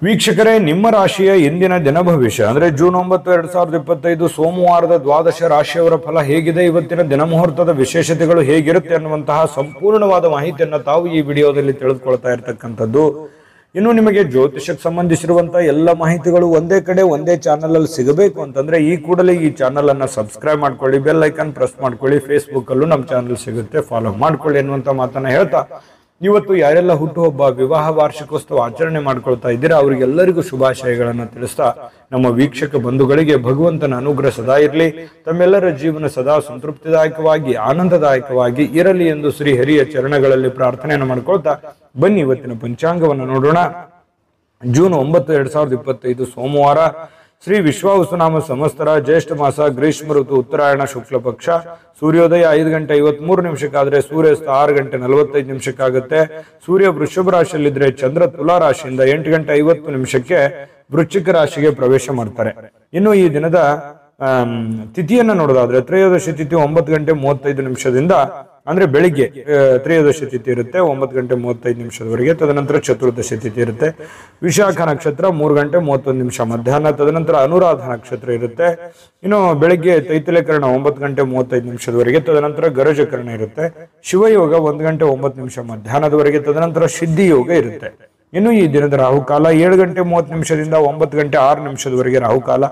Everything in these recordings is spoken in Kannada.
ವೀಕ್ಷಕರೇ, ನಿಮ್ಮ ರಾಶಿಯ ಇಂದಿನ ದಿನ ಭವಿಷ್ಯ ಅಂದ್ರೆ ಜೂನ್ 9, 2025 ಸೋಮವಾರದ ದ್ವಾದಶ ರಾಶಿಯವರ ಫಲ ಹೇಗಿದೆ, ಇವತ್ತಿನ ದಿನ ಮುಹೂರ್ತದ ವಿಶೇಷತೆಗಳು ಹೇಗಿರುತ್ತೆ ಅನ್ನುವಂತಹ ಸಂಪೂರ್ಣವಾದ ಮಾಹಿತಿಯನ್ನು ತಾವು ಈ ವಿಡಿಯೋದಲ್ಲಿ ತಿಳಿದುಕೊಳ್ತಾ ಇರತಕ್ಕಂಥದ್ದು. ಇನ್ನು ನಿಮಗೆ ಜ್ಯೋತಿಷಕ್ಕೆ ಸಂಬಂಧಿಸಿರುವಂತಹ ಎಲ್ಲ ಮಾಹಿತಿಗಳು ಒಂದೇ ಕಡೆ ಒಂದೇ ಚಾನಲ್ ಅಲ್ಲಿ ಸಿಗಬೇಕು ಅಂತಂದ್ರೆ ಈ ಕೂಡಲೇ ಈ ಚಾನಲ್ ಅನ್ನ ಸಬ್ಸ್ಕ್ರೈಬ್ ಮಾಡ್ಕೊಳ್ಳಿ, ಬೆಲ್ ಐಕಾನ್ ಪ್ರೆಸ್ ಮಾಡ್ಕೊಳ್ಳಿ. ಫೇಸ್ಬುಕ್ ಅಲ್ಲೂ ನಮ್ಮ ಚಾನಲ್ ಸಿಗುತ್ತೆ, ಫಾಲೋ ಮಾಡ್ಕೊಳ್ಳಿ ಅನ್ನುವಂತ ಮಾತನ್ನ ಹೇಳ್ತಾ, ಇವತ್ತು ಯಾರೆಲ್ಲ ಹುಟ್ಟುಹಬ್ಬ, ವಿವಾಹ ವಾರ್ಷಿಕೋತ್ಸವ ಆಚರಣೆ ಮಾಡ್ಕೊಳ್ತಾ ಇದ್ದೀರಾ ಅವರಿಗೆಲ್ಲರಿಗೂ ಶುಭಾಶಯಗಳನ್ನು ತಿಳಿಸ್ತಾ, ನಮ್ಮ ವೀಕ್ಷಕ ಬಂಧುಗಳಿಗೆ ಭಗವಂತನ ಅನುಗ್ರಹ ಸದಾ ಇರಲಿ, ತಮ್ಮೆಲ್ಲರ ಜೀವನ ಸದಾ ಸಂತೃಪ್ತಿದಾಯಕವಾಗಿ ಆನಂದದಾಯಕವಾಗಿ ಇರಲಿ ಎಂದು ಶ್ರೀ ಹರಿಯ ಚರಣಗಳಲ್ಲಿ ಪ್ರಾರ್ಥನೆಯನ್ನು ಮಾಡ್ಕೊಳ್ತಾ ಬನ್ನಿ ಇವತ್ತಿನ ಪಂಚಾಂಗವನ್ನು ನೋಡೋಣ. ಜೂನ್ 9, 2025 ಸೋಮವಾರ, ಶ್ರೀ ವಿಶ್ವಾವಸುನಾಮ ಸಂವತ್ಸರ, ಜ್ಯೇಷ್ಠ ಮಾಸ, ಗ್ರೀಷ್ಮ ಋತು, ಉತ್ತರಾಯಣ, ಶುಕ್ಲ ಪಕ್ಷ. ಸೂರ್ಯೋದಯ 5:53 ಸೂರ್ಯಾಸ್ತ 6:45 ಸೂರ್ಯ ವೃಷಭ ರಾಶಿಯಲ್ಲಿದ್ರೆ ಚಂದ್ರ ತುಲಾ ರಾಶಿಯಿಂದ 8:50 ವೃಶ್ಚಿಕ ರಾಶಿಗೆ ಪ್ರವೇಶ ಮಾಡ್ತಾರೆ. ಇನ್ನು ಈ ದಿನದ ತಿಥಿಯನ್ನ ನೋಡೋದಾದ್ರೆ ತ್ರಯೋದಶಿ ತಿಥಿ 9:35 ಅಂದ್ರೆ ಬೆಳಿಗ್ಗೆ ತ್ರಯೋದಶಿ ತಿಥಿ ಇರುತ್ತೆ 9:35 ತದನಂತರ ಚತುರ್ದಶಿ ತಿಥಿ ಇರುತ್ತೆ. ವಿಶಾಖ ನಕ್ಷತ್ರ 3:31 ಮಧ್ಯಾಹ್ನ, ತದನಂತರ ಅನುರಾಧ ನಕ್ಷತ್ರ ಇರುತ್ತೆ. ಇನ್ನು ಬೆಳಿಗ್ಗೆ ತೈತಲೆಕರಣ 9:35 ತದನಂತರ ಗರಜಕರಣ ಇರುತ್ತೆ. ಶಿವಯೋಗ 1:09 ಮಧ್ಯಾಹ್ನದವರೆಗೆ, ತದನಂತರ ಸಿದ್ಧಿ ಯೋಗ ಇರುತ್ತೆ. ಇನ್ನು ಈ ದಿನದ ರಾಹುಕಾಲ 7:30 9:06 ರಾಹುಕಾಲ,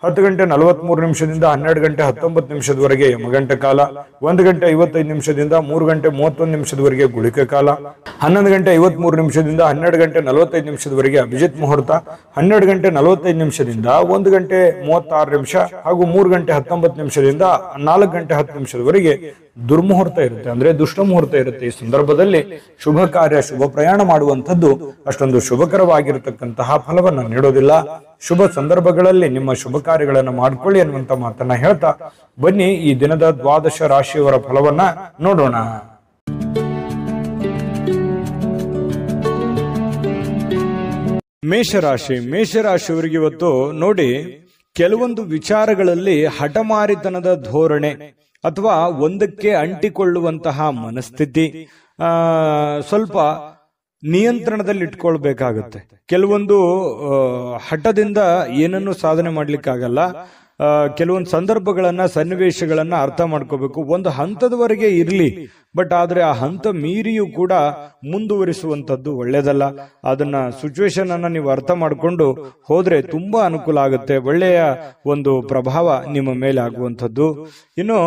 10:43 12:19 ಯಮಗಂಟ ಕಾಲ, 1:55 3:31 ಗುಳಿಕ ಕಾಲ, 11:53 12:45 ಅಭಿಜಿತ್ ಮುಹೂರ್ತ, 12:45 1:36 ಹಾಗೂ 3:19 4:10 ದುರ್ಮುಹೂರ್ತ ಇರುತ್ತೆ, ಅಂದ್ರೆ ದುಷ್ಟ ಮುಹೂರ್ತ ಇರುತ್ತೆ. ಈ ಸಂದರ್ಭದಲ್ಲಿ ಶುಭ ಕಾರ್ಯ, ಶುಭ ಪ್ರಯಾಣ ಮಾಡುವಂಥದ್ದು ಅಷ್ಟೊಂದು ಶುಭಕರವಾಗಿರತಕ್ಕಂತಹ ಫಲವನ್ನ ನೀಡೋದಿಲ್ಲ. ಶುಭ ಸಂದರ್ಭಗಳಲ್ಲಿ ನಿಮ್ಮ ಶುಭ ಕಾರ್ಯಗಳನ್ನು ಮಾಡ್ಕೊಳ್ಳಿ ಅನ್ನುವಂತ ಮಾತನ್ನ ಹೇಳ್ತಾ ಬನ್ನಿ ಈ ದಿನದ ದ್ವಾದಶ ರಾಶಿಯವರ ಫಲವನ್ನ ನೋಡೋಣ. ಮೇಷರಾಶಿಯವರಿಗೆ ಇವತ್ತು ನೋಡಿ, ಕೆಲವೊಂದು ವಿಚಾರಗಳಲ್ಲಿ ಹಠಮಾರಿತನದ ಧೋರಣೆ ಅಥವಾ ಒಂದಕ್ಕೆ ಅಂಟಿಕೊಳ್ಳುವಂತಹ ಮನಸ್ಥಿತಿ ಸ್ವಲ್ಪ ನಿಯಂತ್ರಣದಲ್ಲಿ ಇಟ್ಕೊಳ್ಬೇಕಾಗತ್ತೆ. ಕೆಲವೊಂದು ಹಠದಿಂದ ಏನನ್ನು ಸಾಧನೆ ಮಾಡ್ಲಿಕ್ಕಾಗಲ್ಲ. ಕೆಲವೊಂದು ಸಂದರ್ಭಗಳನ್ನ, ಸನ್ನಿವೇಶಗಳನ್ನ ಅರ್ಥ ಮಾಡ್ಕೋಬೇಕು. ಒಂದು ಹಂತದವರೆಗೆ ಇರ್ಲಿ, ಬಟ್ ಆದ್ರೆ ಆ ಹಂತ ಮೀರಿಯೂ ಕೂಡ ಮುಂದುವರಿಸುವಂತದ್ದು ಒಳ್ಳೇದಲ್ಲ. ಅದನ್ನ ಸಿಚುವೇಶನ್ ಅನ್ನ ನೀವು ಅರ್ಥ ಮಾಡ್ಕೊಂಡು ಹೋದ್ರೆ ತುಂಬಾ ಅನುಕೂಲ ಆಗುತ್ತೆ. ಒಳ್ಳೆಯ ಒಂದು ಪ್ರಭಾವ ನಿಮ್ಮ ಮೇಲೆ ಆಗುವಂಥದ್ದು. ಇನ್ನು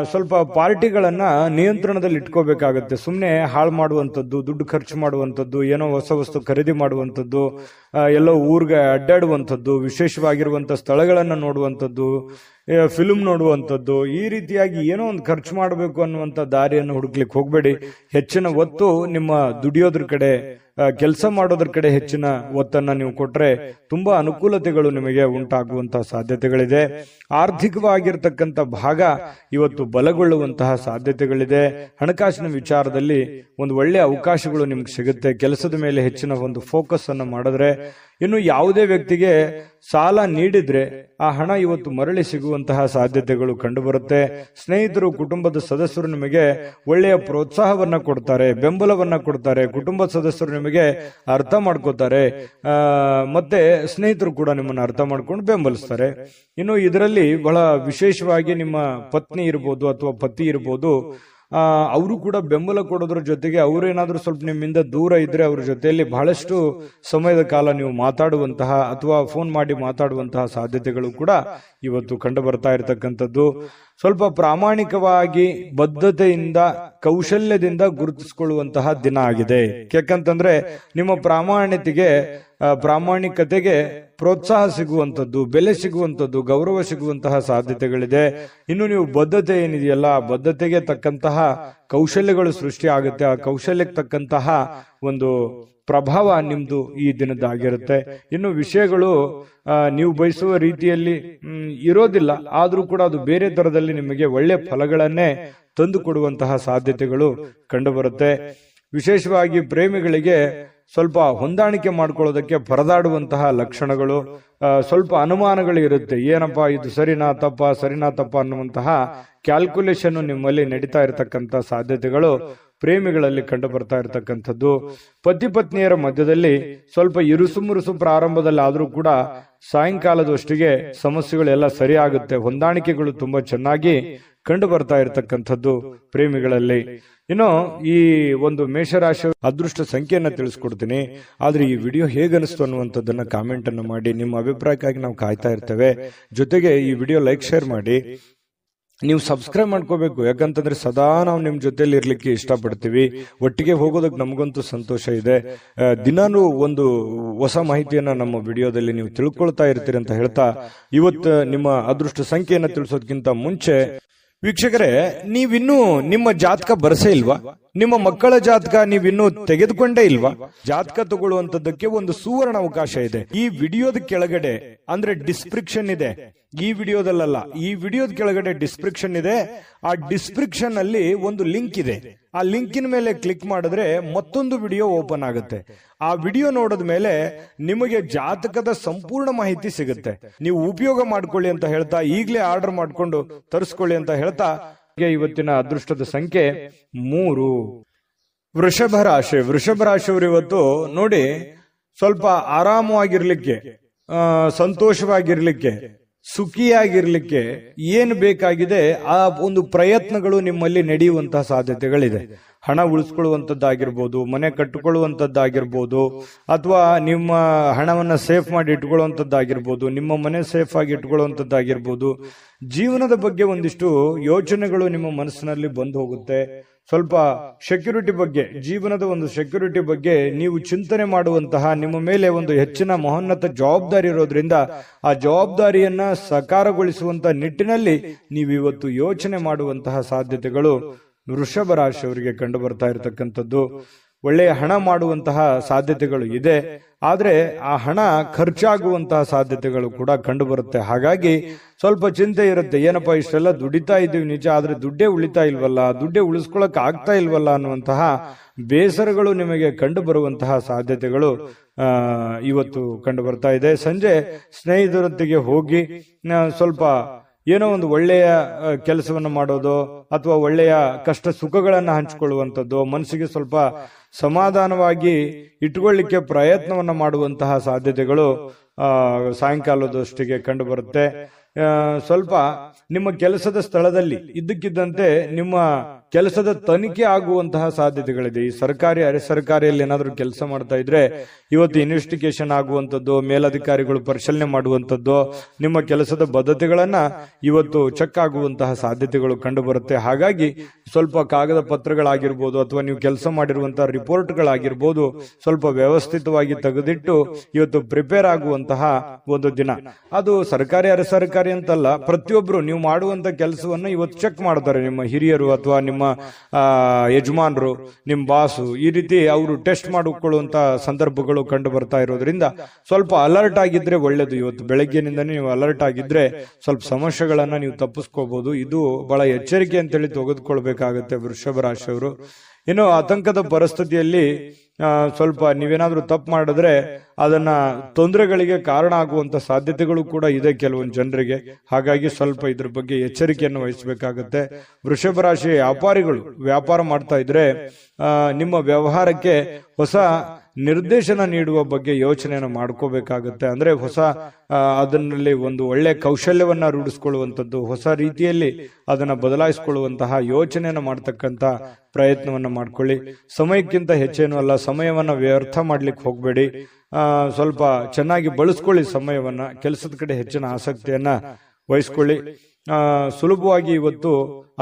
ಸ್ವಲ್ಪ ಪಾರ್ಟಿಗಳನ್ನ ನಿಯಂತ್ರಣದಲ್ಲಿ ಇಟ್ಕೋಬೇಕಾಗತ್ತೆ. ಸುಮ್ಮನೆ ಹಾಳು ಮಾಡುವಂಥದ್ದು, ದುಡ್ಡು ಖರ್ಚು ಮಾಡುವಂಥದ್ದು, ಏನೋ ಹೊಸ ವಸ್ತು ಖರೀದಿ ಮಾಡುವಂಥದ್ದು, ಎಲ್ಲೋ ಊರ್ಗೆ ಅಡ್ಡಾಡುವಂಥದ್ದು, ವಿಶೇಷವಾಗಿರುವಂಥ ಸ್ಥಳಗಳನ್ನು ನೋಡುವಂಥದ್ದು, ಫಿಲ್ಮ್ ನೋಡುವಂಥದ್ದು, ಈ ರೀತಿಯಾಗಿ ಏನೋ ಒಂದು ಖರ್ಚು ಮಾಡಬೇಕು ಅನ್ನುವಂಥ ದಾರಿಯನ್ನು ಹುಡುಕ್ಲಿಕ್ಕೆ ಹೋಗಬೇಡಿ. ಹೆಚ್ಚಿನ ಒತ್ತು ನಿಮ್ಮ ದುಡಿಯೋದ್ರ ಕಡೆ, ಕೆಲಸ ಮಾಡೋದ್ರ ಕಡೆ ಹೆಚ್ಚಿನ ಒತ್ತನ್ನ ನೀವು ಕೊಟ್ರೆ ತುಂಬಾ ಅನುಕೂಲತೆಗಳು ನಿಮಗೆ ಉಂಟಾಗುವಂತಹ ಸಾಧ್ಯತೆಗಳಿದೆ. ಆರ್ಥಿಕವಾಗಿರ್ತಕ್ಕಂಥ ಭಾಗ ಇವತ್ತು ಬಲಗೊಳ್ಳುವಂತಹ ಸಾಧ್ಯತೆಗಳಿದೆ. ಹಣಕಾಸಿನ ವಿಚಾರದಲ್ಲಿ ಒಂದು ಒಳ್ಳೆಯ ಅವಕಾಶಗಳು ನಿಮ್ಗೆ ಸಿಗುತ್ತೆ. ಕೆಲಸದ ಮೇಲೆ ಹೆಚ್ಚಿನ ಒಂದು ಫೋಕಸ್ ಅನ್ನು ಮಾಡಿದ್ರೆ, ಇನ್ನು ಯಾವುದೇ ವ್ಯಕ್ತಿಗೆ ಸಾಲ ನೀಡಿದ್ರೆ ಆ ಹಣ ಇವತ್ತು ಮರಳಿ ಸಿಗುವಂತಹ ಸಾಧ್ಯತೆಗಳು ಕಂಡುಬರುತ್ತೆ. ಸ್ನೇಹಿತರು, ಕುಟುಂಬದ ಸದಸ್ಯರು ನಿಮಗೆ ಒಳ್ಳೆಯ ಪ್ರೋತ್ಸಾಹವನ್ನ ಕೊಡ್ತಾರೆ, ಬೆಂಬಲವನ್ನ ಕೊಡ್ತಾರೆ. ಕುಟುಂಬದ ಸದಸ್ಯರು ನಿಮಗೆ ಅರ್ಥ ಮಾಡ್ಕೋತಾರೆ, ಮತ್ತೆ ಸ್ನೇಹಿತರು ಕೂಡ ನಿಮ್ಮನ್ನು ಅರ್ಥ ಮಾಡ್ಕೊಂಡು ಬೆಂಬಲಿಸ್ತಾರೆ. ಇನ್ನು ಇದರಲ್ಲಿ ಬಹಳ ವಿಶೇಷವಾಗಿ ನಿಮ್ಮ ಪತ್ನಿ ಇರ್ಬೋದು ಅಥವಾ ಪತಿ ಇರ್ಬೋದು, ಅವರು ಕೂಡ ಬೆಂಬಲ ಕೊಡೋದ್ರ ಜೊತೆಗೆ ಅವರೇನಾದ್ರೂ ಸ್ವಲ್ಪ ನಿಮ್ಮಿಂದ ದೂರ ಇದ್ರೆ ಅವ್ರ ಜೊತೆಯಲ್ಲಿ ಬಹಳಷ್ಟು ಸಮಯದ ಕಾಲ ನೀವು ಮಾತಾಡುವಂತಹ ಅಥವಾ ಫೋನ್ ಮಾಡಿ ಮಾತಾಡುವಂತಹ ಸಾಧ್ಯತೆಗಳು ಕೂಡ ಇವತ್ತು ಕಂಡು ಬರ್ತಾ ಇರತಕ್ಕಂಥದ್ದು. ಸ್ವಲ್ಪ ಪ್ರಾಮಾಣಿಕವಾಗಿ ಬದ್ಧತೆಯಿಂದ, ಕೌಶಲ್ಯದಿಂದ ಗುರುತಿಸಿಕೊಳ್ಳುವಂತಹ ದಿನ ಆಗಿದೆ. ಯಾಕಂತಂದ್ರೆ ನಿಮ್ಮ ಪ್ರಾಮಾಣಿಕತೆಗೆ ಪ್ರೋತ್ಸಾಹ ಸಿಗುವಂಥದ್ದು, ಬೆಲೆ ಸಿಗುವಂಥದ್ದು, ಗೌರವ ಸಿಗುವಂತಹ ಸಾಧ್ಯತೆಗಳಿದೆ. ಇನ್ನು ನೀವು ಬದ್ಧತೆ ಏನಿದೆಯಲ್ಲ, ಆ ಬದ್ಧತೆಗೆ ತಕ್ಕಂತಹ ಕೌಶಲ್ಯಗಳು ಸೃಷ್ಟಿ ಆಗುತ್ತೆ. ಆ ಕೌಶಲ್ಯಕ್ಕೆ ತಕ್ಕಂತಹ ಒಂದು ಪ್ರಭಾವ ನಿಮ್ದು ಈ ದಿನದ್ದಾಗಿರುತ್ತೆ. ಇನ್ನು ವಿಷಯಗಳು ನೀವು ಬಯಸುವ ರೀತಿಯಲ್ಲಿ ಇರೋದಿಲ್ಲ, ಆದ್ರೂ ಕೂಡ ಅದು ಬೇರೆ ತರದಲ್ಲಿ ನಿಮಗೆ ಒಳ್ಳೆ ಫಲಗಳನ್ನೇ ತಂದು ಕೊಡುವಂತಹ ಸಾಧ್ಯತೆಗಳು ಕಂಡುಬರುತ್ತೆ. ವಿಶೇಷವಾಗಿ ಪ್ರೇಮಿಗಳಿಗೆ ಸ್ವಲ್ಪ ಹೊಂದಾಣಿಕೆ ಮಾಡ್ಕೊಳ್ಳೋದಕ್ಕೆ ಪರದಾಡುವಂತಹ ಲಕ್ಷಣಗಳು, ಸ್ವಲ್ಪ ಅನುಮಾನಗಳು ಇರುತ್ತೆ. ಏನಪ್ಪಾ ಇದು ಸರಿನಾ ತಪ್ಪ ಅನ್ನುವಂತಹ ಕ್ಯಾಲ್ಕುಲೇಷನ್ ನಿಮ್ಮಲ್ಲಿ ನಡೀತಾ ಇರತಕ್ಕಂತ ಸಾಧ್ಯತೆಗಳು ಪ್ರೇಮಿಗಳಲ್ಲಿ ಕಂಡು ಬರ್ತಾ ಇರತಕ್ಕಂಥದ್ದು. ಪತಿ ಪತ್ನಿಯರ ಮಧ್ಯದಲ್ಲಿ ಸ್ವಲ್ಪ ಇರುಸುಮುರುಸು ಪ್ರಾರಂಭದಲ್ಲಿ ಆದ್ರೂ ಕೂಡ ಸಾಯಂಕಾಲದಷ್ಟಿಗೆ ಸಮಸ್ಯೆಗಳೆಲ್ಲ ಸರಿ ಆಗುತ್ತೆ. ಹೊಂದಾಣಿಕೆಗಳು ತುಂಬಾ ಚೆನ್ನಾಗಿ ಕಂಡು ಬರ್ತಾ ಇರತಕ್ಕಂಥದ್ದು ಪ್ರೇಮಿಗಳಲ್ಲಿ. ಇನ್ನು ಈ ಒಂದು ಮೇಷರಾಶಿ ಅದೃಷ್ಟ ಸಂಖ್ಯೆಯನ್ನ ತಿಳಿಸ್ಕೊಡ್ತೀನಿ. ಆದ್ರೆ ಈ ವಿಡಿಯೋ ಹೇಗನಿಸ್ತು ಅನ್ನುವಂಥದ್ದನ್ನ ಕಾಮೆಂಟ್ ಅನ್ನು ಮಾಡಿ. ನಿಮ್ಮ ಅಭಿಪ್ರಾಯಕ್ಕಾಗಿ ನಾವು ಕಾಯ್ತಾ ಇರ್ತೇವೆ. ಜೊತೆಗೆ ಈ ವಿಡಿಯೋ ಲೈಕ್ ಶೇರ್ ಮಾಡಿ. ನೀವು ಸಬ್ಸ್ಕ್ರೈಬ್ ಮಾಡ್ಕೋಬೇಕು, ಯಾಕಂತಂದ್ರೆ ಸದಾ ನಾವು ನಿಮ್ ಜೊತೆಲಿ ಇರ್ಲಿಕ್ಕೆ ಇಷ್ಟಪಡ್ತೀವಿ. ಒಟ್ಟಿಗೆ ಹೋಗೋದಕ್ಕೆ ನಮಗಂತೂ ಸಂತೋಷ ಇದೆ. ದಿನಾನು ಒಂದು ಹೊಸ ಮಾಹಿತಿಯನ್ನ ನಮ್ಮ ವಿಡಿಯೋದಲ್ಲಿ ನೀವು ತಿಳ್ಕೊಳ್ತಾ ಇರ್ತೀರಿ ಅಂತ ಹೇಳ್ತಾ, ಇವತ್ತು ನಿಮ್ಮ ಅದೃಷ್ಟ ಸಂಖ್ಯೆಯನ್ನ ತಿಳಿಸೋದಕ್ಕಿಂತ ಮುಂಚೆ ವೀಕ್ಷಕರೇ, ನೀವಿನ್ನೂ ನಿಮ್ಮ ಜಾತಕ ಬರಸೇ ಇಲ್ವಾ? ನಿಮ್ಮ ಮಕ್ಕಳ ಜಾತಕ ನೀವಿನ್ನೂ ತೆಗೆದುಕೊಂಡೇ ಇಲ್ವಾ? ಜಾತಕ ತಗೊಳ್ಳುವಂತದ್ದಕ್ಕೆ ಒಂದು ಸುವರ್ಣ ಅವಕಾಶ ಇದೆ. ಈ ವಿಡಿಯೋದ ಕೆಳಗಡೆ ಅಂದ್ರೆ ಡಿಸ್ಕ್ರಿಪ್ಷನ್ ಇದೆ. ಈ ವಿಡಿಯೋದಲ್ಲ, ಈ ವಿಡಿಯೋದ ಕೆಳಗಡೆ ಡಿಸ್ಕ್ರಿಪ್ಷನ್ ಇದೆ. ಆ ಡಿಸ್ಕ್ರಿಪ್ಷನ್ ಅಲ್ಲಿ ಒಂದು ಲಿಂಕ್ ಇದೆ. ಆ ಲಿಂಕಿನ ಮೇಲೆ ಕ್ಲಿಕ್ ಮಾಡಿದ್ರೆ ಮತ್ತೊಂದು ವಿಡಿಯೋ ಓಪನ್ ಆಗುತ್ತೆ. ಆ ವಿಡಿಯೋ ನೋಡಿದ ಮೇಲೆ ನಿಮಗೆ ಜಾತಕದ ಸಂಪೂರ್ಣ ಮಾಹಿತಿ ಸಿಗುತ್ತೆ. ನೀವು ಉಪಯೋಗ ಮಾಡ್ಕೊಳ್ಳಿ ಅಂತ ಹೇಳ್ತಾ, ಈಗಲೇ ಆರ್ಡರ್ ಮಾಡ್ಕೊಂಡು ತರಿಸ್ಕೊಳ್ಳಿ ಅಂತ ಹೇಳ್ತಾ, ಇವತ್ತಿನ ಅದೃಷ್ಟದ ಸಂಖ್ಯೆ 3. ವೃಷಭ ರಾಶಿ. ವೃಷಭ ರಾಶಿಯವರು ಇವತ್ತು ನೋಡಿ ಸ್ವಲ್ಪ ಆರಾಮವಾಗಿರ್ಲಿಕ್ಕೆ, ಸಂತೋಷವಾಗಿರ್ಲಿಕ್ಕೆ, ಸುಖಿಯಾಗಿರ್ಲಿಕ್ಕೆ ಏನು ಬೇಕಾಗಿದೆ ಆ ಒಂದು ಪ್ರಯತ್ನಗಳು ನಿಮ್ಮಲ್ಲಿ ನಡೆಯುವಂತಹ ಸಾಧ್ಯತೆಗಳಿದೆ. ಹಣ ಉಳಿಸ್ಕೊಳ್ಳುವಂಥದ್ದಾಗಿರ್ಬೋದು, ಮನೆ ಕಟ್ಟಿಕೊಳ್ಳುವಂಥದ್ದಾಗಿರ್ಬೋದು, ಅಥವಾ ನಿಮ್ಮ ಹಣವನ್ನ ಸೇಫ್ ಮಾಡಿ ಇಟ್ಕೊಳ್ಳುವಂಥದ್ದಾಗಿರ್ಬೋದು, ನಿಮ್ಮ ಮನೆ ಸೇಫ್ ಆಗಿ ಇಟ್ಕೊಳ್ಳುವಂಥದ್ದಾಗಿರ್ಬೋದು. ಜೀವನದ ಬಗ್ಗೆ ಒಂದಿಷ್ಟು ಯೋಚನೆಗಳು ನಿಮ್ಮ ಮನಸ್ಸಿನಲ್ಲಿ ಬಂದು ಹೋಗುತ್ತೆ. ಸ್ವಲ್ಪ ಸೆಕ್ಯೂರಿಟಿ ಬಗ್ಗೆ, ಜೀವನದ ಒಂದು ಸೆಕ್ಯೂರಿಟಿ ಬಗ್ಗೆ ನೀವು ಚಿಂತನೆ ಮಾಡುವಂತಹ, ನಿಮ್ಮ ಮೇಲೆ ಒಂದು ಹೆಚ್ಚಿನ ಮಹೋನ್ನತ ಜವಾಬ್ದಾರಿ ಇರೋದ್ರಿಂದ ಆ ಜವಾಬ್ದಾರಿಯನ್ನ ಸಾಕಾರಗೊಳಿಸುವಂತ ನಿಟ್ಟಿನಲ್ಲಿ ನೀವು ಇವತ್ತು ಯೋಚನೆ ಮಾಡುವಂತಹ ಸಾಧ್ಯತೆಗಳು ವೃಷಭ ರಾಶಿಯವರಿಗೆ ಕಂಡು ಬರ್ತಾ ಇರತಕ್ಕಂಥದ್ದು. ಒಳ್ಳೆಯ ಹಣ ಮಾಡುವಂತಹ ಸಾಧ್ಯತೆಗಳು ಇದೆ. ಆದ್ರೆ ಆ ಹಣ ಖರ್ಚಾಗುವಂತಹ ಸಾಧ್ಯತೆಗಳು ಕೂಡ ಕಂಡು ಬರುತ್ತೆ. ಹಾಗಾಗಿ ಸ್ವಲ್ಪ ಚಿಂತೆ ಇರುತ್ತೆ. ಏನಪ್ಪಾ ಇಷ್ಟೆಲ್ಲ ದುಡಿತಾ ಇದ್ದೀವಿ ನಿಜ, ಆದ್ರೆ ದುಡ್ಡೇ ಉಳಿತಾ ಇಲ್ವಲ್ಲ, ದುಡ್ಡೇ ಉಳಿಸ್ಕೊಳಕ್ ಆಗ್ತಾ ಇಲ್ವಲ್ಲ ಅನ್ನುವಂತಹ ಬೇಸರಗಳು ನಿಮಗೆ ಕಂಡು ಬರುವಂತಹ ಸಾಧ್ಯತೆಗಳು ಇವತ್ತು ಕಂಡು ಬರ್ತಾ ಇದೆ. ಸಂಜೆ ಸ್ನೇಹಿತರೊಂದಿಗೆ ಹೋಗಿ ಸ್ವಲ್ಪ ಏನೋ ಒಂದು ಒಳ್ಳೆಯ ಕೆಲಸವನ್ನು ಮಾಡೋದು, ಅಥವಾ ಒಳ್ಳೆಯ ಕಷ್ಟ ಸುಖಗಳನ್ನ ಹಂಚಿಕೊಳ್ಳುವಂಥದ್ದು, ಮನಸ್ಸಿಗೆ ಸ್ವಲ್ಪ ಸಮಾಧಾನವಾಗಿ ಇಟ್ಕೊಳ್ಳಿಕ್ಕೆ ಪ್ರಯತ್ನವನ್ನ ಮಾಡುವಂತಹ ಸಾಧ್ಯತೆಗಳು ಸಾಯಂಕಾಲದಷ್ಟಿಗೆ ಕಂಡು ಬರುತ್ತೆ. ಸ್ವಲ್ಪ ನಿಮ್ಮ ಕೆಲಸದ ಸ್ಥಳದಲ್ಲಿ ಇದ್ದಕ್ಕಿದ್ದಂತೆ ನಿಮ್ಮ ಕೆಲಸದ ತನಿಖೆ ಆಗುವಂತಹ ಸಾಧ್ಯತೆಗಳಿದೆ. ಈ ಸರ್ಕಾರಿ ಅರೆ ಸರ್ಕಾರಿಯಲ್ಲಿ ಏನಾದ್ರೂ ಕೆಲಸ ಮಾಡ್ತಾ ಇದ್ರೆ ಇವತ್ತು ಇನ್ವೆಸ್ಟಿಗೇಷನ್ ಆಗುವಂಥದ್ದು, ಮೇಲಧಿಕಾರಿಗಳು ಪರಿಶೀಲನೆ ಮಾಡುವಂಥದ್ದು, ನಿಮ್ಮ ಕೆಲಸದ ಬದ್ಧತೆಗಳನ್ನ ಇವತ್ತು ಚೆಕ್ ಆಗುವಂತಹ ಸಾಧ್ಯತೆಗಳು ಕಂಡು ಬರುತ್ತೆ. ಹಾಗಾಗಿ ಸ್ವಲ್ಪ ಕಾಗದ ಪತ್ರಗಳಾಗಿರ್ಬೋದು, ಅಥವಾ ನೀವು ಕೆಲಸ ಮಾಡಿರುವಂತಹ ರಿಪೋರ್ಟ್ಗಳಾಗಿರ್ಬೋದು, ಸ್ವಲ್ಪ ವ್ಯವಸ್ಥಿತವಾಗಿ ತೆಗೆದಿಟ್ಟು ಇವತ್ತು ಪ್ರಿಪೇರ್ ಆಗುವಂತಹ ಒಂದು ದಿನ. ಅದು ಸರ್ಕಾರಿ ಅರೆ ಸರ್ಕಾರಿ ಅಂತಲ್ಲ, ಪ್ರತಿಯೊಬ್ರು ನೀವು ಮಾಡುವಂತ ಕೆಲಸವನ್ನ ಇವತ್ತು ಚೆಕ್ ಮಾಡ್ತಾರೆ. ನಿಮ್ಮ ಹಿರಿಯರು ಅಥವಾ ನಿಮ್ಮ ಯಜಮಾನರು, ನಿಮ್ಮ ಬಾಸು, ಈ ರೀತಿ ಅವರು ಟೆಸ್ಟ್ ಮಾಡಿಕೊಳ್ಳುವಂತ ಸಂದರ್ಭಗಳು ಕಂಡು ಬರ್ತಾ ಇರೋದ್ರಿಂದ ಸ್ವಲ್ಪ ಅಲರ್ಟ್ ಆಗಿದ್ರೆ ಒಳ್ಳೇದು. ಇವತ್ತು ಬೆಳಗ್ಗೆನಿಂದನೇ ನೀವು ಅಲರ್ಟ್ ಆಗಿದ್ರೆ ಸ್ವಲ್ಪ ಸಮಸ್ಯೆಗಳನ್ನ ನೀವು ತಪ್ಪಿಸ್ಕೋಬಹುದು. ಇದು ಬಹಳ ಎಚ್ಚರಿಕೆ ಅಂತೇಳಿ ತೆಗೆದುಕೊಳ್ಬೇಕಾಗತ್ತೆ ವೃಷಭ ರಾಶಿಯವರು. ಇನ್ನು ಆತಂಕದ ಪರಿಸ್ಥಿತಿಯಲ್ಲಿ ಸ್ವಲ್ಪ ನೀವೇನಾದ್ರೂ ತಪ್ಪು ಮಾಡಿದ್ರೆ ಅದನ್ನ ತೊಂದರೆಗಳಿಗೆ ಕಾರಣ ಆಗುವಂತ ಸಾಧ್ಯತೆಗಳು ಕೂಡ ಇದೆ ಕೆಲವೊಂದು ಜನರಿಗೆ. ಹಾಗಾಗಿ ಸ್ವಲ್ಪ ಇದ್ರ ಬಗ್ಗೆ ಎಚ್ಚರಿಕೆಯನ್ನು ವಹಿಸಬೇಕಾಗತ್ತೆ. ವೃಷಭ ರಾಶಿ ವ್ಯಾಪಾರಿಗಳು ವ್ಯಾಪಾರ ಮಾಡ್ತಾ ಇದ್ರೆ ನಿಮ್ಮ ವ್ಯವಹಾರಕ್ಕೆ ಹೊಸ ನಿರ್ದೇಶನ ನೀಡುವ ಬಗ್ಗೆ ಯೋಚನೆಯನ್ನು ಮಾಡ್ಕೋಬೇಕಾಗತ್ತೆ. ಅಂದ್ರೆ ಹೊಸ ಅದನ್ನಲ್ಲಿ ಒಂದು ಒಳ್ಳೆ ಕೌಶಲ್ಯವನ್ನ ರೂಢಿಸ್ಕೊಳ್ಳುವಂಥದ್ದು, ಹೊಸ ರೀತಿಯಲ್ಲಿ ಅದನ್ನ ಬದಲಾಯಿಸಿಕೊಳ್ಳುವಂತಹ ಯೋಚನೆಯನ್ನು ಮಾಡ್ತಕ್ಕಂತ ಪ್ರಯತ್ನವನ್ನ ಮಾಡ್ಕೊಳ್ಳಿ. ಸಮಯಕ್ಕಿಂತ ಹೆಚ್ಚೇನು ಅಲ್ಲ, ಸಮಯವನ್ನ ವ್ಯರ್ಥ ಮಾಡ್ಲಿಕ್ಕೆ ಹೋಗ್ಬೇಡಿ. ಸ್ವಲ್ಪ ಚೆನ್ನಾಗಿ ಬಳಸ್ಕೊಳ್ಳಿ ಸಮಯವನ್ನ. ಕೆಲಸದ ಕಡೆ ಹೆಚ್ಚಿನ ಆಸಕ್ತಿಯನ್ನ ವಹಿಸ್ಕೊಳ್ಳಿ. ಸುಲಭವಾಗಿ ಇವತ್ತು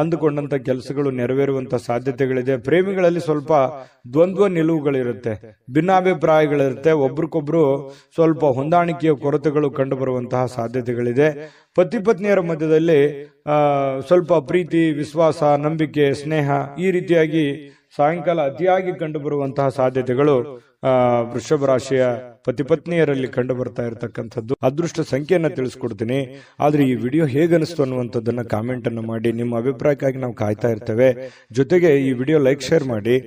ಅಂದುಕೊಂಡಂತ ಕೆಲಸಗಳು ನೆರವೇರುವಂತ ಸಾಧ್ಯತೆಗಳಿದೆ. ಪ್ರೇಮಿಗಳಲ್ಲಿ ಸ್ವಲ್ಪ ದ್ವಂದ್ವ ನಿಲುವುಗಳಿರುತ್ತೆ, ಭಿನ್ನಾಭಿಪ್ರಾಯಗಳಿರುತ್ತೆ. ಒಬ್ರಿಗೊಬ್ರು ಸ್ವಲ್ಪ ಹೊಂದಾಣಿಕೆಯ ಕೊರತೆಗಳು ಕಂಡು ಬರುವಂತಹ ಸಾಧ್ಯತೆಗಳಿದೆ. ಪತಿ ಪತ್ನಿಯರ ಮಧ್ಯದಲ್ಲಿ ಸ್ವಲ್ಪ ಪ್ರೀತಿ, ವಿಶ್ವಾಸ, ನಂಬಿಕೆ, ಸ್ನೇಹ ಈ ರೀತಿಯಾಗಿ ಸಾಯಂಕಾಲ ಅತಿಯಾಗಿ ಕಂಡು ಬರುವಂತಹ ಸಾಧ್ಯತೆಗಳು ವೃಷಭ ರಾಶಿಯ ಪತಿ ಪತ್ನಿಯರಲ್ಲಿ ಕಂಡು ಬರ್ತಾ ಇರತಕ್ಕಂಥದ್ದು. ಅದೃಷ್ಟ ಸಂಖ್ಯೆಯನ್ನ ತಿಳಿಸ್ಕೊಡ್ತೀನಿ. ಆದ್ರೆ ಈ ವಿಡಿಯೋ ಹೇಗನಿಸ್ತು ಅನ್ನುವಂಥದ್ದನ್ನ ಕಾಮೆಂಟ್ ಅನ್ನು ಮಾಡಿ. ನಿಮ್ಮ ಅಭಿಪ್ರಾಯಕ್ಕಾಗಿ ನಾವು ಕಾಯ್ತಾ ಇರ್ತೇವೆ. ಜೊತೆಗೆ ಈ ವಿಡಿಯೋ ಲೈಕ್ ಶೇರ್ ಮಾಡಿ.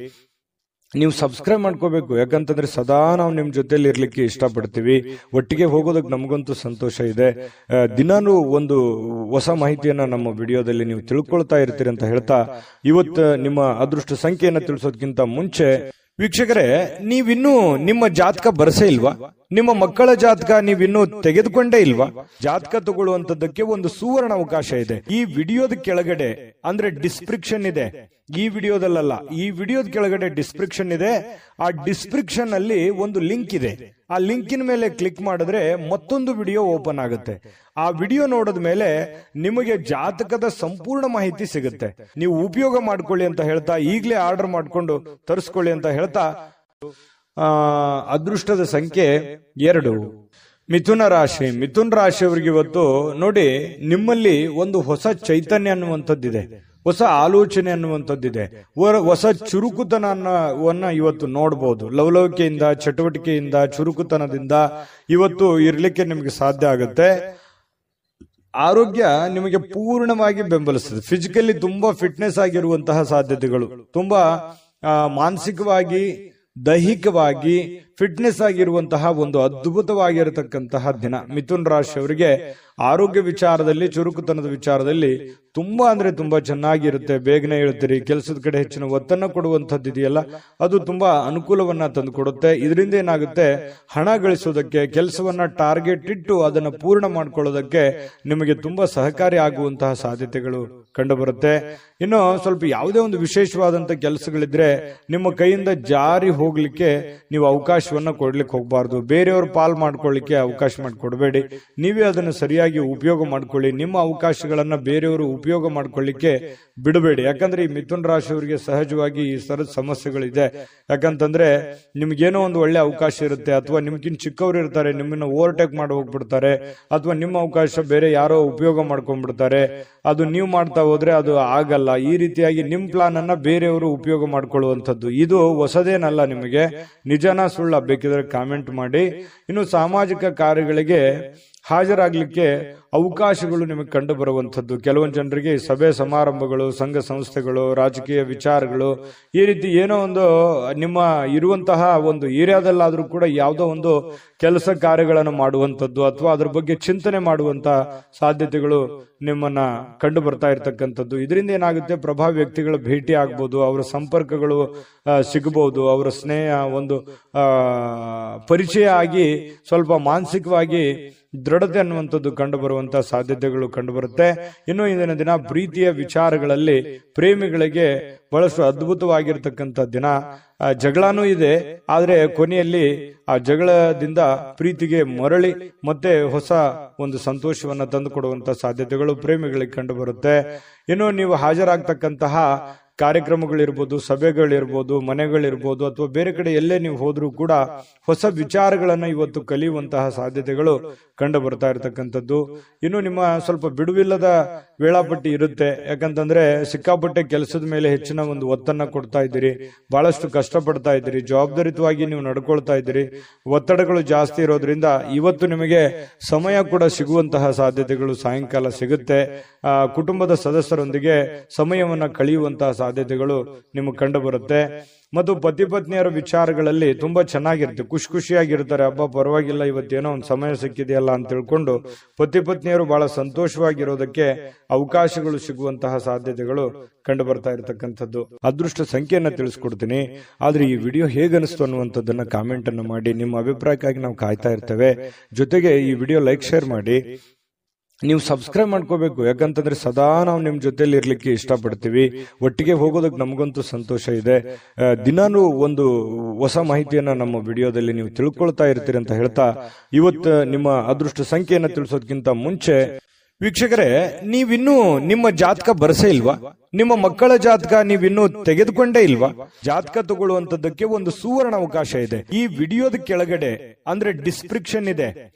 ನೀವು ಸಬ್ಸ್ಕ್ರೈಬ್ ಮಾಡ್ಕೋಬೇಕು. ಯಾಕಂತಂದ್ರೆ ಸದಾ ನಾವು ನಿಮ್ ಜೊತೆಲಿ ಇರ್ಲಿಕ್ಕೆ ಇಷ್ಟಪಡ್ತೀವಿ. ಒಟ್ಟಿಗೆ ಹೋಗೋದಕ್ಕೆ ನಮಗಂತೂ ಸಂತೋಷ ಇದೆ. ದಿನಾನು ಒಂದು ಹೊಸ ಮಾಹಿತಿಯನ್ನ ನಮ್ಮ ವಿಡಿಯೋದಲ್ಲಿ ನೀವು ತಿಳ್ಕೊಳ್ತಾ ಇರ್ತೀರಿ ಅಂತ ಹೇಳ್ತಾ, ಇವತ್ತು ನಿಮ್ಮ ಅದೃಷ್ಟ ಸಂಖ್ಯೆಯನ್ನ ತಿಳಿಸೋದಕ್ಕಿಂತ ಮುಂಚೆ ವೀಕ್ಷಕರೇ, ನೀವಿನ್ನೂ ನಿಮ್ಮ ಜಾತಕ ಬರಸೇ ಇಲ್ವಾ? ನಿಮ್ಮ ಮಕ್ಕಳ ಜಾತಕ ನೀವಿನ್ನೂ ತೆಗೆದುಕೊಂಡೇ ಇಲ್ವಾ? ಜಾತಕ ತಗೊಳ್ಳುವಂತದ್ದಕ್ಕೆ ಒಂದು ಸುವರ್ಣ ಅವಕಾಶ ಇದೆ. ಈ ವಿಡಿಯೋದ ಕೆಳಗಡೆ ಅಂದ್ರೆ ಡಿಸ್ಕ್ರಿಪ್ಷನ್ ಇದೆ. ಈ ವಿಡಿಯೋದಲ್ಲ, ಈ ವಿಡಿಯೋದ ಕೆಳಗಡೆ ಡಿಸ್ಕ್ರಿಪ್ಷನ್ ಇದೆ. ಆ ಡಿಸ್ಕ್ರಿಪ್ಷನ್ ಅಲ್ಲಿ ಒಂದು ಲಿಂಕ್ ಇದೆ. ಆ ಲಿಂಕಿನ ಮೇಲೆ ಕ್ಲಿಕ್ ಮಾಡಿದ್ರೆ ಮತ್ತೊಂದು ವಿಡಿಯೋ ಓಪನ್ ಆಗುತ್ತೆ. ಆ ವಿಡಿಯೋ ನೋಡಿದ ಮೇಲೆ ನಿಮಗೆ ಜಾತಕದ ಸಂಪೂರ್ಣ ಮಾಹಿತಿ ಸಿಗುತ್ತೆ. ನೀವು ಉಪಯೋಗ ಮಾಡ್ಕೊಳ್ಳಿ ಅಂತ ಹೇಳ್ತಾ, ಈಗಲೇ ಆರ್ಡರ್ ಮಾಡ್ಕೊಂಡು ತರಿಸ್ಕೊಳ್ಳಿ ಅಂತ ಹೇಳ್ತಾ, ಅದೃಷ್ಟದ ಸಂಖ್ಯೆ 2 ಮಿಥುನ ರಾಶಿ. ಮಿಥುನ ರಾಶಿಯವರಿಗೆ ಇವತ್ತು ನೋಡಿ, ನಿಮ್ಮಲ್ಲಿ ಒಂದು ಹೊಸ ಚೈತನ್ಯ ಅನ್ನುವಂಥದ್ದಿದೆ, ಹೊಸ ಆಲೋಚನೆ ಅನ್ನುವಂಥದ್ದಿದೆ, ಹೊಸ ಚುರುಕುತನವನ್ನ ಇವತ್ತು ನೋಡಬಹುದು. ಲವಲವಿಕೆಯಿಂದ, ಚಟುವಟಿಕೆಯಿಂದ, ಚುರುಕುತನದಿಂದ ಇವತ್ತು ಇರ್ಲಿಕ್ಕೆ ನಿಮಗೆ ಸಾಧ್ಯ ಆಗುತ್ತೆ. ಆರೋಗ್ಯ ನಿಮಗೆ ಪೂರ್ಣವಾಗಿ ಬೆಂಬಲಿಸ್ತದೆ. ಫಿಸಿಕಲಿ ತುಂಬಾ ಫಿಟ್ನೆಸ್ ಆಗಿರುವಂತಹ ಸಾಧ್ಯತೆಗಳು, ತುಂಬಾ ಮಾನಸಿಕವಾಗಿ, ದೈಹಿಕವಾಗಿ ಫಿಟ್ನೆಸ್ ಆಗಿರುವಂತಹ ಒಂದು ಅದ್ಭುತವಾಗಿರತಕ್ಕಂತಹ ದಿನ. ಮಿಥುನ್ ರಾಶಿಯವರಿಗೆ ಆರೋಗ್ಯ ವಿಚಾರದಲ್ಲಿ, ಚುರುಕುತನದ ವಿಚಾರದಲ್ಲಿ ತುಂಬಾ ಅಂದ್ರೆ ತುಂಬಾ ಚೆನ್ನಾಗಿರುತ್ತೆ. ಬೇಗನೆ ಹೇಳ್ತೀರಿ. ಕೆಲಸದ ಕಡೆ ಹೆಚ್ಚಿನ ಒತ್ತನ್ನು ಕೊಡುವಂಥದ್ದು ಇದೆಯಲ್ಲ, ಅದು ತುಂಬಾ ಅನುಕೂಲವನ್ನ ತಂದು ಕೊಡುತ್ತೆ. ಇದರಿಂದ ಏನಾಗುತ್ತೆ, ಹಣ ಗಳಿಸೋದಕ್ಕೆ, ಕೆಲಸವನ್ನ ಟಾರ್ಗೆಟ್ ಇಟ್ಟು ಅದನ್ನ ಪೂರ್ಣ ಮಾಡ್ಕೊಳ್ಳೋದಕ್ಕೆ ನಿಮಗೆ ತುಂಬಾ ಸಹಕಾರಿ ಆಗುವಂತಹ ಸಾಧ್ಯತೆಗಳು ಕಂಡು ಬರುತ್ತೆ. ಇನ್ನು ಸ್ವಲ್ಪ ಯಾವುದೇ ಒಂದು ವಿಶೇಷವಾದಂತಹ ಕೆಲಸಗಳಿದ್ರೆ ನಿಮ್ಮ ಕೈಯಿಂದ ಜಾರಿ ಹೋಗ್ಲಿಕ್ಕೆ ನೀವು ಅವಕಾಶವನ್ನ ಕೊಡ್ಲಿಕ್ಕೆ ಹೋಗಬಾರ್ದು. ಬೇರೆಯವ್ರ ಪಾಲ್ ಮಾಡ್ಕೊಳ್ಳಿಕ್ಕೆ ಅವಕಾಶ ಮಾಡಿಕೊಡ್ಬೇಡಿ. ನೀವೇ ಅದನ್ನು ಸರಿಯಾಗಿ ಉಪಯೋಗ ಮಾಡ್ಕೊಳ್ಳಿ. ನಿಮ್ಮ ಅವಕಾಶಗಳನ್ನ ಬೇರೆಯವರು ಉಪಯೋಗ ಮಾಡ್ಕೊಳ್ಳಿಕ್ಕೆ ಬಿಡಬೇಡಿ. ಯಾಕಂದ್ರೆ ಈ ಮಿಥುನ ರಾಶಿಯವರಿಗೆ ಸಹಜವಾಗಿ ಈ ತರದ ಸಮಸ್ಯೆಗಳಿದೆ. ಯಾಕಂತಂದ್ರೆ ನಿಮ್ಗೇನೋ ಒಂದು ಒಳ್ಳೆ ಅವಕಾಶ ಇರುತ್ತೆ, ಅಥವಾ ನಿಮ್ಗಿಂತ ಚಿಕ್ಕವರು ಇರ್ತಾರೆ, ನಿಮ್ಮನ್ನ ಓವರ್ಟೇಕ್ ಮಾಡಿ ಹೋಗ್ಬಿಡ್ತಾರೆ, ಅಥವಾ ನಿಮ್ಮ ಅವಕಾಶ ಬೇರೆ ಯಾರೋ ಉಪಯೋಗ ಮಾಡ್ಕೊಂಡ್ಬಿಡ್ತಾರೆ. ಅದು ನೀವು ಮಾಡ್ತಾ ಹೋದ್ರೆ ಅದು ಆಗಲ್ಲ. ಈ ರೀತಿಯಾಗಿ ನಿಮ್ ಪ್ಲಾನ್ ಅನ್ನ ಬೇರೆಯವರು ಉಪಯೋಗ ಮಾಡ್ಕೊಳ್ಳುವಂಥದ್ದು ಇದು ಹೊಸದೇನಲ್ಲ. ನಿಮಗೆ ನಿಜನಾ ಸುಳ್ಳ ಬೇಕಿದ್ರೆ ಕಾಮೆಂಟ್ ಮಾಡಿ. ಇನ್ನು ಸಾಮಾಜಿಕ ಕಾರ್ಯಗಳಿಗೆ ಹಾಜರಾಗ್ಲಿಕ್ಕೆ ಅವಕಾಶಗಳು ನಿಮಗೆ ಕಂಡು ಬರುವಂಥದ್ದು. ಕೆಲವೊಂದು ಜನರಿಗೆ ಸಭೆ ಸಮಾರಂಭಗಳು, ಸಂಘ ಸಂಸ್ಥೆಗಳು, ರಾಜಕೀಯ ವಿಚಾರಗಳು, ಈ ರೀತಿ ಏನೋ ಒಂದು ನಿಮ್ಮ ಇರುವಂತಹ ಒಂದು ಏರಿಯಾದಲ್ಲಾದ್ರೂ ಕೂಡ ಯಾವುದೋ ಒಂದು ಕೆಲಸ ಕಾರ್ಯಗಳನ್ನು ಮಾಡುವಂಥದ್ದು ಅಥವಾ ಅದ್ರ ಬಗ್ಗೆ ಚಿಂತನೆ ಮಾಡುವಂತ ಸಾಧ್ಯತೆಗಳು ನಿಮ್ಮನ್ನ ಕಂಡು ಬರ್ತಾ ಇರ್ತಕ್ಕಂಥದ್ದು. ಇದರಿಂದ ಏನಾಗುತ್ತೆ, ಪ್ರಭಾವಿ ವ್ಯಕ್ತಿಗಳ ಭೇಟಿ ಆಗ್ಬೋದು, ಅವರ ಸಂಪರ್ಕಗಳು ಸಿಗಬಹುದು, ಅವರ ಸ್ನೇಹ ಒಂದು ಪರಿಚಯ ಆಗಿ ಸ್ವಲ್ಪ ಮಾನಸಿಕವಾಗಿ ದೃಢತೆ ಅನ್ನುವಂಥದ್ದು ಕಂಡು ಬರುವಂತಹ ಸಾಧ್ಯತೆಗಳು ಕಂಡು ಬರುತ್ತೆ. ಇನ್ನು ಇಂದಿನ ದಿನ ಪ್ರೀತಿಯ ವಿಚಾರಗಳಲ್ಲಿ ಪ್ರೇಮಿಗಳಿಗೆ ಬಹಳಷ್ಟು ಅದ್ಭುತವಾಗಿರ್ತಕ್ಕಂಥ ದಿನ. ಜಗಳನೂ ಇದೆ, ಆದ್ರೆ ಕೊನೆಯಲ್ಲಿ ಆ ಜಗಳದಿಂದ ಪ್ರೀತಿಗೆ ಮರಳಿ ಮತ್ತೆ ಹೊಸ ಒಂದು ಸಂತೋಷವನ್ನ ತಂದು ಕೊಡುವಂತಹ ಸಾಧ್ಯತೆಗಳು ಪ್ರೇಮಿಗಳಿಗೆ ಕಂಡು ಬರುತ್ತೆ. ಇನ್ನು ನೀವು ಹಾಜರಾಗ್ತಕ್ಕಂತಹ ಕಾರ್ಯಕ್ರಮಗಳಿರ್ಬೋದು, ಸಭೆಗಳಿರ್ಬೋದು, ಮನೆಗಳಿರ್ಬೋದು, ಅಥವಾ ಬೇರೆ ಕಡೆ ಎಲ್ಲೇ ನೀವು ಹೋದ್ರೂ ಕೂಡ ಹೊಸ ವಿಚಾರಗಳನ್ನ ಇವತ್ತು ಕಲಿಯುವಂತಹ ಸಾಧ್ಯತೆಗಳು ಕಂಡು ಬರ್ತಾ ಇರತಕ್ಕಂಥದ್ದು. ಇನ್ನು ನಿಮ್ಮ ಸ್ವಲ್ಪ ಬಿಡುವಿಲ್ಲದ ವೇಳಾಪಟ್ಟಿ ಇರುತ್ತೆ. ಯಾಕಂತಂದ್ರೆ ಸಿಕ್ಕಾಪಟ್ಟೆ ಕೆಲಸದ ಮೇಲೆ ಹೆಚ್ಚಿನ ಒಂದು ಒತ್ತನ್ನ ಕೊಡ್ತಾ ಇದ್ದೀರಿ, ಬಹಳಷ್ಟು ಕಷ್ಟಪಡ್ತಾ ಇದ್ದೀರಿ, ಜವಾಬ್ದಾರಿತವಾಗಿ ನೀವು ನಡ್ಕೊಳ್ತಾ ಇದ್ದೀರಿ. ಒತ್ತಡಗಳು ಜಾಸ್ತಿ ಇರೋದ್ರಿಂದ ಇವತ್ತು ನಿಮಗೆ ಸಮಯ ಕೂಡ ಸಿಗುವಂತಹ ಸಾಧ್ಯತೆಗಳು ಸಾಯಂಕಾಲ ಸಿಗುತ್ತೆ. ಕುಟುಂಬದ ಸದಸ್ಯರೊಂದಿಗೆ ಸಮಯವನ್ನ ಕಳೆಯುವಂತಹ ಸಾಧ್ಯತೆಗಳು ನಿಮಗೆ ಕಂಡು ಬರುತ್ತೆ. ಮತ್ತು ಪತಿ ಪತ್ನಿಯರ ವಿಚಾರಗಳಲ್ಲಿ ತುಂಬಾ ಚೆನ್ನಾಗಿರುತ್ತೆ, ಖುಷಿಯಾಗಿರ್ತಾರೆ. ಹಬ್ಬ ಪರವಾಗಿಲ್ಲ, ಇವತ್ತೇನೋ ಒಂದು ಸಮಯ ಸಿಕ್ಕಿದೆಯಲ್ಲ ಅಂತ ತಿಳ್ಕೊಂಡು ಪತಿ ಪತ್ನಿಯರು ಬಹಳ ಸಂತೋಷವಾಗಿರೋದಕ್ಕೆ ಅವಕಾಶಗಳು ಸಿಗುವಂತಹ ಸಾಧ್ಯತೆಗಳು ಕಂಡು ಬರ್ತಾ ಇರತಕ್ಕಂಥದ್ದು. ಅದೃಷ್ಟ ಸಂಖ್ಯೆಯನ್ನ ತಿಳಿಸ್ಕೊಡ್ತೀನಿ, ಆದ್ರೆ ಈ ವಿಡಿಯೋ ಹೇಗನಿಸ್ತು ಅನ್ನುವಂಥದ್ದನ್ನ ಕಾಮೆಂಟ್ ಅನ್ನು ಮಾಡಿ. ನಿಮ್ಮ ಅಭಿಪ್ರಾಯಕ್ಕಾಗಿ ನಾವು ಕಾಯ್ತಾ ಇರ್ತೇವೆ. ಜೊತೆಗೆ ಈ ವಿಡಿಯೋ ಲೈಕ್, ಶೇರ್ ಮಾಡಿ. ನೀವು ಸಬ್ಸ್ಕ್ರೈಬ್ ಮಾಡ್ಕೋಬೇಕು. ಯಾಕಂತಂದ್ರೆ ಸದಾ ನಾವು ನಿಮ್ ಜೊತೆಲಿ ಇರ್ಲಿಕ್ಕೆ ಇಷ್ಟಪಡ್ತೀವಿ. ಒಟ್ಟಿಗೆ ಹೋಗೋದಕ್ಕೆ ನಮಗಂತೂ ಸಂತೋಷ ಇದೆ. ದಿನಾನು ಒಂದು ಹೊಸ ಮಾಹಿತಿಯನ್ನ ನಮ್ಮ ವಿಡಿಯೋದಲ್ಲಿ ನೀವು ತಿಳ್ಕೊಳ್ತಾ ಇರ್ತೀರಿ ಅಂತ ಹೇಳ್ತಾ, ಇವತ್ತು ನಿಮ್ಮ ಅದೃಷ್ಟ ಸಂಖ್ಯೆಯನ್ನ ತಿಳಿಸೋದಕ್ಕಿಂತ ಮುಂಚೆ ವೀಕ್ಷಕರೇ, ನೀವಿನ್ನೂ ನಿಮ್ಮ ಜಾತಕ ಬರಸೇ ಇಲ್ವಾ? ನಿಮ್ಮ ಮಕ್ಕಳ ಜಾತಕ ನೀವಿನ್ನೂ ತೆಗೆದುಕೊಂಡೇ ಇಲ್ವಾ? ಜಾತಕ ತಗೊಳ್ಳುವಂತದ್ದಕ್ಕೆ ಒಂದು ಸುವರ್ಣ ಅವಕಾಶ ಇದೆ. ಈ ವಿಡಿಯೋದ ಕೆಳಗಡೆ ಅಂದ್ರೆ ಡಿಸ್ಕ್ರಿಪ್ಷನ್ ಇದೆ.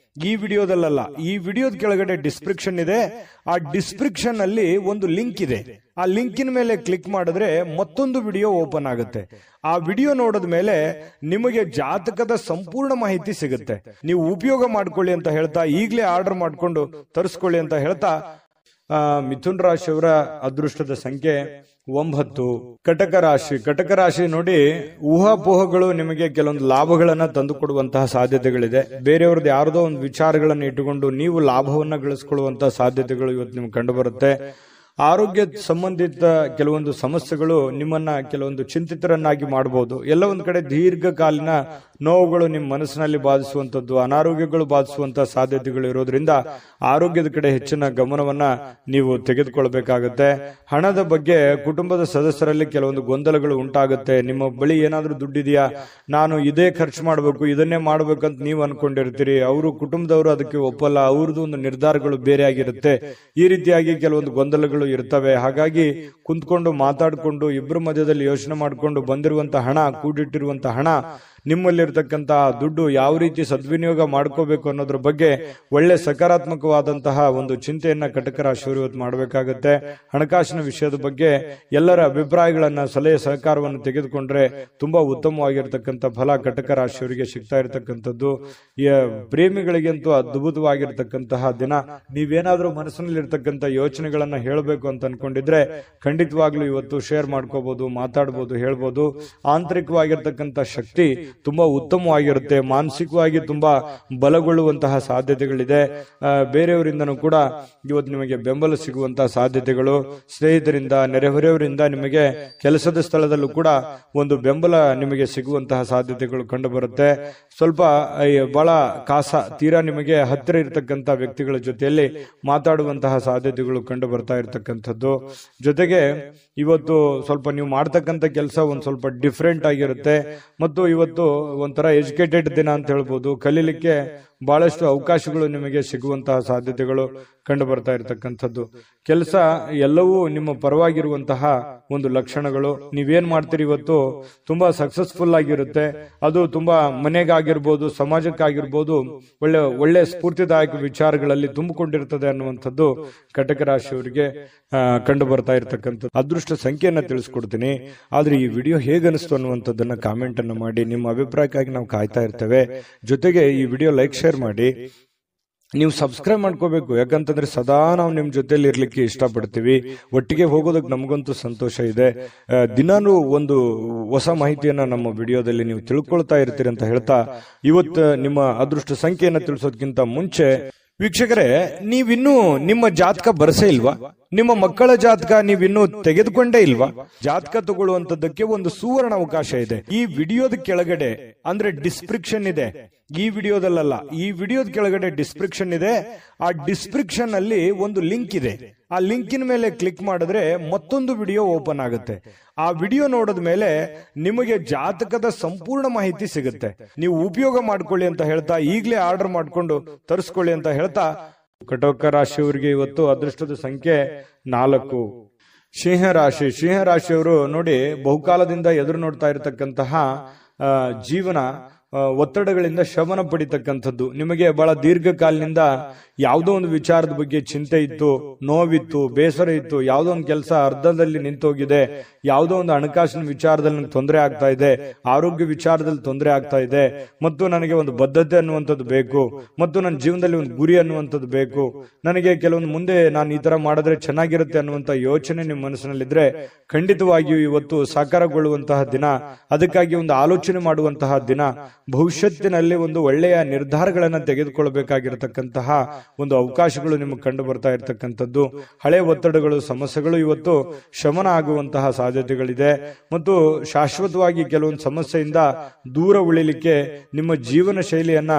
ಈ ವಿಡಿಯೋದಲ್ಲ, ಈ ವಿಡಿಯೋದ ಕೆಳಗಡೆ ಡಿಸ್ಕ್ರಿಪ್ಷನ್ ಇದೆ. ಆ ಡಿಸ್ಕ್ರಿಪ್ಷನ್ ಅಲ್ಲಿ ಒಂದು ಲಿಂಕ್ ಇದೆ. ಆ ಲಿಂಕಿನ ಮೇಲೆ ಕ್ಲಿಕ್ ಮಾಡಿದ್ರೆ ಮತ್ತೊಂದು ವಿಡಿಯೋ ಓಪನ್ ಆಗುತ್ತೆ. ಆ ವಿಡಿಯೋ ನೋಡಿದ ಮೇಲೆ ನಿಮಗೆ ಜಾತಕದ ಸಂಪೂರ್ಣ ಮಾಹಿತಿ ಸಿಗುತ್ತೆ. ನೀವು ಉಪಯೋಗ ಮಾಡ್ಕೊಳ್ಳಿ ಅಂತ ಹೇಳ್ತಾ, ಈಗಲೇ ಆರ್ಡರ್ ಮಾಡ್ಕೊಂಡು ತರಿಸ್ಕೊಳ್ಳಿ ಅಂತ ಹೇಳ್ತಾ, ಮಿಥುನ್ ರಾಶಿಯವರ ಅದೃಷ್ಟದ ಸಂಖ್ಯೆ 9 ಕಟಕ ರಾಶಿ ನೋಡಿ, ಊಹಾಪೋಹಗಳು ನಿಮಗೆ ಕೆಲವೊಂದು ಲಾಭಗಳನ್ನ ತಂದು ಕೊಡುವಂತಹ ಸಾಧ್ಯತೆಗಳಿದೆ. ಬೇರೆಯವ್ರದ್ದು ಯಾರದೋ ಒಂದು ವಿಚಾರಗಳನ್ನು ಇಟ್ಟುಕೊಂಡು ನೀವು ಲಾಭವನ್ನ ಗಳಿಸಿಕೊಳ್ಳುವಂತಹ ಸಾಧ್ಯತೆಗಳು ಇವತ್ತು ನಿಮ್ಗೆ ಕಂಡು ಬರುತ್ತೆ. ಆರೋಗ್ಯ ಸಂಬಂಧಿತ ಕೆಲವೊಂದು ಸಮಸ್ಯೆಗಳು ನಿಮ್ಮನ್ನ ಕೆಲವೊಂದು ಚಿಂತಿತರನ್ನಾಗಿ ಮಾಡಬಹುದು. ಎಲ್ಲ ಒಂದ್ ಕಡೆ ದೀರ್ಘಕಾಲೀನ ನೋವುಗಳು ನಿಮ್ಮ ಮನಸ್ಸಿನಲ್ಲಿ ಬಾಧಿಸುವಂತದ್ದು, ಅನಾರೋಗ್ಯಗಳು ಬಾಧಿಸುವಂತಹ ಸಾಧ್ಯತೆಗಳು ಇರೋದ್ರಿಂದ ಆರೋಗ್ಯದ ಕಡೆ ಹೆಚ್ಚಿನ ಗಮನವನ್ನ ನೀವು ತೆಗೆದುಕೊಳ್ಬೇಕಾಗತ್ತೆ. ಹಣದ ಬಗ್ಗೆ ಕುಟುಂಬದ ಸದಸ್ಯರಲ್ಲಿ ಕೆಲವೊಂದು ಗೊಂದಲಗಳು ಉಂಟಾಗುತ್ತೆ. ನಿಮ್ಮ ಬಳಿ ಏನಾದ್ರೂ ದುಡ್ಡಿದೆಯಾ, ನಾನು ಇದೇ ಖರ್ಚು ಮಾಡಬೇಕು, ಇದನ್ನೇ ಮಾಡ್ಬೇಕಂತ ನೀವು ಅನ್ಕೊಂಡಿರ್ತೀರಿ. ಅವರು ಕುಟುಂಬದವರು ಅದಕ್ಕೆ ಒಪ್ಪಲ್ಲ, ಅವ್ರದ್ದು ಒಂದು ನಿರ್ಧಾರಗಳು ಬೇರೆ ಆಗಿರುತ್ತೆ. ಈ ರೀತಿಯಾಗಿ ಕೆಲವೊಂದು ಗೊಂದಲಗಳು ಇರ್ತವೆ. ಹಾಗಾಗಿ ಕುಂತ್ಕೊಂಡು ಮಾತಾಡಿಕೊಂಡು ಇಬ್ಬರ ಮಧ್ಯದಲ್ಲಿ ಯೋಚನೆ ಮಾಡಿಕೊಂಡು ಬಂದಿರುವಂತಹ ಹಣ, ಕೂಡಿಟ್ಟಿರುವಂತಹ ಹಣ, ನಿಮ್ಮಲ್ಲಿರ್ತಕ್ಕಂತಹ ದುಡ್ಡು ಯಾವ ರೀತಿ ಸದ್ವಿನಿಯೋಗ ಮಾಡ್ಕೋಬೇಕು ಅನ್ನೋದ್ರ ಬಗ್ಗೆ ಒಳ್ಳೆ ಸಕಾರಾತ್ಮಕವಾದಂತಹ ಒಂದು ಚಿಂತೆಯನ್ನ ಕಟಕ ರಾಶಿಯವರು ಇವತ್ತು ಮಾಡಬೇಕಾಗತ್ತೆ. ಹಣಕಾಸಿನ ವಿಷಯದ ಬಗ್ಗೆ ಎಲ್ಲರ ಅಭಿಪ್ರಾಯಗಳನ್ನ, ಸಲಹೆ ಸಹಕಾರವನ್ನು ತೆಗೆದುಕೊಂಡ್ರೆ ತುಂಬಾ ಉತ್ತಮವಾಗಿರ್ತಕ್ಕಂಥ ಫಲ ಕಟಕ ರಾಶಿಯವರಿಗೆ ಸಿಗ್ತಾ ಇರತಕ್ಕಂಥದ್ದು. ಪ್ರೇಮಿಗಳಿಗಂತೂ ಅದ್ಭುತವಾಗಿರ್ತಕ್ಕಂತಹ ದಿನ. ನೀವೇನಾದ್ರೂ ಮನಸ್ಸಿನಲ್ಲಿರ್ತಕ್ಕಂಥ ಯೋಚನೆಗಳನ್ನ ಹೇಳಬೇಕು ಅಂತ ಅನ್ಕೊಂಡಿದ್ರೆ ಖಂಡಿತವಾಗ್ಲೂ ಇವತ್ತು ಶೇರ್ ಮಾಡ್ಕೋಬಹುದು, ಮಾತಾಡಬಹುದು, ಹೇಳ್ಬೋದು. ಆಂತರಿಕವಾಗಿರ್ತಕ್ಕಂಥ ಶಕ್ತಿ ತುಂಬಾ ಉತ್ತಮವಾಗಿರುತ್ತೆ. ಮಾನಸಿಕವಾಗಿ ತುಂಬಾ ಬಲಗೊಳ್ಳುವಂತಹ ಸಾಧ್ಯತೆಗಳಿದೆ. ಬೇರೆಯವರಿಂದನೂ ಕೂಡ ಇವತ್ತು ನಿಮಗೆ ಬೆಂಬಲ ಸಿಗುವಂತಹ ಸಾಧ್ಯತೆಗಳು, ಸ್ನೇಹಿತರಿಂದ, ನೆರೆಹೊರೆಯವರಿಂದ, ನಿಮಗೆ ಕೆಲಸದ ಸ್ಥಳದಲ್ಲೂ ಕೂಡ ಒಂದು ಬೆಂಬಲ ನಿಮಗೆ ಸಿಗುವಂತಹ ಸಾಧ್ಯತೆಗಳು ಕಂಡು ಬರುತ್ತೆ. ಸ್ವಲ್ಪ ಬಹಳ ತೀರಾ ನಿಮಗೆ ಹತ್ತಿರ ಇರತಕ್ಕಂತ ವ್ಯಕ್ತಿಗಳ ಜೊತೆಯಲ್ಲಿ ಮಾತಾಡುವಂತಹ ಸಾಧ್ಯತೆಗಳು ಕಂಡು ಬರ್ತಾ ಇರತಕ್ಕಂಥದ್ದು. ಜೊತೆಗೆ ಇವತ್ತು ಸ್ವಲ್ಪ ನೀವು ಮಾಡ್ತಕ್ಕಂಥ ಕೆಲಸ ಒಂದ್ ಸ್ವಲ್ಪ ಡಿಫ್ರೆಂಟ್ ಆಗಿರುತ್ತೆ. ಮತ್ತು ಇವತ್ತು ಒಂಥರ ಎಜುಕೇಟೆಡ್ ದಿನ ಅಂತ ಹೇಳ್ಬೋದು. ಕಲೀಲಿಕ್ಕೆ ಬಹಳಷ್ಟು ಅವಕಾಶಗಳು ನಿಮಗೆ ಸಿಗುವಂತಹ ಸಾಧ್ಯತೆಗಳು ಕಂಡು ಬರ್ತಾ ಇರತಕ್ಕಂಥದ್ದು. ಕೆಲಸ ಎಲ್ಲವೂ ನಿಮ್ಮ ಪರವಾಗಿರುವಂತಹ ಒಂದು ಲಕ್ಷಣಗಳು. ನೀವೇನ್ ಮಾಡ್ತೀರಿ ಇವತ್ತು ತುಂಬಾ ಸಕ್ಸಸ್ಫುಲ್ ಆಗಿರುತ್ತೆ. ಅದು ತುಂಬಾ ಮನೆಗಾಗಿರ್ಬೋದು, ಸಮಾಜಕ್ಕಾಗಿರ್ಬೋದು, ಒಳ್ಳೆ ಸ್ಫೂರ್ತಿದಾಯಕ ವಿಚಾರಗಳಲ್ಲಿ ತುಂಬಿಕೊಂಡಿರ್ತದೆ ಅನ್ನುವಂಥದ್ದು ಕಟಕ ರಾಶಿಯವರಿಗೆ ಕಂಡು ಬರ್ತಾ ಇರತಕ್ಕಂಥದ್ದು. ಅದೃಷ್ಟ ಸಂಖ್ಯೆಯನ್ನ ತಿಳಿಸ್ಕೊಡ್ತೀನಿ. ಆದ್ರೆ ಈ ವಿಡಿಯೋ ಹೇಗನಿಸ್ತು ಅನ್ನುವಂಥದ್ದನ್ನ ಕಾಮೆಂಟ್ ಅನ್ನು ಮಾಡಿ. ನಿಮ್ಮ ಅಭಿಪ್ರಾಯಕ್ಕಾಗಿ ನಾವು ಕಾಯ್ತಾ ಇರ್ತೇವೆ. ಜೊತೆಗೆ ಈ ವಿಡಿಯೋ ಲೈಕ್, ಶೇರ್ ಮಾಡಿ. ನೀವು ಸಬ್ಸ್ಕ್ರೈಬ್ ಮಾಡ್ಕೋಬೇಕು. ಯಾಕಂತಂದ್ರೆ ಸದಾ ನಾವು ನಿಮ್ ಜೊತೆಲಿ ಇರ್ಲಿಕ್ಕೆ ಇಷ್ಟಪಡ್ತೀವಿ. ಒಟ್ಟಿಗೆ ಹೋಗೋದಕ್ಕೆ ನಮಗಂತೂ ಸಂತೋಷ ಇದೆ. ದಿನಾನು ಒಂದು ಹೊಸ ಮಾಹಿತಿಯನ್ನ ನಮ್ಮ ವಿಡಿಯೋದಲ್ಲಿ ನೀವು ತಿಳ್ಕೊಳ್ತಾ ಇರ್ತೀರಿ ಅಂತ ಹೇಳ್ತಾ, ಇವತ್ತು ನಿಮ್ಮ ಅದೃಷ್ಟ ಸಂಖ್ಯೆಯನ್ನ ತಿಳಿಸೋದಕ್ಕಿಂತ ಮುಂಚೆ ವೀಕ್ಷಕರೇ, ನೀವಿನ್ನೂ ನಿಮ್ಮ ಜಾತಕ ಬರಸೇ ಇಲ್ವಾ? ನಿಮ್ಮ ಮಕ್ಕಳ ಜಾತಕ ನೀವಿನ್ನೂ ತೆಗೆದುಕೊಂಡೇ ಇಲ್ವಾ? ಜಾತಕ ತಗೊಳ್ಳುವಂತದ್ದಕ್ಕೆ ಒಂದು ಸುವರ್ಣ ಅವಕಾಶ ಇದೆ. ಈ ವಿಡಿಯೋದ ಕೆಳಗಡೆ ಅಂದ್ರೆ ಡಿಸ್ಕ್ರಿಪ್ಷನ್ ಇದೆ. ಈ ವಿಡಿಯೋದಲ್ಲ, ಈ ವಿಡಿಯೋದ ಕೆಳಗಡೆ ಡಿಸ್ಕ್ರಿಪ್ಷನ್ ಇದೆ. ಆ ಡಿಸ್ಕ್ರಿಪ್ಷನ್ ಅಲ್ಲಿ ಒಂದು ಲಿಂಕ್ ಇದೆ. ಆ ಲಿಂಕಿನ ಮೇಲೆ ಕ್ಲಿಕ್ ಮಾಡಿದ್ರೆ ಮತ್ತೊಂದು ವಿಡಿಯೋ ಓಪನ್ ಆಗುತ್ತೆ. ಆ ವಿಡಿಯೋ ನೋಡಿದ ಮೇಲೆ ನಿಮಗೆ ಜಾತಕದ ಸಂಪೂರ್ಣ ಮಾಹಿತಿ ಸಿಗುತ್ತೆ. ನೀವು ಉಪಯೋಗ ಮಾಡ್ಕೊಳ್ಳಿ ಅಂತ ಹೇಳ್ತಾ, ಈಗಲೇ ಆರ್ಡರ್ ಮಾಡ್ಕೊಂಡು ತರಿಸ್ಕೊಳ್ಳಿ ಅಂತ ಹೇಳ್ತಾ, ಕಟಕ ರಾಶಿಯವರಿಗೆ ಇವತ್ತು ಅದೃಷ್ಟದ ಸಂಖ್ಯೆ 4. ಸಿಂಹರಾಶಿಯವರು ನೋಡಿ, ಬಹುಕಾಲದಿಂದ ಎದುರು ನೋಡ್ತಾ ಇರತಕ್ಕಂತಹ ಜೀವನ ಒತ್ತಡಗಳಿಂದ ಶಮನ ಪಡಿತಕ್ಕಂಥದ್ದು. ನಿಮಗೆ ಬಹಳ ದೀರ್ಘಕಾಲದಿಂದ ಯಾವುದೋ ಒಂದು ವಿಚಾರದ ಬಗ್ಗೆ ಚಿಂತೆ ಇತ್ತು, ನೋವಿತ್ತು, ಬೇಸರ ಇತ್ತು. ಯಾವುದೋ ಒಂದು ಕೆಲಸ ಅರ್ಧದಲ್ಲಿ ನಿಂತೋಗಿದೆ, ಯಾವುದೋ ಒಂದು ಹಣಕಾಸಿನ ವಿಚಾರದಲ್ಲಿ ನನಗೆ ತೊಂದರೆ ಆಗ್ತಾ ಇದೆ, ಆರೋಗ್ಯ ವಿಚಾರದಲ್ಲಿ ತೊಂದರೆ ಆಗ್ತಾ ಇದೆ, ಮತ್ತು ನನಗೆ ಒಂದು ಬದ್ಧತೆ ಅನ್ನುವಂಥದ್ದು ಬೇಕು, ಮತ್ತು ನನ್ನ ಜೀವನದಲ್ಲಿ ಒಂದು ಗುರಿ ಅನ್ನುವಂಥದ್ದು ಬೇಕು, ನನಗೆ ಕೆಲವೊಂದು ಮುಂದೆ ನಾನು ಈ ತರ ಮಾಡಿದ್ರೆ ಚೆನ್ನಾಗಿರುತ್ತೆ ಅನ್ನುವಂಥ ಯೋಚನೆ ನಿಮ್ಮ ಮನಸ್ಸಿನಲ್ಲಿದ್ರೆ ಖಂಡಿತವಾಗಿಯೂ ಇವತ್ತು ಸಾಕಾರಗೊಳ್ಳುವಂತಹ ದಿನ. ಅದಕ್ಕಾಗಿ ಒಂದು ಆಲೋಚನೆ ಮಾಡುವಂತಹ ದಿನ. ಭವಿಷ್ಯತ್ತಿನಲ್ಲಿ ಒಂದು ಒಳ್ಳೆಯ ನಿರ್ಧಾರಗಳನ್ನ ತೆಗೆದುಕೊಳ್ಳಬೇಕಾಗಿರತಕ್ಕಂತಹ ಒಂದು ಅವಕಾಶಗಳು ನಿಮಗೆ ಕಂಡು ಬರ್ತಾ ಇರತಕ್ಕಂಥದ್ದು. ಹಳೆ ಒತ್ತಡಗಳು, ಸಮಸ್ಯೆಗಳು ಇವತ್ತು ಶಮನ ಆಗುವಂತಹ ಸಾಧ್ಯತೆಗಳಿದೆ. ಮತ್ತು ಶಾಶ್ವತವಾಗಿ ಕೆಲವೊಂದು ಸಮಸ್ಯೆಯಿಂದ ದೂರ ಉಳಿಲಿಕ್ಕೆ ನಿಮ್ಮ ಜೀವನ ಶೈಲಿಯನ್ನ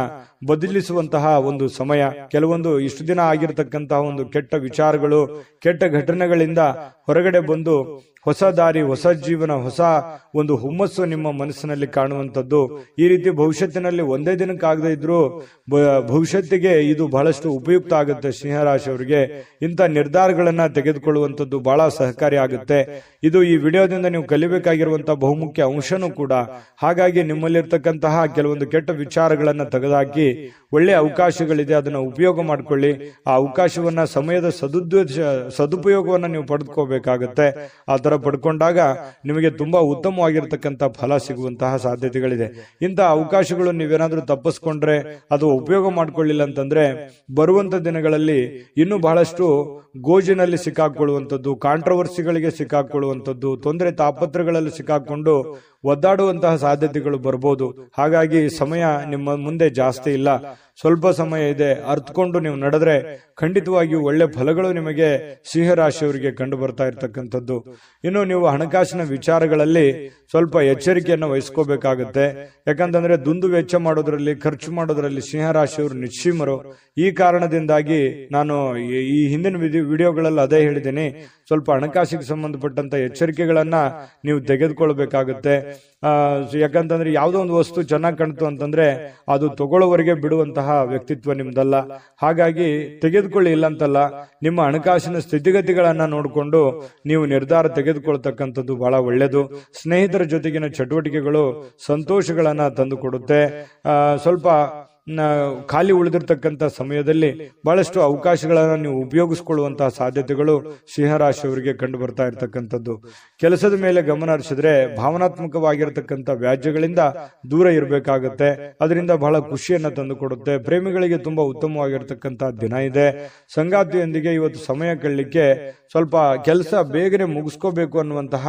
ಬದಲಿಸುವಂತಹ ಒಂದು ಸಮಯ. ಕೆಲವೊಂದು ಇಷ್ಟು ದಿನ ಆಗಿರತಕ್ಕಂತಹ ಒಂದು ಕೆಟ್ಟ ವಿಚಾರಗಳು, ಕೆಟ್ಟ ಘಟನೆಗಳಿಂದ ಹೊರಗಡೆ ಬಂದು ಹೊಸ ದಾರಿ, ಹೊಸ ಜೀವನ, ಹೊಸ ಒಂದು ಹುಮ್ಮಸ್ಸು ನಿಮ್ಮ ಮನಸ್ಸಿನಲ್ಲಿ ಕಾಣುವಂಥದ್ದು. ಈ ರೀತಿ ಭವಿಷ್ಯತ್ತಿನಲ್ಲಿ ಒಂದೇ ದಿನಕ್ಕಾಗದೇ ಇದ್ರೂ ಭವಿಷ್ಯತ್ತಿಗೆ ಇದು ಬಹಳಷ್ಟು ಉಪಯುಕ್ತ ಆಗುತ್ತೆ. ಸಿಂಹರಾಶಿಯವರಿಗೆ ಇಂಥ ನಿರ್ಧಾರಗಳನ್ನ ತೆಗೆದುಕೊಳ್ಳುವಂಥದ್ದು ಬಹಳ ಸಹಕಾರಿ ಆಗುತ್ತೆ. ಇದು ಈ ವಿಡಿಯೋದಿಂದ ನೀವು ಕಲಿಬೇಕಾಗಿರುವಂತಹ ಬಹುಮುಖ್ಯ ಅಂಶನೂ ಕೂಡ. ಹಾಗಾಗಿ ನಿಮ್ಮಲ್ಲಿರ್ತಕ್ಕಂತಹ ಕೆಲವೊಂದು ಕೆಟ್ಟ ವಿಚಾರಗಳನ್ನ ತೆಗೆದುಹಾಕಿ ಒಳ್ಳೆ ಅವಕಾಶಗಳಿದೆ, ಅದನ್ನ ಉಪಯೋಗ ಮಾಡ್ಕೊಳ್ಳಿ. ಆ ಅವಕಾಶವನ್ನ ಸಮಯದ ಸದುಪಯೋಗವನ್ನ ನೀವು ಪಡೆದುಕೋಬೇಕಾಗತ್ತೆ. ಆ ತರ ಪಡ್ಕೊಂಡಾಗ ನಿಮಗೆ ತುಂಬಾ ಉತ್ತಮವಾಗಿರ್ತಕ್ಕಂಥ ಫಲ ಸಿಗುವಂತಹ ಸಾಧ್ಯತೆಗಳಿದೆ. ಇಂತಹ ಅವಕಾಶಗಳು ನೀವೇನಾದ್ರೂ ತಪ್ಪಿಸ್ಕೊಂಡ್ರೆ, ಅದು ಉಪಯೋಗ ಮಾಡ್ಕೊಳ್ಳಿಲ್ಲ ಅಂತಂದ್ರೆ ಬರುವಂತ ದಿನಗಳಲ್ಲಿ ಇನ್ನೂ ಬಹಳಷ್ಟು ಗೋಜಿನಲ್ಲಿ ಸಿಕ್ಕಾಕೊಳ್ಳುವಂಥದ್ದು, ಕಾಂಟ್ರವರ್ಸಿಗಳಿಗೆ ಸಿಕ್ಕಾಕೊಳ್ಳುವಂಥದ್ದು, ತೊಂದರೆ ತಾಪತ್ರಗಳಲ್ಲಿ ಸಿಕ್ಕಾಕೊಂಡು ಒದ್ದಾಡುವಂತಹ ಸಾಧ್ಯತೆಗಳು ಬರ್ಬೋದು. ಹಾಗಾಗಿ ಸಮಯ ನಿಮ್ಮ ಮುಂದೆ ಜಾಸ್ತಿ ಇಲ್ಲ, ಸ್ವಲ್ಪ ಸಮಯ ಇದೆ. ಅರ್ಥಕೊಂಡು ನೀವು ನಡೆದ್ರೆ ಖಂಡಿತವಾಗಿಯೂ ಒಳ್ಳೆ ಫಲಗಳು ನಿಮಗೆ ಸಿಂಹರಾಶಿಯವರಿಗೆ ಕಂಡು ಬರ್ತಾ ಇರತಕ್ಕಂಥದ್ದು. ಇನ್ನು ನೀವು ಹಣಕಾಸಿನ ವಿಚಾರಗಳಲ್ಲಿ ಸ್ವಲ್ಪ ಎಚ್ಚರಿಕೆಯನ್ನು ವಹಿಸ್ಕೋಬೇಕಾಗತ್ತೆ. ಯಾಕಂತಂದ್ರೆ ದುಂದು ವೆಚ್ಚ ಮಾಡೋದ್ರಲ್ಲಿ, ಖರ್ಚು ಮಾಡೋದ್ರಲ್ಲಿ ಸಿಂಹರಾಶಿಯವರು ನಿಶ್ಚೀಮರು. ಈ ಕಾರಣದಿಂದಾಗಿ ನಾನು ಈ ಹಿಂದಿನ ವಿಡಿಯೋಗಳಲ್ಲಿ ಅದೇ ಹೇಳಿದ್ದೀನಿ, ಸ್ವಲ್ಪ ಹಣಕಾಸಿಗೆ ಸಂಬಂಧಪಟ್ಟಂತ ಎಚ್ಚರಿಕೆಗಳನ್ನ ನೀವು ತೆಗೆದುಕೊಳ್ಬೇಕಾಗುತ್ತೆ. ಯಾಕಂತಂದ್ರೆ ಯಾವುದೋ ಒಂದು ವಸ್ತು ಚೆನ್ನಾಗಿ ಕಾಣ್ತು ಅಂತಂದ್ರೆ ಅದು ತಗೊಳ್ಳೋವರೆಗೆ ಬಿಡುವಂತಹ ವ್ಯಕ್ತಿತ್ವ ನಿಮ್ದಲ್ಲ. ಹಾಗಾಗಿ ತೆಗೆದುಕೊಳ್ಳಿ ಇಲ್ಲ ಅಂತಲ್ಲ, ನಿಮ್ಮ ಹಣಕಾಸಿನ ಸ್ಥಿತಿಗತಿಗಳನ್ನ ನೋಡಿಕೊಂಡು ನೀವು ನಿರ್ಧಾರ ತೆಗೆದುಕೊಳ್ತಕ್ಕಂಥದ್ದು ಬಹಳ ಒಳ್ಳೆಯದು. ಸ್ನೇಹಿತರ ಜೊತೆಗಿನ ಚಟುವಟಿಕೆಗಳು ಸಂತೋಷಗಳನ್ನ ತಂದು ಕೊಡುತ್ತೆ. ಸ್ವಲ್ಪ ಖಾಲಿ ಉಳಿದಿರ್ತಕ್ಕಂಥ ಸಮಯದಲ್ಲಿ ಬಹಳಷ್ಟು ಅವಕಾಶಗಳನ್ನು ನೀವು ಉಪಯೋಗಿಸಿಕೊಳ್ಳುವಂತಹ ಸಾಧ್ಯತೆಗಳು ಸಿಂಹರಾಶಿಯವರಿಗೆ ಕಂಡು ಬರ್ತಾ ಇರತಕ್ಕಂಥದ್ದು. ಕೆಲಸದ ಮೇಲೆ ಗಮನ ಹರಿಸಿದ್ರೆ ಭಾವನಾತ್ಮಕವಾಗಿರತಕ್ಕಂಥ ವ್ಯಾಜ್ಯಗಳಿಂದ ದೂರ ಇರಬೇಕಾಗತ್ತೆ. ಅದರಿಂದ ಬಹಳ ಖುಷಿಯನ್ನ ತಂದು ಕೊಡುತ್ತೆ. ಪ್ರೇಮಿಗಳಿಗೆ ತುಂಬಾ ಉತ್ತಮವಾಗಿರ್ತಕ್ಕಂಥ ದಿನ ಇದೆ. ಸಂಗಾತಿಯೊಂದಿಗೆ ಇವತ್ತು ಸಮಯ ಕಳಲಿಕ್ಕೆ ಸ್ವಲ್ಪ ಕೆಲಸ ಬೇಗನೆ ಮುಗಿಸ್ಕೋಬೇಕು ಅನ್ನುವಂತಹ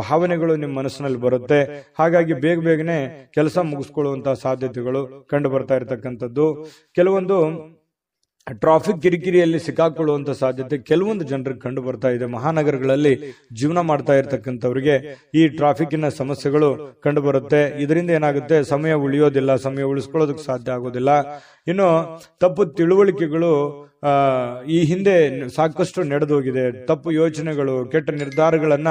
ಭಾವನೆಗಳು ನಿಮ್ಮ ಮನಸ್ಸಿನಲ್ಲಿ ಬರುತ್ತೆ. ಹಾಗಾಗಿ ಬೇಗನೆ ಕೆಲಸ ಮುಗಿಸ್ಕೊಳ್ಳುವಂತಹ ಸಾಧ್ಯತೆಗಳು ಕಂಡು ಬರ್ತಾ ಇರತಕ್ಕಂಥದ್ದು. ಕೆಲವೊಂದು ಟ್ರಾಫಿಕ್ ಕಿರಿಕಿರಿಯಲ್ಲಿ ಸಿಕ್ಕಾಕೊಳ್ಳುವಂತ ಸಾಧ್ಯತೆ ಕೆಲವೊಂದು ಜನರಿಗೆ ಕಂಡು ಬರ್ತಾ ಇದೆ. ಮಹಾನಗರಗಳಲ್ಲಿ ಜೀವನ ಮಾಡ್ತಾ ಇರತಕ್ಕಂಥವ್ರಿಗೆ ಈ ಟ್ರಾಫಿಕ್ನ ಸಮಸ್ಯೆಗಳು ಕಂಡು ಬರುತ್ತೆ. ಇದರಿಂದ ಏನಾಗುತ್ತೆ, ಸಮಯ ಉಳಿಯೋದಿಲ್ಲ, ಸಮಯ ಉಳಿಸ್ಕೊಳ್ಳೋದಕ್ಕೆ ಸಾಧ್ಯ ಆಗೋದಿಲ್ಲ. ಇನ್ನು ತಪ್ಪು ತಿಳುವಳಿಕೆಗಳು ಈ ಹಿಂದೆ ಸಾಕಷ್ಟು ನಡೆದೋಗಿದೆ. ತಪ್ಪು ಯೋಚನೆಗಳು, ಕೆಟ್ಟ ನಿರ್ಧಾರಗಳನ್ನ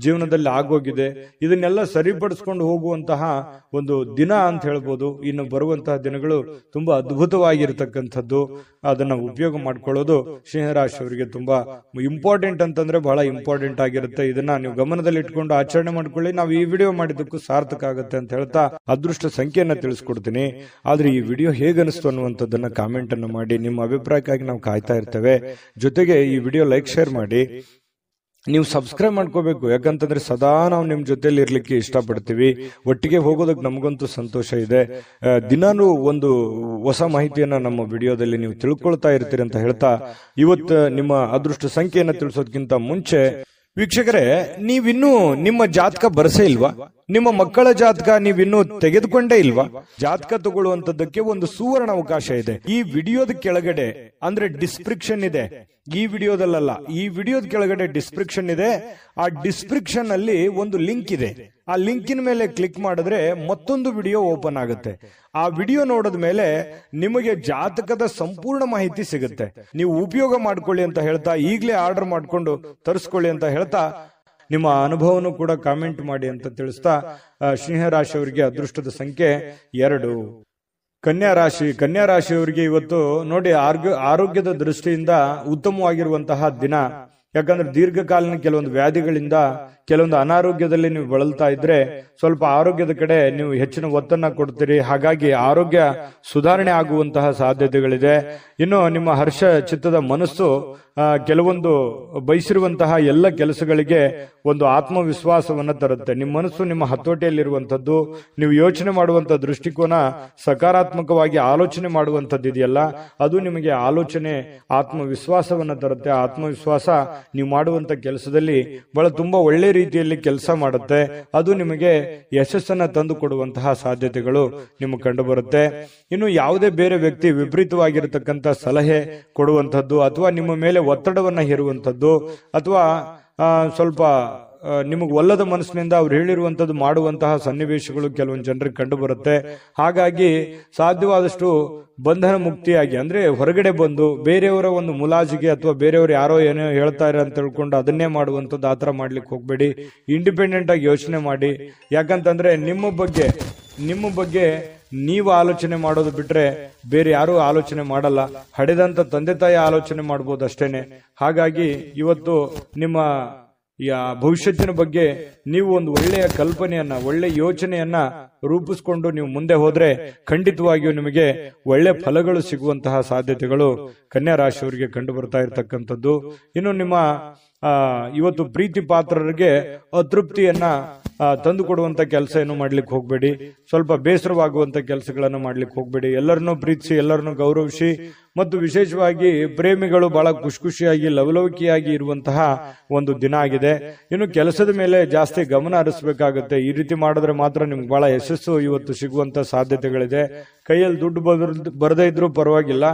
ಜೀವನದಲ್ಲಿ ಆಗೋಗಿದೆ. ಇದನ್ನೆಲ್ಲ ಸರಿಪಡಿಸ್ಕೊಂಡು ಹೋಗುವಂತಹ ಒಂದು ದಿನ ಅಂತ ಹೇಳ್ಬೋದು. ಇನ್ನು ಬರುವಂತಹ ದಿನಗಳು ತುಂಬಾ ಅದ್ಭುತವಾಗಿರ್ತಕ್ಕಂಥದ್ದು. ಅದನ್ನ ಉಪಯೋಗ ಮಾಡ್ಕೊಳ್ಳೋದು ಸಿಂಹರಾಶಿಯವರಿಗೆ ತುಂಬಾ ಇಂಪಾರ್ಟೆಂಟ್ ಅಂತಂದ್ರೆ ಬಹಳ ಇಂಪಾರ್ಟೆಂಟ್ ಆಗಿರುತ್ತೆ. ಇದನ್ನ ನೀವು ಗಮನದಲ್ಲಿ ಇಟ್ಕೊಂಡು ಆಚರಣೆ ಮಾಡ್ಕೊಳ್ಳಿ. ನಾವು ಈ ವಿಡಿಯೋ ಮಾಡಿದ್ದಕ್ಕೂ ಸಾರ್ಥಕ ಆಗುತ್ತೆ ಅಂತ ಹೇಳ್ತಾ ಅದೃಷ್ಟ ಸಂಖ್ಯೆಯನ್ನ ತಿಳಿಸ್ಕೊಡ್ತೀನಿ. ಆದ್ರೆ ಈ ವಿಡಿಯೋ ಹೇಗನಿಸ್ತು ಅನ್ನುವಂಥದ್ದನ್ನ ಕಾಮೆಂಟ್ ಅನ್ನು ಮಾಡಿ. ನಿಮ್ಮ ಅಭಿಪ್ರಾಯಕ್ಕಾಗಿ ನಾವು ಕಾಯ್ತಾ ಇರ್ತೇವೆ. ಜೊತೆಗೆ ಈ ವಿಡಿಯೋ ಲೈಕ್, ಶೇರ್ ಮಾಡಿ. ನೀವು ಸಬ್ಸ್ಕ್ರೈಬ್ ಮಾಡ್ಕೋಬೇಕು. ಯಾಕಂತಂದ್ರೆ ಸದಾ ನಾವು ನಿಮ್ ಜೊತೆಲಿ ಇರ್ಲಿಕ್ಕೆ ಇಷ್ಟಪಡ್ತೀವಿ. ಒಟ್ಟಿಗೆ ಹೋಗೋದಕ್ಕೆ ನಮಗಂತೂ ಸಂತೋಷ ಇದೆ. ದಿನಾನು ಒಂದು ಹೊಸ ಮಾಹಿತಿಯನ್ನ ನಮ್ಮ ವಿಡಿಯೋದಲ್ಲಿ ನೀವು ತಿಳ್ಕೊಳ್ತಾ ಇರ್ತೀರಿ ಅಂತ ಹೇಳ್ತಾ, ಇವತ್ತು ನಿಮ್ಮ ಅದೃಷ್ಟ ಸಂಖ್ಯೆಯನ್ನ ತಿಳಿಸೋದಕ್ಕಿಂತ ಮುಂಚೆ ವೀಕ್ಷಕರೇ, ನೀವಿನ್ನೂ ನಿಮ್ಮ ಜಾತಕ ಬರಸೇ ಇಲ್ವಾ? ನಿಮ್ಮ ಮಕ್ಕಳ ಜಾತಕ ನೀವಿನ್ನೂ ತೆಗೆದುಕೊಂಡೇ ಇಲ್ವಾ? ಜಾತಕ ತಗೊಳ್ಳುವಂತದ್ದಕ್ಕೆ ಒಂದು ಸುವರ್ಣ ಅವಕಾಶ ಇದೆ. ಈ ವಿಡಿಯೋದ ಕೆಳಗಡೆ ಅಂದ್ರೆ ಡಿಸ್ಕ್ರಿಪ್ಷನ್ ಇದೆ. ಈ ವಿಡಿಯೋದಲ್ಲ, ಈ ವಿಡಿಯೋದ ಕೆಳಗಡೆ ಡಿಸ್ಕ್ರಿಪ್ಷನ್ ಇದೆ. ಆ ಡಿಸ್ಕ್ರಿಪ್ಷನ್ ಅಲ್ಲಿ ಒಂದು ಲಿಂಕ್ ಇದೆ. ಆ ಲಿಂಕಿನ ಮೇಲೆ ಕ್ಲಿಕ್ ಮಾಡಿದ್ರೆ ಮತ್ತೊಂದು ವಿಡಿಯೋ ಓಪನ್ ಆಗುತ್ತೆ. ಆ ವಿಡಿಯೋ ನೋಡಿದ ಮೇಲೆ ನಿಮಗೆ ಜಾತಕದ ಸಂಪೂರ್ಣ ಮಾಹಿತಿ ಸಿಗುತ್ತೆ. ನೀವು ಉಪಯೋಗ ಮಾಡ್ಕೊಳ್ಳಿ ಅಂತ ಹೇಳ್ತಾ, ಈಗಲೇ ಆರ್ಡರ್ ಮಾಡ್ಕೊಂಡು ತರಿಸ್ಕೊಳ್ಳಿ ಅಂತ ಹೇಳ್ತಾ, ನಿಮ್ಮ ಅನುಭವನು ಕೂಡ ಕಾಮೆಂಟ್ ಮಾಡಿ ಅಂತ ತಿಳಿಸ್ತಾ, ಸಿಂಹರಾಶಿಯವರಿಗೆ ಅದೃಷ್ಟದ ಸಂಖ್ಯೆ 2. ಕನ್ಯಾ ರಾಶಿಯವರಿಗೆ ಇವತ್ತು ನೋಡಿ ಆರೋಗ್ಯದ ದೃಷ್ಟಿಯಿಂದ ಉತ್ತಮವಾಗಿರುವಂತಹ ದಿನ. ಯಾಕಂದ್ರೆ ದೀರ್ಘಕಾಲೀನ ಕೆಲವೊಂದು ವ್ಯಾಧಿಗಳಿಂದ, ಕೆಲವೊಂದು ಅನಾರೋಗ್ಯದಲ್ಲಿ ನೀವು ಬಳಲ್ತಾ ಇದ್ರೆ ಸ್ವಲ್ಪ ಆರೋಗ್ಯದ ಕಡೆ ನೀವು ಹೆಚ್ಚಿನ ಒತ್ತನ್ನ ಕೊಡ್ತೀರಿ. ಹಾಗಾಗಿ ಆರೋಗ್ಯ ಸುಧಾರಣೆ ಆಗುವಂತಹ ಸಾಧ್ಯತೆಗಳಿದೆ. ಇನ್ನು ನಿಮ್ಮ ಹರ್ಷ ಚಿತ್ತದ ಮನಸ್ಸು ಕೆಲವೊಂದು ಬಯಸಿರುವಂತಹ ಎಲ್ಲ ಕೆಲಸಗಳಿಗೆ ಒಂದು ಆತ್ಮವಿಶ್ವಾಸವನ್ನ ತರುತ್ತೆ. ನಿಮ್ಮ ಮನಸ್ಸು ನಿಮ್ಮ ಹತೋಟಿಯಲ್ಲಿರುವಂತದ್ದು. ನೀವು ಯೋಚನೆ ಮಾಡುವಂತ ದೃಷ್ಟಿಕೋನ ಸಕಾರಾತ್ಮಕವಾಗಿ ಆಲೋಚನೆ ಮಾಡುವಂತದ್ದು ಇದೆಯಲ್ಲ, ಅದು ನಿಮಗೆ ಆಲೋಚನೆ ಆತ್ಮವಿಶ್ವಾಸವನ್ನ ತರುತ್ತೆ. ಆತ್ಮವಿಶ್ವಾಸ ನೀವು ಮಾಡುವಂತ ಕೆಲಸದಲ್ಲಿ ಬಹಳ ತುಂಬಾ ಒಳ್ಳೆ ರೀತಿಯಲ್ಲಿ ಕೆಲಸ ಮಾಡುತ್ತೆ. ಅದು ನಿಮಗೆ ಯಶಸ್ಸನ್ನ ತಂದು ಕೊಡುವಂತಹ ಸಾಧ್ಯತೆಗಳು ನಿಮಗೆ ಕಂಡು ಬರುತ್ತೆ. ಇನ್ನು ಯಾವುದೇ ಬೇರೆ ವ್ಯಕ್ತಿ ವಿಪರೀತವಾಗಿರತಕ್ಕಂತ ಸಲಹೆ ಕೊಡುವಂತದ್ದು, ಅಥವಾ ನಿಮ್ಮ ಮೇಲೆ ಒತ್ತಡವನ್ನ ಹೇರುವಂತದ್ದು, ಅಥವಾ ಸ್ವಲ್ಪ ನಿಮಗೆ ಒಲ್ಲದ ಮನಸ್ಸಿನಿಂದ ಅವ್ರು ಹೇಳಿರುವಂತದ್ದು ಮಾಡುವಂತಹ ಸನ್ನಿವೇಶಗಳು ಕೆಲವೊಂದು ಜನರಿಗೆ ಕಂಡು ಬರುತ್ತೆ. ಹಾಗಾಗಿ ಸಾಧ್ಯವಾದಷ್ಟು ಬಂಧನ ಮುಕ್ತಿಯಾಗಿ, ಅಂದ್ರೆ ಹೊರಗಡೆ ಬಂದು ಬೇರೆಯವರ ಒಂದು ಮುಲಾಜಿಗೆ ಅಥವಾ ಬೇರೆಯವರು ಯಾರೋ ಏನೋ ಹೇಳ್ತಾರೆ ಅಂತ ತಿಳ್ಕೊಂಡು ಅದನ್ನೇ ಮಾಡುವಂಥದ್ದು, ಆತರ ಮಾಡ್ಲಿಕ್ಕೆ ಹೋಗ್ಬೇಡಿ. ಇಂಡಿಪೆಂಡೆಂಟ್ ಆಗಿ ಯೋಚನೆ ಮಾಡಿ. ಯಾಕಂತಂದ್ರೆ ನಿಮ್ಮ ಬಗ್ಗೆ ನೀವು ಆಲೋಚನೆ ಮಾಡೋದು ಬಿಟ್ರೆ ಬೇರೆ ಯಾರು ಆಲೋಚನೆ ಮಾಡಲ್ಲ. ಹಡೆದಂತ ತಂದೆ ತಾಯಿ ಆಲೋಚನೆ ಮಾಡಬಹುದು ಅಷ್ಟೇನೆ. ಹಾಗಾಗಿ ಇವತ್ತು ನಿಮ್ಮ ಭವಿಷ್ಯತ್ತಿನ ಬಗ್ಗೆ ನೀವು ಒಂದು ಒಳ್ಳೆಯ ಕಲ್ಪನೆಯನ್ನ, ಒಳ್ಳೆಯ ಯೋಚನೆಯನ್ನ ರೂಪಿಸಿಕೊಂಡು ನೀವು ಮುಂದೆ ಹೋದ್ರೆ ಖಂಡಿತವಾಗಿಯೂ ನಿಮಗೆ ಒಳ್ಳೆ ಫಲಗಳು ಸಿಗುವಂತಹ ಸಾಧ್ಯತೆಗಳು ಕನ್ಯಾ ರಾಶಿಯವರಿಗೆ ಕಂಡು ಬರ್ತಾ ಇರತಕ್ಕಂಥದ್ದು. ಇನ್ನು ನಿಮ್ಮ ಇವತ್ತು ಪ್ರೀತಿ ಪಾತ್ರರಿಗೆ ಅತೃಪ್ತಿಯನ್ನ ತಂದು ಕೊಡುವಂತ ಕೆಲಸ ಏನು ಮಾಡ್ಲಿಕ್ಕೆ ಹೋಗ್ಬೇಡಿ. ಸ್ವಲ್ಪ ಬೇಸರವಾಗುವಂತ ಕೆಲಸಗಳನ್ನು ಮಾಡ್ಲಿಕ್ಕೆ ಹೋಗ್ಬೇಡಿ. ಎಲ್ಲರನ್ನೂ ಪ್ರೀತಿಸಿ, ಎಲ್ಲರನ್ನೂ ಗೌರವಿಸಿ ಮತ್ತು ವಿಶೇಷವಾಗಿ ಪ್ರೇಮಿಗಳು ಬಹಳ ಖುಷಿಯಾಗಿ ಲವಲವಿಕೆಯಾಗಿ ಇರುವಂತಹ ಒಂದು ದಿನ ಆಗಿದೆ. ಇನ್ನು ಕೆಲಸದ ಮೇಲೆ ಜಾಸ್ತಿ ಗಮನ ಹರಿಸಬೇಕಾಗುತ್ತೆ. ಈ ರೀತಿ ಮಾಡಿದ್ರೆ ಮಾತ್ರ ನಿಮ್ಗೆ ಬಹಳ ಯಶಸ್ಸು ಇವತ್ತು ಸಿಗುವಂತ ಸಾಧ್ಯತೆಗಳಿದೆ. ಕೈಯಲ್ಲಿ ದುಡ್ಡು ಬರದೇ ಇದ್ರೂ ಪರವಾಗಿಲ್ಲ,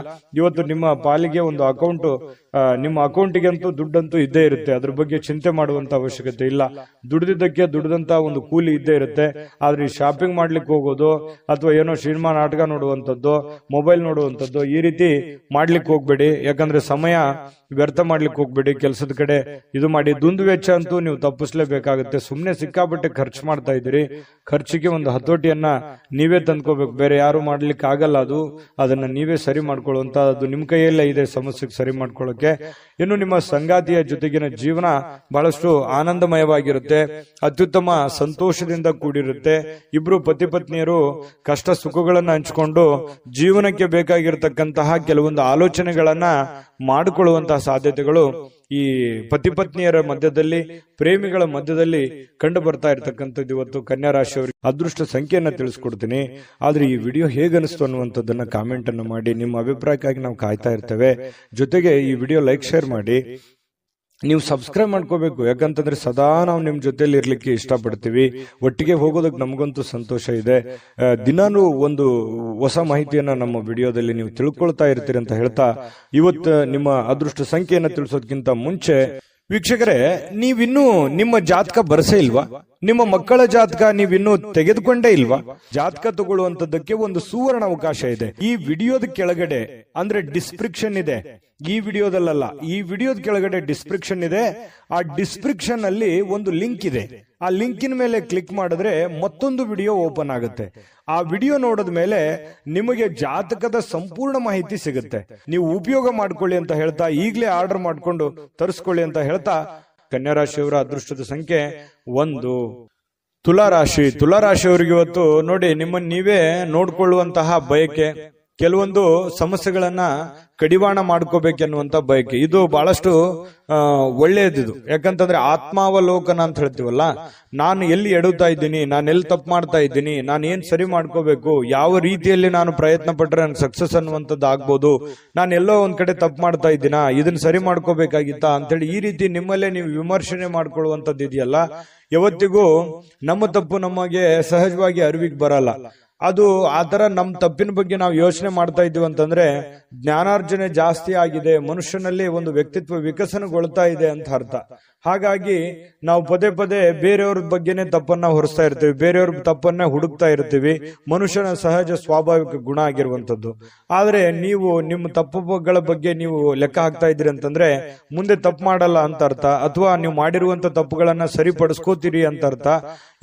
ಇವತ್ತು ನಿಮ್ಮ ಪಾಲಿಗೆ ಒಂದು ಅಕೌಂಟ್, ನಿಮ್ಮ ಅಕೌಂಟಿಗಂತೂ ದುಡ್ಡಂತೂ ಇದ್ದೇ ಇರುತ್ತೆ. ಅದ್ರ ಬಗ್ಗೆ ಚಿಂತೆ ಮಾಡುವಂತ ಅವಶ್ಯಕತೆ ಇಲ್ಲ. ದುಡಿದಿದ್ದಕ್ಕೆ ದುಡಿದಂತ ಒಂದು ಕೂಲಿ ಇದ್ದೇ ಇರುತ್ತೆ. ಆದ್ರೆ ಈ ಶಾಪಿಂಗ್ ಮಾಡ್ಲಿಕ್ಕೆ ಹೋಗೋದು ಅಥವಾ ಏನೋ ಸಿನಿಮಾ ನಾಟಕ ನೋಡುವಂಥದ್ದು, ಮೊಬೈಲ್ ನೋಡುವಂಥದ್ದು, ಈ ರೀತಿ ಮಾಡ್ಲಿಕ್ಕೆ ಹೋಗ್ಬೇಡಿ. ಯಾಕಂದ್ರೆ ಸಮಯ ವ್ಯರ್ಥ ಮಾಡ್ಲಿಕ್ಕೆ ಹೋಗ್ಬೇಡಿ. ಕೆಲಸದ ಕಡೆ ಇದು ಮಾಡಿ. ದುಂದು ವೆಚ್ಚ ಅಂತೂ ನೀವು ತಪ್ಪಿಸ್ಲೇಬೇಕಾಗುತ್ತೆ. ಸುಮ್ನೆ ಸಿಕ್ಕಾಪಟ್ಟೆ ಖರ್ಚು ಮಾಡ್ತಾ ಇದ್ದೀರಿ. ಖರ್ಚಿಗೆ ಒಂದು ಹತೋಟಿಯನ್ನ ನೀವೇ ತಂದ್ಕೋಬೇಕು, ಬೇರೆ ಯಾರು ಮಾಡ್ಲಿಕ್ಕೆ ಆಗಲ್ಲ. ಅದನ್ನ ನೀವೇ ಸರಿ ಮಾಡ್ಕೊಳ್ಳುವಂತ, ಅದು ನಿಮ್ ಕೈಯಲ್ಲೇ ಇದೆ ಸಮಸ್ಯೆಗೆ ಸರಿ ಮಾಡ್ಕೊಳ್ಳೋಕೆ. ಇನ್ನು ನಿಮ್ಮ ಸಂಗಾತಿಯ ಜೊತೆಗಿನ ಜೀವನ ಬಹಳಷ್ಟು ಆನಂದಮಯವಾಗಿರುತ್ತೆ, ಅತ್ಯುತ್ತಮ ಸಂತೋಷದಿಂದ ಕೂಡಿರುತ್ತೆ. ಇಬ್ರು ಪತಿ ಪತ್ನಿಯರು ಕಷ್ಟ ಸುಖಗಳನ್ನ ಹಂಚಿಕೊಂಡು ಜೀವನಕ್ಕೆ ಬೇಕಾಗಿರತಕ್ಕಂತಹ ಕೆಲವೊಂದು ಆಲೋಚನೆಗಳನ್ನ ಮಾಡಿಕೊಳ್ಳುವಂತಹ ಸಾಧ್ಯತೆಗಳು ಈ ಪತಿ ಪತ್ನಿಯರ ಮಧ್ಯದಲ್ಲಿ, ಪ್ರೇಮಿಗಳ ಮಧ್ಯದಲ್ಲಿ ಕಂಡು ಬರ್ತಾ ಇರತಕ್ಕಂಥದ್ದು ಇವತ್ತು ಕನ್ಯಾ ರಾಶಿಯವರಿಗೆ. ಅದೃಷ್ಟ ಸಂಖ್ಯೆಯನ್ನ ತಿಳಿಸ್ಕೊಡ್ತೀನಿ. ಆದ್ರೆ ಈ ವಿಡಿಯೋ ಹೇಗನಿಸ್ತು ಅನ್ನುವಂಥದ್ದನ್ನ ಕಾಮೆಂಟ್ ಅನ್ನು ಮಾಡಿ. ನಿಮ್ಮ ಅಭಿಪ್ರಾಯಕ್ಕಾಗಿ ನಾವು ಕಾಯ್ತಾ ಇರ್ತೇವೆ. ಜೊತೆಗೆ ಈ ವಿಡಿಯೋ ಲೈಕ್, ಶೇರ್ ಮಾಡಿ. ನೀವು ಸಬ್ಸ್ಕ್ರೈಬ್ ಮಾಡ್ಕೋಬೇಕು. ಯಾಕಂತಂದ್ರೆ ಸದಾ ನಾವು ನಿಮ್ ಜೊತೆಲಿ ಇರ್ಲಿಕ್ಕೆ ಇಷ್ಟಪಡ್ತೀವಿ. ಒಟ್ಟಿಗೆ ಹೋಗೋದಕ್ಕೆ ನಮಗಂತೂ ಸಂತೋಷ ಇದೆ. ದಿನಾನು ಒಂದು ಹೊಸ ಮಾಹಿತಿಯನ್ನ ನಮ್ಮ ವಿಡಿಯೋದಲ್ಲಿ ನೀವು ತಿಳ್ಕೊಳ್ತಾ ಇರ್ತೀರಿ ಅಂತ ಹೇಳ್ತಾ, ಇವತ್ತು ನಿಮ್ಮ ಅದೃಷ್ಟ ಸಂಖ್ಯೆಯನ್ನ ತಿಳಿಸೋದಕ್ಕಿಂತ ಮುಂಚೆ ವೀಕ್ಷಕರೇ, ನೀವಿನ್ನೂ ನಿಮ್ಮ ಜಾತಕ ಬರಸೇ ಇಲ್ವಾ? ನಿಮ್ಮ ಮಕ್ಕಳ ಜಾತಕ ನೀವಿನ್ನೂ ತೆಗೆದುಕೊಂಡೇ ಇಲ್ವಾ? ಜಾತಕ ತಗೊಳ್ಳುವಂತದ್ದಕ್ಕೆ ಒಂದು ಸುವರ್ಣ ಅವಕಾಶ ಇದೆ. ಈ ವಿಡಿಯೋದ ಕೆಳಗಡೆ ಅಂದ್ರೆ ಡಿಸ್ಕ್ರಿಪ್ಷನ್ ಇದೆ. ಈ ವಿಡಿಯೋದಲ್ಲ, ಈ ವಿಡಿಯೋದ ಕೆಳಗಡೆ ಡಿಸ್ಕ್ರಿಪ್ಷನ್ ಇದೆ. ಆ ಡಿಸ್ಕ್ರಿಪ್ಷನ್ ಅಲ್ಲಿ ಒಂದು ಲಿಂಕ್ ಇದೆ. ಆ ಲಿಂಕಿನ ಮೇಲೆ ಕ್ಲಿಕ್ ಮಾಡಿದ್ರೆ ಮತ್ತೊಂದು ವಿಡಿಯೋ ಓಪನ್ ಆಗುತ್ತೆ. ಆ ವಿಡಿಯೋ ನೋಡಿದ ಮೇಲೆ ನಿಮಗೆ ಜಾತಕದ ಸಂಪೂರ್ಣ ಮಾಹಿತಿ ಸಿಗುತ್ತೆ. ನೀವು ಉಪಯೋಗ ಮಾಡ್ಕೊಳ್ಳಿ ಅಂತ ಹೇಳ್ತಾ, ಈಗಲೇ ಆರ್ಡರ್ ಮಾಡ್ಕೊಂಡು ತರಿಸ್ಕೊಳ್ಳಿ ಅಂತ ಹೇಳ್ತಾ, ಕನ್ಯಾ ರಾಶಿಯವರ ಅದೃಷ್ಟದ ಸಂಖ್ಯೆ 1. ತುಲಾರಾಶಿ. ತುಲಾರಾಶಿಯವರಿಗೆ ಇವತ್ತು ನೋಡಿ, ನಿಮ್ಮನ್ನು ನೀವೇ ನೋಡ್ಕೊಳ್ಳುವಂತಹ ಬಯಕೆ, ಕೆಲವೊಂದು ಸಮಸ್ಯೆಗಳನ್ನ ಕಡಿವಾಣ ಮಾಡ್ಕೋಬೇಕೆನ್ನುವಂತ ಬಯಕೆ, ಇದು ಬಹಳಷ್ಟು ಒಳ್ಳೆಯದಿದು. ಯಾಕಂತಂದ್ರೆ ಆತ್ಮಾವಲೋಕನ ಅಂತ ಹೇಳ್ತೀವಲ್ಲ, ನಾನು ಎಲ್ಲಿ ಎಡುತ್ತಾ ಇದ್ದೀನಿ, ನಾನು ಎಲ್ಲಿ ತಪ್ಪು ಮಾಡ್ತಾ ಇದ್ದೀನಿ, ನಾನು ಏನ್ ಸರಿ ಮಾಡ್ಕೋಬೇಕು, ಯಾವ ರೀತಿಯಲ್ಲಿ ನಾನು ಪ್ರಯತ್ನ ಪಟ್ರೆ ನನ್ಗೆ ಸಕ್ಸಸ್ ಅನ್ನುವಂಥದ್ದು ಆಗ್ಬೋದು, ನಾನು ಎಲ್ಲೋ ಒಂದ್ ಕಡೆ ತಪ್ಪು ಮಾಡ್ತಾ ಇದ್ದೀನಾ, ಇದನ್ನ ಸರಿ ಮಾಡ್ಕೋಬೇಕಾಗಿತ್ತಾ ಅಂತೇಳಿ ಈ ರೀತಿ ನಿಮ್ಮಲ್ಲೇ ನೀವು ವಿಮರ್ಶನೆ ಮಾಡ್ಕೊಳ್ಳುವಂಥದ್ದು ಇದೆಯಲ್ಲ, ಯಾವತ್ತಿಗೂ ನಮ್ಮ ತಪ್ಪು ನಮಗೆ ಸಹಜವಾಗಿ ಅರಿವಿಗೆ ಬರಲ್ಲ. ಅದು ಆತರ ನಮ್ಮ ತಪ್ಪಿನ ಬಗ್ಗೆ ನಾವು ಯೋಚನೆ ಮಾಡ್ತಾ ಇದ್ದೀವಿ ಅಂತಂದ್ರೆ ಜ್ಞಾನಾರ್ಜನೆ ಜಾಸ್ತಿ ಆಗಿದೆ, ಮನುಷ್ಯನಲ್ಲಿ ಒಂದು ವ್ಯಕ್ತಿತ್ವ ವಿಕಸನಗೊಳ್ತಾ ಇದೆ ಅಂತ ಅರ್ಥ. ಹಾಗಾಗಿ ನಾವು ಪದೇ ಪದೇ ಬೇರೆಯವ್ರ ಬಗ್ಗೆನೆ ತಪ್ಪನ್ನ ಹೊರಿಸ್ತಾ ಇರ್ತೀವಿ, ಬೇರೆಯವ್ರ ತಪ್ಪನ್ನ ಹುಡುಕ್ತಾ ಇರ್ತೀವಿ. ಮನುಷ್ಯನ ಸಹಜ ಸ್ವಾಭಾವಿಕ ಗುಣ ಆಗಿರುವಂತದ್ದು. ಆದ್ರೆ ನೀವು ನಿಮ್ಮ ತಪ್ಪುಗಳ ಬಗ್ಗೆ ನೀವು ಲೆಕ್ಕ ಹಾಕ್ತಾ ಇದ್ದೀರಿ ಅಂತಂದ್ರೆ ಮುಂದೆ ತಪ್ಪು ಮಾಡಲ್ಲ ಅಂತ ಅರ್ಥ, ಅಥವಾ ನೀವು ಮಾಡಿರುವಂತ ತಪ್ಪುಗಳನ್ನ ಸರಿಪಡಿಸ್ಕೋತೀರಿ ಅಂತ ಅರ್ಥ.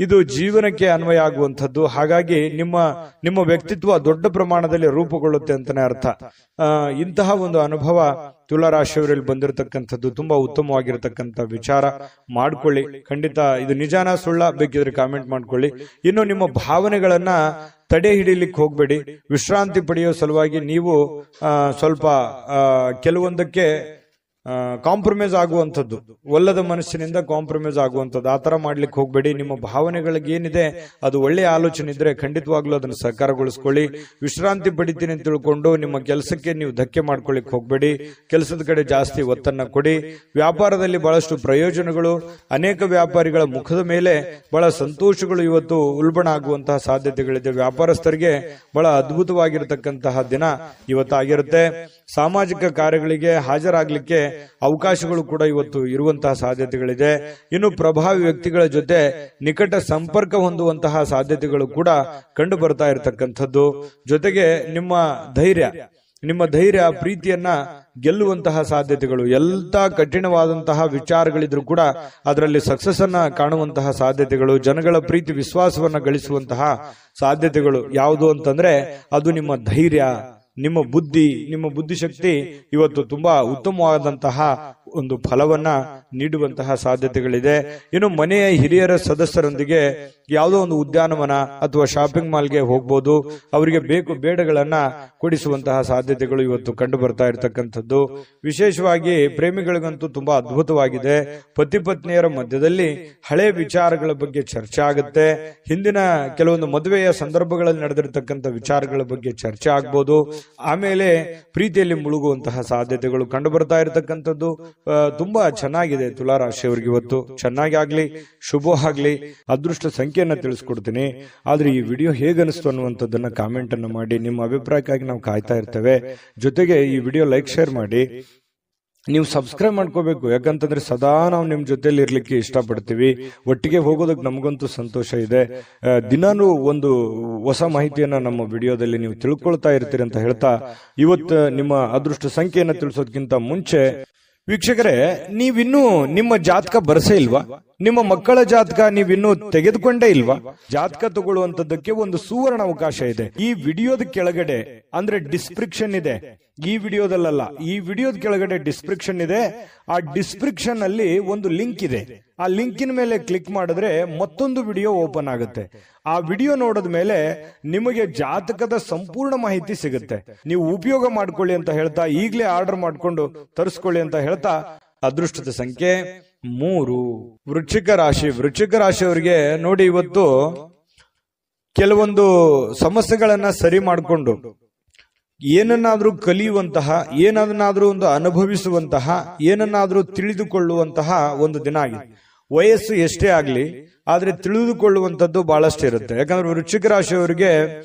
ಇದು ಜೀವನಕ್ಕೆ ಅನ್ವಯ ಆಗುವಂಥದ್ದು. ಹಾಗಾಗಿ ನಿಮ್ಮ ವ್ಯಕ್ತಿತ್ವ ದೊಡ್ಡ ಪ್ರಮಾಣದಲ್ಲಿ ರೂಪುಗೊಳ್ಳುತ್ತೆ ಅಂತಾನೆ ಅರ್ಥ. ಇಂತಹ ಒಂದು ಅನುಭವ ತುಲಾರಾಶಿಯವರಲ್ಲಿ ಬಂದಿರತಕ್ಕಂಥದ್ದು ತುಂಬಾ ಉತ್ತಮವಾಗಿರತಕ್ಕಂಥ ವಿಚಾರ. ಮಾಡ್ಕೊಳ್ಳಿ, ಖಂಡಿತ ಇದು ನಿಜಾನ ಸುಳ್ಳ ಬೇಕಿದ್ರೆ ಕಾಮೆಂಟ್ ಮಾಡ್ಕೊಳ್ಳಿ. ಇನ್ನು ನಿಮ್ಮ ಭಾವನೆಗಳನ್ನ ತಡೆ ಹಿಡಿಲಿಕ್ಕೆ ಹೋಗ್ಬೇಡಿ. ವಿಶ್ರಾಂತಿ ಪಡೆಯೋ ಸಲುವಾಗಿ ನೀವು ಸ್ವಲ್ಪ ಕೆಲವೊಂದಕ್ಕೆ ಕಾಂಪ್ರಮೈಸ್ ಆಗುವಂಥದ್ದು, ಒಲ್ಲದ ಮನಸ್ಸಿನಿಂದ ಕಾಂಪ್ರಮೈಸ್ ಆಗುವಂಥದ್ದು, ಆತರ ಮಾಡ್ಲಿಕ್ಕೆ ಹೋಗ್ಬೇಡಿ. ನಿಮ್ಮ ಭಾವನೆಗಳಿಗೆ ಏನಿದೆ ಅದು ಒಳ್ಳೆಯ ಆಲೋಚನೆ ಇದ್ರೆ ಖಂಡಿತವಾಗ್ಲೂ ಅದನ್ನು ಸಾಕಾರಗೊಳಿಸ್ಕೊಳ್ಳಿ. ವಿಶ್ರಾಂತಿ ಪಡಿತೀನಿ ಅಂತ ತಿಳ್ಕೊಂಡು ನಿಮ್ಮ ಕೆಲಸಕ್ಕೆ ನೀವು ಧಕ್ಕೆ ಮಾಡ್ಕೊಳ್ಳಿಕ್ ಹೋಗ್ಬೇಡಿ. ಕೆಲಸದ ಕಡೆ ಜಾಸ್ತಿ ಒತ್ತನ್ನ ಕೊಡಿ. ವ್ಯಾಪಾರದಲ್ಲಿ ಬಹಳಷ್ಟು ಪ್ರಯೋಜನಗಳು, ಅನೇಕ ವ್ಯಾಪಾರಿಗಳ ಮುಖದ ಮೇಲೆ ಬಹಳ ಸಂತೋಷಗಳು ಇವತ್ತು ಉಲ್ಬಣ ಆಗುವಂತಹ ಸಾಧ್ಯತೆಗಳಿದೆ. ವ್ಯಾಪಾರಸ್ಥರಿಗೆ ಬಹಳ ಅದ್ಭುತವಾಗಿರತಕ್ಕಂತಹ ದಿನ ಇವತ್ತಾಗಿರುತ್ತೆ. ಸಾಮಾಜಿಕ ಕಾರ್ಯಗಳಿಗೆ ಹಾಜರಾಗ್ಲಿಕ್ಕೆ ಅವಕಾಶಗಳು ಕೂಡ ಇವತ್ತು ಇರುವಂತಹ ಸಾಧ್ಯತೆಗಳಿದೆ. ಇನ್ನು ಪ್ರಭಾವಿ ವ್ಯಕ್ತಿಗಳ ಜೊತೆ ನಿಕಟ ಸಂಪರ್ಕ ಹೊಂದುವಂತಹ ಸಾಧ್ಯತೆಗಳು ಕೂಡ ಕಂಡು ಬರ್ತಾ ಇರತಕ್ಕಂಥದ್ದು. ಜೊತೆಗೆ ನಿಮ್ಮ ಧೈರ್ಯ ಪ್ರೀತಿಯನ್ನ ಗೆಲ್ಲುವಂತಹ ಸಾಧ್ಯತೆಗಳು, ಎಲ್ಲ ಕಠಿಣವಾದಂತಹ ವಿಚಾರಗಳಿದ್ರು ಕೂಡ ಅದರಲ್ಲಿ ಸಕ್ಸಸ್ ಅನ್ನ ಕಾಣುವಂತಹ ಸಾಧ್ಯತೆಗಳು, ಜನಗಳ ಪ್ರೀತಿ ವಿಶ್ವಾಸವನ್ನ ಗಳಿಸುವಂತಹ ಸಾಧ್ಯತೆಗಳು ಯಾವುದು ಅಂತಂದ್ರೆ ಅದು ನಿಮ್ಮ ಧೈರ್ಯ, ನಿಮ್ಮ ಬುದ್ಧಿಶಕ್ತಿ ಇವತ್ತು ತುಂಬಾ ಉತ್ತಮವಾದಂತಹ ಒಂದು ಫಲವನ್ನ ನೀಡುವಂತಹ ಸಾಧ್ಯತೆಗಳಿದೆ. ಇನ್ನು ಮನೆಯ ಹಿರಿಯರ ಸದಸ್ಯರೊಂದಿಗೆ ಯಾವುದೋ ಒಂದು ಉದ್ಯಾನವನ ಅಥವಾ ಶಾಪಿಂಗ್ ಮಾಲ್ಗೆ ಹೋಗ್ಬೋದು. ಅವರಿಗೆ ಬೇಕು ಬೇಡಗಳನ್ನ ಕೊಡಿಸುವಂತಹ ಸಾಧ್ಯತೆಗಳು ಇವತ್ತು ಕಂಡು ಬರ್ತಾ ಇರತಕ್ಕಂಥದ್ದು. ವಿಶೇಷವಾಗಿ ಪ್ರೇಮಿಗಳಿಗಂತೂ ತುಂಬಾ ಅದ್ಭುತವಾಗಿದೆ. ಪತಿ ಪತ್ನಿಯರ ಮಧ್ಯದಲ್ಲಿ ಹಳೆ ವಿಚಾರಗಳ ಬಗ್ಗೆ ಚರ್ಚೆ ಆಗುತ್ತೆ. ಹಿಂದಿನ ಕೆಲವೊಂದು ಮದುವೆಯ ಸಂದರ್ಭಗಳಲ್ಲಿ ನಡೆದಿರತಕ್ಕಂಥ ವಿಚಾರಗಳ ಬಗ್ಗೆ ಚರ್ಚೆ ಆಗ್ಬೋದು. ಆಮೇಲೆ ಪ್ರೀತಿಯಲ್ಲಿ ಮುಳುಗುವಂತಹ ಸಾಧ್ಯತೆಗಳು ಕಂಡು ಬರ್ತಾ ಇರತಕ್ಕಂಥದ್ದು. ತುಂಬಾ ಚೆನ್ನಾಗಿದೆ ತುಲಾರಾಶಿಯವರಿಗೆ ಇವತ್ತು. ಚೆನ್ನಾಗಿ ಆಗ್ಲಿ, ಶುಭ ಆಗ್ಲಿ. ಅದೃಷ್ಟ ಸಂಖ್ಯೆಯನ್ನ ತಿಳಿಸ್ಕೊಡ್ತೀನಿ. ಆದ್ರೆ ಈ ವಿಡಿಯೋ ಹೇಗನಿಸ್ತು ಅನ್ನುವಂಥದ್ದನ್ನ ಕಾಮೆಂಟ್ ಅನ್ನು ಮಾಡಿ. ನಿಮ್ಮ ಅಭಿಪ್ರಾಯಕ್ಕಾಗಿ ನಾವು ಕಾಯ್ತಾ ಇರ್ತೇವೆ. ಜೊತೆಗೆ ಈ ವಿಡಿಯೋ ಲೈಕ್, ಶೇರ್ ಮಾಡಿ. ನೀವು ಸಬ್ಸ್ಕ್ರೈಬ್ ಮಾಡ್ಕೋಬೇಕು. ಯಾಕಂತಂದ್ರೆ ಸದಾ ನಾವು ನಿಮ್ ಜೊತೆಲಿ ಇರ್ಲಿಕ್ಕೆ ಇಷ್ಟಪಡ್ತೀವಿ. ಒಟ್ಟಿಗೆ ಹೋಗೋದಕ್ಕೆ ನಮಗಂತೂ ಸಂತೋಷ ಇದೆ. ದಿನಾನು ಒಂದು ಹೊಸ ಮಾಹಿತಿಯನ್ನ ನಮ್ಮ ವಿಡಿಯೋದಲ್ಲಿ ನೀವು ತಿಳ್ಕೊಳ್ತಾ ಇರ್ತೀರಿ ಅಂತ ಹೇಳ್ತಾ, ಇವತ್ತು ನಿಮ್ಮ ಅದೃಷ್ಟ ಸಂಖ್ಯೆಯನ್ನ ತಿಳಿಸೋದಕ್ಕಿಂತ ಮುಂಚೆ ವೀಕ್ಷಕರೇ, ನೀವಿನ್ನೂ ನಿಮ್ಮ ಜಾತಕ ಬರಸೇ ಇಲ್ವಾ? ನಿಮ್ಮ ಮಕ್ಕಳ ಜಾತಕ ನೀವಿನ್ನೂ ತೆಗೆದುಕೊಂಡೇ ಇಲ್ವಾ? ಜಾತಕ ತಗೊಳ್ಳುವಂತದ್ದಕ್ಕೆ ಒಂದು ಸುವರ್ಣ ಅವಕಾಶ ಇದೆ. ಈ ವಿಡಿಯೋದ ಕೆಳಗಡೆ ಅಂದ್ರೆ ಡಿಸ್ಕ್ರಿಪ್ಷನ್ ಇದೆ. ಈ ವಿಡಿಯೋದಲ್ಲ, ಈ ವಿಡಿಯೋದ ಕೆಳಗಡೆ ಡಿಸ್ಕ್ರಿಪ್ಷನ್ ಇದೆ. ಆ ಡಿಸ್ಕ್ರಿಪ್ಷನ್ ಅಲ್ಲಿ ಒಂದು ಲಿಂಕ್ ಇದೆ. ಆ ಲಿಂಕಿನ ಮೇಲೆ ಕ್ಲಿಕ್ ಮಾಡಿದ್ರೆ ಮತ್ತೊಂದು ವಿಡಿಯೋ ಓಪನ್ ಆಗುತ್ತೆ. ಆ ವಿಡಿಯೋ ನೋಡಿದ ಮೇಲೆ ನಿಮಗೆ ಜಾತಕದ ಸಂಪೂರ್ಣ ಮಾಹಿತಿ ಸಿಗುತ್ತೆ. ನೀವು ಉಪಯೋಗ ಮಾಡ್ಕೊಳ್ಳಿ ಅಂತ ಹೇಳ್ತಾ, ಈಗಲೇ ಆರ್ಡರ್ ಮಾಡ್ಕೊಂಡು ತರಿಸ್ಕೊಳ್ಳಿ ಅಂತ ಹೇಳ್ತಾ, ಅದೃಷ್ಟದ ಸಂಖ್ಯೆ 3 ವೃಶ್ಚಿಕ ರಾಶಿ. ವೃಶ್ಚಿಕ ರಾಶಿಯವರಿಗೆ ನೋಡಿ, ಇವತ್ತು ಕೆಲವೊಂದು ಸಮಸ್ಯೆಗಳನ್ನ ಸರಿ ಮಾಡಿಕೊಂಡು ಏನನ್ನಾದ್ರೂ ಕಲಿಯುವಂತಹ, ಏನನ್ನಾದ್ರೂ ಒಂದು ಅನುಭವಿಸುವಂತಹ, ಏನನ್ನಾದ್ರೂ ತಿಳಿದುಕೊಳ್ಳುವಂತಹ ಒಂದು ದಿನ ಆಗಿದೆ. ವಯಸ್ಸು ಎಷ್ಟೇ ಆಗ್ಲಿ, ಆದ್ರೆ ತಿಳಿದುಕೊಳ್ಳುವಂತದ್ದು ಬಹಳಷ್ಟು ಇರುತ್ತೆ. ಯಾಕಂದ್ರೆ ವೃಶ್ಚಿಕ ರಾಶಿಯವರಿಗೆ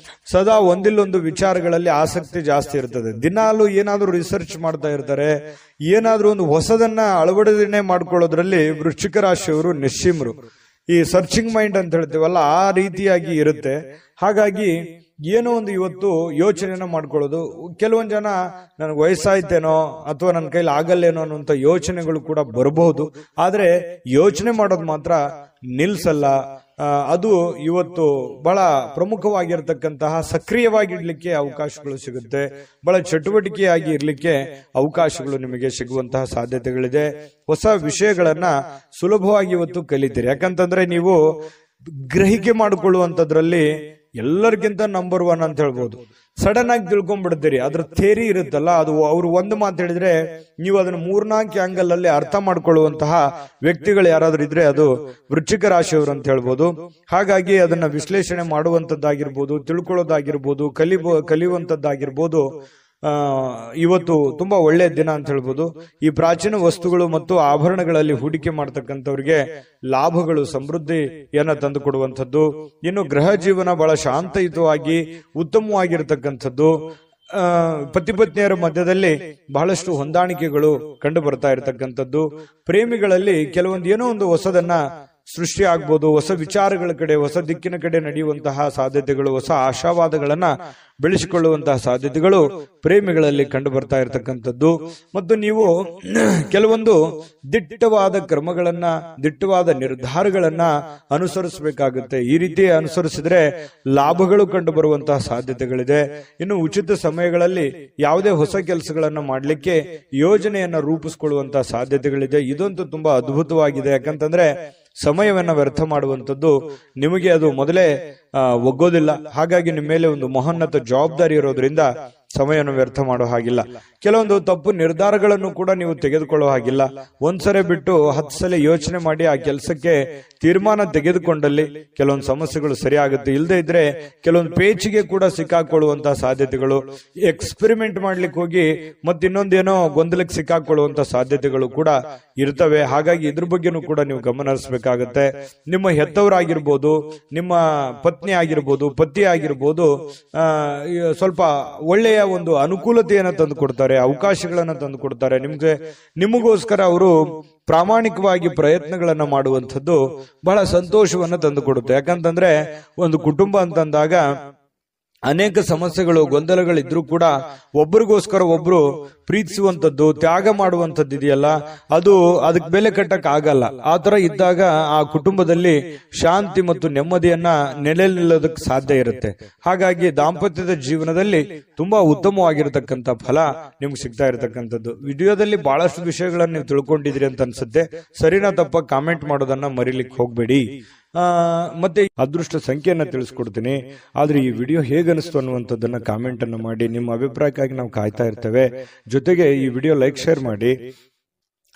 ಸದಾ ಒಂದಿಲ್ಲೊಂದು ವಿಚಾರಗಳಲ್ಲಿ ಆಸಕ್ತಿ ಜಾಸ್ತಿ ಇರ್ತದೆ. ದಿನಾಲು ಏನಾದ್ರೂ ರಿಸರ್ಚ್ ಮಾಡ್ತಾ ಇರ್ತಾರೆ. ಏನಾದ್ರೂ ಒಂದು ಹೊಸದನ್ನ ಅಳವಡಿಕೆ ಮಾಡ್ಕೊಳ್ಳೋದ್ರಲ್ಲಿ ವೃಶ್ಚಿಕ ರಾಶಿಯವರು ನಿಶ್ಚಿಮರು. ಈ ಸರ್ಚಿಂಗ್ ಮೈಂಡ್ ಅಂತ ಹೇಳ್ತೀವಲ್ಲ, ಆ ರೀತಿಯಾಗಿ ಇರುತ್ತೆ. ಹಾಗಾಗಿ ಏನೋ ಒಂದು ಇವತ್ತು ಯೋಚನೆನ ಮಾಡ್ಕೊಳ್ಳೋದು. ಕೆಲವೊಂದು ಜನ ನನಗೆ ವಯಸ್ಸಾಯ್ತೇನೋ ಅಥವಾ ನನ್ನ ಕೈಲಿ ಆಗಲ್ಲೇನೋ ಅನ್ನುವಂಥ ಯೋಚನೆಗಳು ಕೂಡ ಬರಬಹುದು. ಆದ್ರೆ ಯೋಚನೆ ಮಾಡೋದು ಮಾತ್ರ ನಿಲ್ಸಲ್ಲ. ಅದು ಇವತ್ತು ಬಹಳ ಪ್ರಮುಖವಾಗಿರ್ತಕ್ಕಂತಹ, ಸಕ್ರಿಯವಾಗಿಡ್ಲಿಕ್ಕೆ ಅವಕಾಶಗಳು ಸಿಗುತ್ತೆ. ಬಹಳ ಚಟುವಟಿಕೆಯಾಗಿ ಇರ್ಲಿಕ್ಕೆ ಅವಕಾಶಗಳು ನಿಮಗೆ ಸಿಗುವಂತಹ ಸಾಧ್ಯತೆಗಳಿದೆ. ಹೊಸ ವಿಷಯಗಳನ್ನ ಸುಲಭವಾಗಿ ಇವತ್ತು ಕಲಿತೀರಿ. ಯಾಕಂತಂದ್ರೆ ನೀವು ಗ್ರಹಿಕೆ ಮಾಡಿಕೊಳ್ಳುವಂತದ್ರಲ್ಲಿ ಎಲ್ಲರಿಗಿಂತ ನಂಬರ್ 1 ಅಂತ ಹೇಳ್ಬೋದು. ಸಡನ್ ಆಗಿ ತಿಳ್ಕೊಂಡ್ಬಿಡ್ತೀರಿ. ಅದ್ರ ಥೇರಿ ಇರುತ್ತಲ್ಲ, ಅದು ಅವ್ರು ಒಂದು ಮಾತು ಹೇಳಿದ್ರೆ ನೀವು ಅದನ್ನ 3-4 ಆಂಗಲ್ ಅಲ್ಲಿ ಅರ್ಥ ಮಾಡ್ಕೊಳ್ಳುವಂತಹ ವ್ಯಕ್ತಿಗಳು ಯಾರಾದ್ರೂ ಇದ್ರೆ ಅದು ವೃಶ್ಚಿಕ ರಾಶಿಯವರು ಅಂತ ಹೇಳ್ಬೋದು. ಹಾಗಾಗಿ ಅದನ್ನ ವಿಶ್ಲೇಷಣೆ ಮಾಡುವಂತದ್ದಾಗಿರ್ಬೋದು, ತಿಳ್ಕೊಳ್ಳೋದಾಗಿರ್ಬೋದು, ಕಲಿಯುವಂತದ್ದಾಗಿರ್ಬೋದು. ಇವತ್ತು ತುಂಬಾ ಒಳ್ಳೆಯ ದಿನ ಅಂತ ಹೇಳ್ಬೋದು. ಈ ಪ್ರಾಚೀನ ವಸ್ತುಗಳು ಮತ್ತು ಆಭರಣಗಳಲ್ಲಿ ಹೂಡಿಕೆ ಮಾಡತಕ್ಕಂಥವ್ರಿಗೆ ಲಾಭಗಳು, ಸಮೃದ್ಧಿಯನ್ನ ತಂದು ಕೊಡುವಂಥದ್ದು. ಇನ್ನು ಗೃಹ ಜೀವನ ಬಹಳ ಶಾಂತಯುತವಾಗಿ ಉತ್ತಮವಾಗಿರ್ತಕ್ಕಂಥದ್ದು. ಪತಿ ಪತ್ನಿಯರ ಮಧ್ಯದಲ್ಲಿ ಬಹಳಷ್ಟು ಹೊಂದಾಣಿಕೆಗಳು ಕಂಡು ಬರ್ತಾ ಇರತಕ್ಕಂಥದ್ದು. ಪ್ರೇಮಿಗಳಲ್ಲಿ ಕೆಲವೊಂದು ಏನೋ ಒಂದು ಹೊಸದನ್ನ ಸೃಷ್ಟಿ ಆಗ್ಬೋದು. ಹೊಸ ವಿಚಾರಗಳ ಕಡೆ, ಹೊಸ ದಿಕ್ಕಿನ ಕಡೆ ನಡೆಯುವಂತಹ ಸಾಧ್ಯತೆಗಳು, ಹೊಸ ಆಶಾವಾದಗಳನ್ನ ಬೆಳೆಸಿಕೊಳ್ಳುವಂತಹ ಸಾಧ್ಯತೆಗಳು ಪ್ರೇಮಿಗಳಲ್ಲಿ ಕಂಡು ಬರ್ತಾ ಇರತಕ್ಕಂಥದ್ದು. ಮತ್ತು ನೀವು ಕೆಲವೊಂದು ದಿಟ್ಟವಾದ ಕ್ರಮಗಳನ್ನ, ದಿಟ್ಟವಾದ ನಿರ್ಧಾರಗಳನ್ನ ಅನುಸರಿಸಬೇಕಾಗುತ್ತೆ. ಈ ರೀತಿ ಅನುಸರಿಸಿದ್ರೆ ಲಾಭಗಳು ಕಂಡು ಬರುವಂತಹ ಸಾಧ್ಯತೆಗಳಿದೆ. ಇನ್ನು ಉಚಿತ ಸಮಯಗಳಲ್ಲಿ ಯಾವುದೇ ಹೊಸ ಕೆಲಸಗಳನ್ನ ಮಾಡ್ಲಿಕ್ಕೆ ಯೋಜನೆಯನ್ನ ರೂಪಿಸಿಕೊಳ್ಳುವಂತಹ ಸಾಧ್ಯತೆಗಳಿದೆ. ಇದಂತೂ ತುಂಬಾ ಅದ್ಭುತವಾಗಿದೆ. ಯಾಕಂತಂದ್ರೆ ಸಮಯವನ್ನ ವ್ಯರ್ಥ ಮಾಡುವಂಥದ್ದು ನಿಮಗೆ ಅದು ಮೊದಲೇ ಒಗ್ಗೋದಿಲ್ಲ. ಹಾಗಾಗಿ ನಿಮ್ಮ ಮೇಲೆ ಒಂದು ಮಹೋನ್ನತ ಜವಾಬ್ದಾರಿ ಇರೋದ್ರಿಂದ ಸಮಯವನ್ನು ವ್ಯರ್ಥ ಮಾಡೋ ಹಾಗಿಲ್ಲ. ಕೆಲವೊಂದು ತಪ್ಪು ನಿರ್ಧಾರಗಳನ್ನು ಕೂಡ ನೀವು ತೆಗೆದುಕೊಳ್ಳೋ ಹಾಗಿಲ್ಲ. ಒಂದ್ಸರಿ ಬಿಟ್ಟು 10 ಸಲ ಯೋಚನೆ ಮಾಡಿ ಆ ಕೆಲಸಕ್ಕೆ ತೀರ್ಮಾನ ತೆಗೆದುಕೊಂಡಲ್ಲಿ ಕೆಲವೊಂದು ಸಮಸ್ಯೆಗಳು ಸರಿ ಆಗುತ್ತೆ. ಇಲ್ಲದೆ ಇದ್ರೆ ಕೆಲವೊಂದು ಪೇಚಿಗೆ ಕೂಡ ಸಿಕ್ಕಾಕೊಳ್ಳುವಂತಹ ಸಾಧ್ಯತೆಗಳು, ಎಕ್ಸ್ಪೆರಿಮೆಂಟ್ ಮಾಡ್ಲಿಕ್ಕೆ ಹೋಗಿ ಮತ್ತಿನ್ನೊಂದೇನೋ ಗೊಂದಲಕ್ಕೆ ಸಿಕ್ಕಾಕೊಳ್ಳುವಂತಹ ಸಾಧ್ಯತೆಗಳು ಕೂಡ ಇರ್ತವೆ. ಹಾಗಾಗಿ ಇದ್ರ ಬಗ್ಗೆನೂ ಕೂಡ ನೀವು ಗಮನ ಹರಿಸಬೇಕಾಗತ್ತೆ. ನಿಮ್ಮ ಹೆತ್ತವರಾಗಿರ್ಬೋದು, ನಿಮ್ಮ ಪತ್ನಿ ಆಗಿರ್ಬೋದು, ಪತಿ ಆಗಿರ್ಬೋದು, ಸ್ವಲ್ಪ ಒಳ್ಳೆಯ ಒಂದು ಅನುಕೂಲತೆಯನ್ನು ತಂದು ಕೊಡ್ತಾರೆ, ಅವಕಾಶಗಳನ್ನ ತಂದು ಕೊಡ್ತಾರೆ. ನಿಮಗೋಸ್ಕರ ಅವರು ಪ್ರಾಮಾಣಿಕವಾಗಿ ಪ್ರಯತ್ನಗಳನ್ನ ಮಾಡುವಂಥದ್ದು ಬಹಳ ಸಂತೋಷವನ್ನ ತಂದು ಕೊಡುತ್ತೆ. ಯಾಕಂತಂದ್ರೆ ಒಂದು ಕುಟುಂಬ ಅಂತಂದಾಗ ಅನೇಕ ಸಮಸ್ಯೆಗಳು ಗೊಂದಲಗಳಿದ್ರೂ ಕೂಡ ಒಬ್ಬರಿಗೋಸ್ಕರ ಒಬ್ರು ಪ್ರೀತಿಸುವಂತದ್ದು, ತ್ಯಾಗ ಮಾಡುವಂತದ್ದು ಇದೆಯಲ್ಲ, ಅದಕ್ಕೆ ಬೆಲೆ ಕಟ್ಟಕ್ ಆಗಲ್ಲ. ಆ ತರ ಇದ್ದಾಗ ಆ ಕುಟುಂಬದಲ್ಲಿ ಶಾಂತಿ ಮತ್ತು ನೆಮ್ಮದಿಯನ್ನ ನೆಲೆ ನಿಲ್ಲೋದಕ್ಕೆ ಸಾಧ್ಯ ಇರುತ್ತೆ. ಹಾಗಾಗಿ ದಾಂಪತ್ಯದ ಜೀವನದಲ್ಲಿ ತುಂಬಾ ಉತ್ತಮವಾಗಿರತಕ್ಕಂತ ಫಲ ನಿಮ್ಗೆ ಸಿಗ್ತಾ ಇರತಕ್ಕಂಥದ್ದು. ವಿಡಿಯೋದಲ್ಲಿ ಬಹಳಷ್ಟು ವಿಷಯಗಳನ್ನ ನೀವು ತಿಳ್ಕೊಂಡಿದ್ರಿ ಅಂತ ಅನ್ಸುತ್ತೆ. ಸರಿನಾ ತಪ್ಪ ಕಾಮೆಂಟ್ ಮಾಡೋದನ್ನ ಮರಿಲಿಕ್ಕೆ ಹೋಗ್ಬೇಡಿ. ಮತ್ತೆ ಅದೃಷ್ಟ ಸಂಖ್ಯೆಯನ್ನ ತಿಳಿಸ್ಕೊಡ್ತೀನಿ. ಆದ್ರೆ ಈ ವಿಡಿಯೋ ಹೇಗನಿಸ್ತು ಅನ್ನುವಂಥದ್ದನ್ನ ಕಾಮೆಂಟ್ ಅನ್ನು ಮಾಡಿ. ನಿಮ್ಮ ಅಭಿಪ್ರಾಯಕ್ಕಾಗಿ ನಾವು ಕಾಯ್ತಾ ಇರ್ತೇವೆ. ಜೊತೆಗೆ ಈ ವಿಡಿಯೋ ಲೈಕ್, ಶೇರ್ ಮಾಡಿ.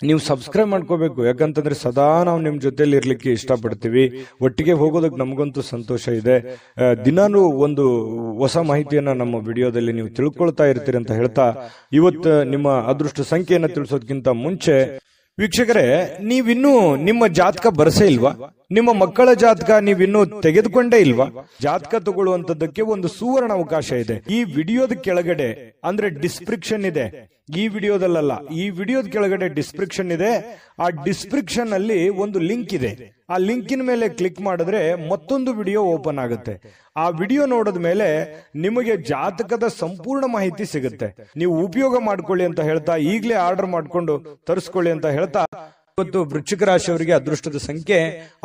ನೀವು ಸಬ್ಸ್ಕ್ರೈಬ್ ಮಾಡ್ಕೋಬೇಕು, ಯಾಕಂತಂದ್ರೆ ಸದಾ ನಾವು ನಿಮ್ ಜೊತೆಲಿ ಇರ್ಲಿಕ್ಕೆ ಇಷ್ಟಪಡ್ತೀವಿ. ಒಟ್ಟಿಗೆ ಹೋಗೋದಕ್ಕೆ ನಮಗಂತೂ ಸಂತೋಷ ಇದೆ. ದಿನಾನು ಒಂದು ಹೊಸ ಮಾಹಿತಿಯನ್ನ ನಮ್ಮ ವಿಡಿಯೋದಲ್ಲಿ ನೀವು ತಿಳ್ಕೊಳ್ತಾ ಇರ್ತೀರಿ ಅಂತ ಹೇಳ್ತಾ, ಇವತ್ತು ನಿಮ್ಮ ಅದೃಷ್ಟ ಸಂಖ್ಯೆಯನ್ನ ತಿಳಿಸೋದಕ್ಕಿಂತ ಮುಂಚೆ ವೀಕ್ಷಕರೇ, ನೀವಿನ್ನೂ ನಿಮ್ಮ ಜಾತಕ ಬರಸೇ ಇಲ್ವಾ? ನಿಮ್ಮ ಮಕ್ಕಳ ಜಾತಕ ನೀವಿನ್ನೂ ತೆಗೆದುಕೊಂಡೇ ಇಲ್ವಾ? ಜಾತಕ ತಗೊಳ್ಳುವಂತದ್ದಕ್ಕೆ ಒಂದು ಸುವರ್ಣ ಅವಕಾಶ ಇದೆ. ಈ ವಿಡಿಯೋದ ಕೆಳಗಡೆ ಅಂದ್ರೆ ಡಿಸ್ಕ್ರಿಪ್ಷನ್ ಇದೆ. ಈ ವಿಡಿಯೋದಲ್ಲ, ಈ ವಿಡಿಯೋದ ಕೆಳಗಡೆ ಡಿಸ್ಕ್ರಿಪ್ಷನ್ ಇದೆ. ಆ ಡಿಸ್ಕ್ರಿಪ್ಷನ್ ಅಲ್ಲಿ ಒಂದು ಲಿಂಕ್ ಇದೆ. ಆ ಲಿಂಕಿನ ಮೇಲೆ ಕ್ಲಿಕ್ ಮಾಡಿದ್ರೆ ಮತ್ತೊಂದು ವಿಡಿಯೋ ಓಪನ್ ಆಗುತ್ತೆ. ಆ ವಿಡಿಯೋ ನೋಡಿದ ಮೇಲೆ ನಿಮಗೆ ಜಾತಕದ ಸಂಪೂರ್ಣ ಮಾಹಿತಿ ಸಿಗುತ್ತೆ. ನೀವು ಉಪಯೋಗ ಮಾಡ್ಕೊಳ್ಳಿ ಅಂತ ಹೇಳ್ತಾ, ಈಗಲೇ ಆರ್ಡರ್ ಮಾಡ್ಕೊಂಡು ತರಿಸ್ಕೊಳ್ಳಿ ಅಂತ ಹೇಳ್ತಾ, ಇವತ್ತು ವೃಶ್ಚಿಕ ರಾಶಿಯವರಿಗೆ ಅದೃಷ್ಟದ ಸಂಖ್ಯೆ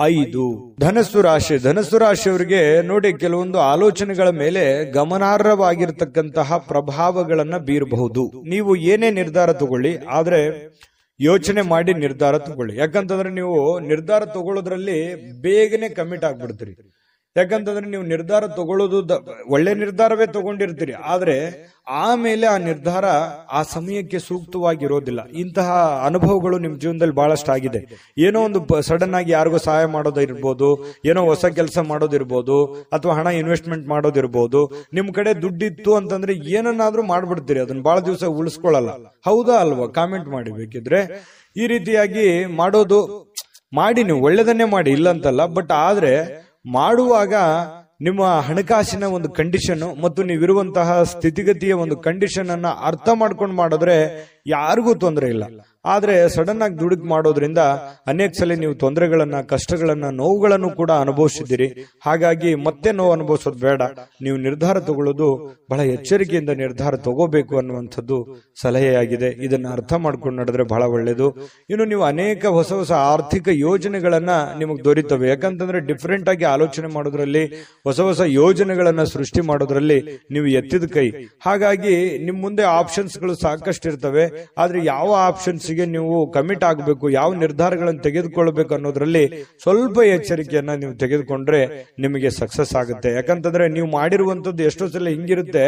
5. ಧನಸ್ಸು ರಾಶಿಯವರಿಗೆ ನೋಡಿ, ಕೆಲವೊಂದು ಆಲೋಚನೆಗಳ ಮೇಲೆ ಗಮನಾರ್ಹವಾಗಿರ್ತಕ್ಕಂತಹ ಪ್ರಭಾವಗಳನ್ನ ಬೀರಬಹುದು. ನೀವು ಏನೇ ನಿರ್ಧಾರ ತಗೊಳ್ಳಿ, ಆದ್ರೆ ಯೋಚನೆ ಮಾಡಿ ನಿರ್ಧಾರ ತಗೊಳ್ಳಿ. ಯಾಕಂತಂದ್ರೆ ನೀವು ನಿರ್ಧಾರ ತಗೊಳ್ಳೋದ್ರಲ್ಲಿ ಬೇಗನೆ ಕಮಿಟ್ ಆಗ್ಬಿಡ್ತೀರಿ. ಯಾಕಂತಂದ್ರೆ ನೀವು ನಿರ್ಧಾರ ತಗೊಳ್ಳೋದು ಒಳ್ಳೆ ನಿರ್ಧಾರವೇ ತಗೊಂಡಿರ್ತೀರಿ, ಆದ್ರೆ ಆಮೇಲೆ ಆ ನಿರ್ಧಾರ ಆ ಸಮಯಕ್ಕೆ ಸೂಕ್ತವಾಗಿರೋದಿಲ್ಲ. ಇಂತಹ ಅನುಭವಗಳು ನಿಮ್ ಜೀವನದಲ್ಲಿ ಬಹಳಷ್ಟು ಆಗಿದೆ. ಏನೋ ಒಂದು ಸಡನ್ ಆಗಿ ಯಾರಿಗೋ ಸಹಾಯ ಮಾಡೋದಿರ್ಬೋದು, ಏನೋ ಹೊಸ ಕೆಲಸ ಮಾಡೋದಿರ್ಬೋದು, ಅಥವಾ ಹಣ ಇನ್ವೆಸ್ಟ್ಮೆಂಟ್ ಮಾಡೋದಿರ್ಬೋದು. ನಿಮ್ ಕಡೆ ದುಡ್ಡಿತ್ತು ಅಂತಂದ್ರೆ ಏನನ್ನಾದ್ರೂ ಮಾಡ್ಬಿಡ್ತೀರಿ, ಅದನ್ನ ಬಹಳ ದಿವಸ ಉಳಿಸ್ಕೊಳ್ಳಲ್ಲ. ಹೌದಾ ಅಲ್ವಾ? ಕಾಮೆಂಟ್ ಮಾಡಿ ಬೇಕಿದ್ರೆ. ಈ ರೀತಿಯಾಗಿ ಮಾಡೋದು ಮಾಡಿ, ನೀವು ಒಳ್ಳೆದನ್ನೇ ಮಾಡಿ, ಇಲ್ಲ ಅಂತಲ್ಲ. ಬಟ್ ಆದ್ರೆ ಮಾಡುವಾಗ ನಿಮ್ಮ ಹಣಕಾಸಿನ ಒಂದು ಕಂಡೀಷನ್ ಮತ್ತು ನೀವಿರುವಂತಹ ಸ್ಥಿತಿಗತಿಯ ಒಂದು ಕಂಡೀಷನ್ ಅನ್ನ ಅರ್ಥ ಮಾಡ್ಕೊಂಡು ಮಾಡಿದ್ರೆ ಯಾರಿಗೂ ತೊಂದರೆ ಇಲ್ಲ. ಆದ್ರೆ ಸಡನ್ ಆಗಿ ದುಡುಕ್ ಮಾಡೋದ್ರಿಂದ ಅನೇಕ ಸಲ ನೀವು ತೊಂದರೆಗಳನ್ನ, ಕಷ್ಟಗಳನ್ನ, ನೋವುಗಳನ್ನು ಕೂಡ ಅನುಭವಿಸಿದ್ದೀರಿ. ಹಾಗಾಗಿ ಮತ್ತೆ ನೋವು ಅನುಭವಿಸೋದು ಬೇಡ. ನೀವು ನಿರ್ಧಾರ ತಗೊಳ್ಳೋದು ಬಹಳ ಎಚ್ಚರಿಕೆಯಿಂದ ನಿರ್ಧಾರ ತಗೋಬೇಕು ಅನ್ನುವಂಥದ್ದು ಸಲಹೆಯಾಗಿದೆ. ಇದನ್ನ ಅರ್ಥ ಮಾಡ್ಕೊಂಡು ನಡೆದ್ರೆ ಬಹಳ ಒಳ್ಳೇದು. ಇನ್ನು ನೀವು ಅನೇಕ ಹೊಸ ಹೊಸ ಆರ್ಥಿಕ ಯೋಜನೆಗಳನ್ನ ನಿಮಗೆ ದೊರೀತವೆ. ಯಾಕಂತಂದ್ರೆ ಡಿಫರೆಂಟ್ ಆಗಿ ಆಲೋಚನೆ ಮಾಡೋದ್ರಲ್ಲಿ, ಹೊಸ ಹೊಸ ಯೋಜನೆಗಳನ್ನ ಸೃಷ್ಟಿ ಮಾಡೋದ್ರಲ್ಲಿ ನೀವು ಎತ್ತಿದ ಕೈ. ಹಾಗಾಗಿ ನಿಮ್ ಮುಂದೆ ಆಪ್ಷನ್ಸ್ ಗಳು ಸಾಕಷ್ಟು ಇರ್ತವೆ. ಆದ್ರೆ ಯಾವ ಆಪ್ಷನ್ಸ್ ಗೆ ನೀವು ಕಮಿಟ್ ಆಗಬೇಕು, ಯಾವ ನಿರ್ಧಾರಗಳನ್ನು ತೆಗೆದುಕೊಳ್ಬೇಕು ಅನ್ನೋದ್ರಲ್ಲಿ ಸ್ವಲ್ಪ ಎಚ್ಚರಿಕೆಯನ್ನ ನೀವು ತೆಗೆದುಕೊಂಡ್ರೆ ನಿಮಗೆ ಸಕ್ಸಸ್ ಆಗುತ್ತೆ. ಯಾಕಂತಂದ್ರೆ ನೀವು ಮಾಡಿರುವಂತದ್ದು ಎಷ್ಟೋ ಸಲ ಹಿಂಗಿರುತ್ತೆ,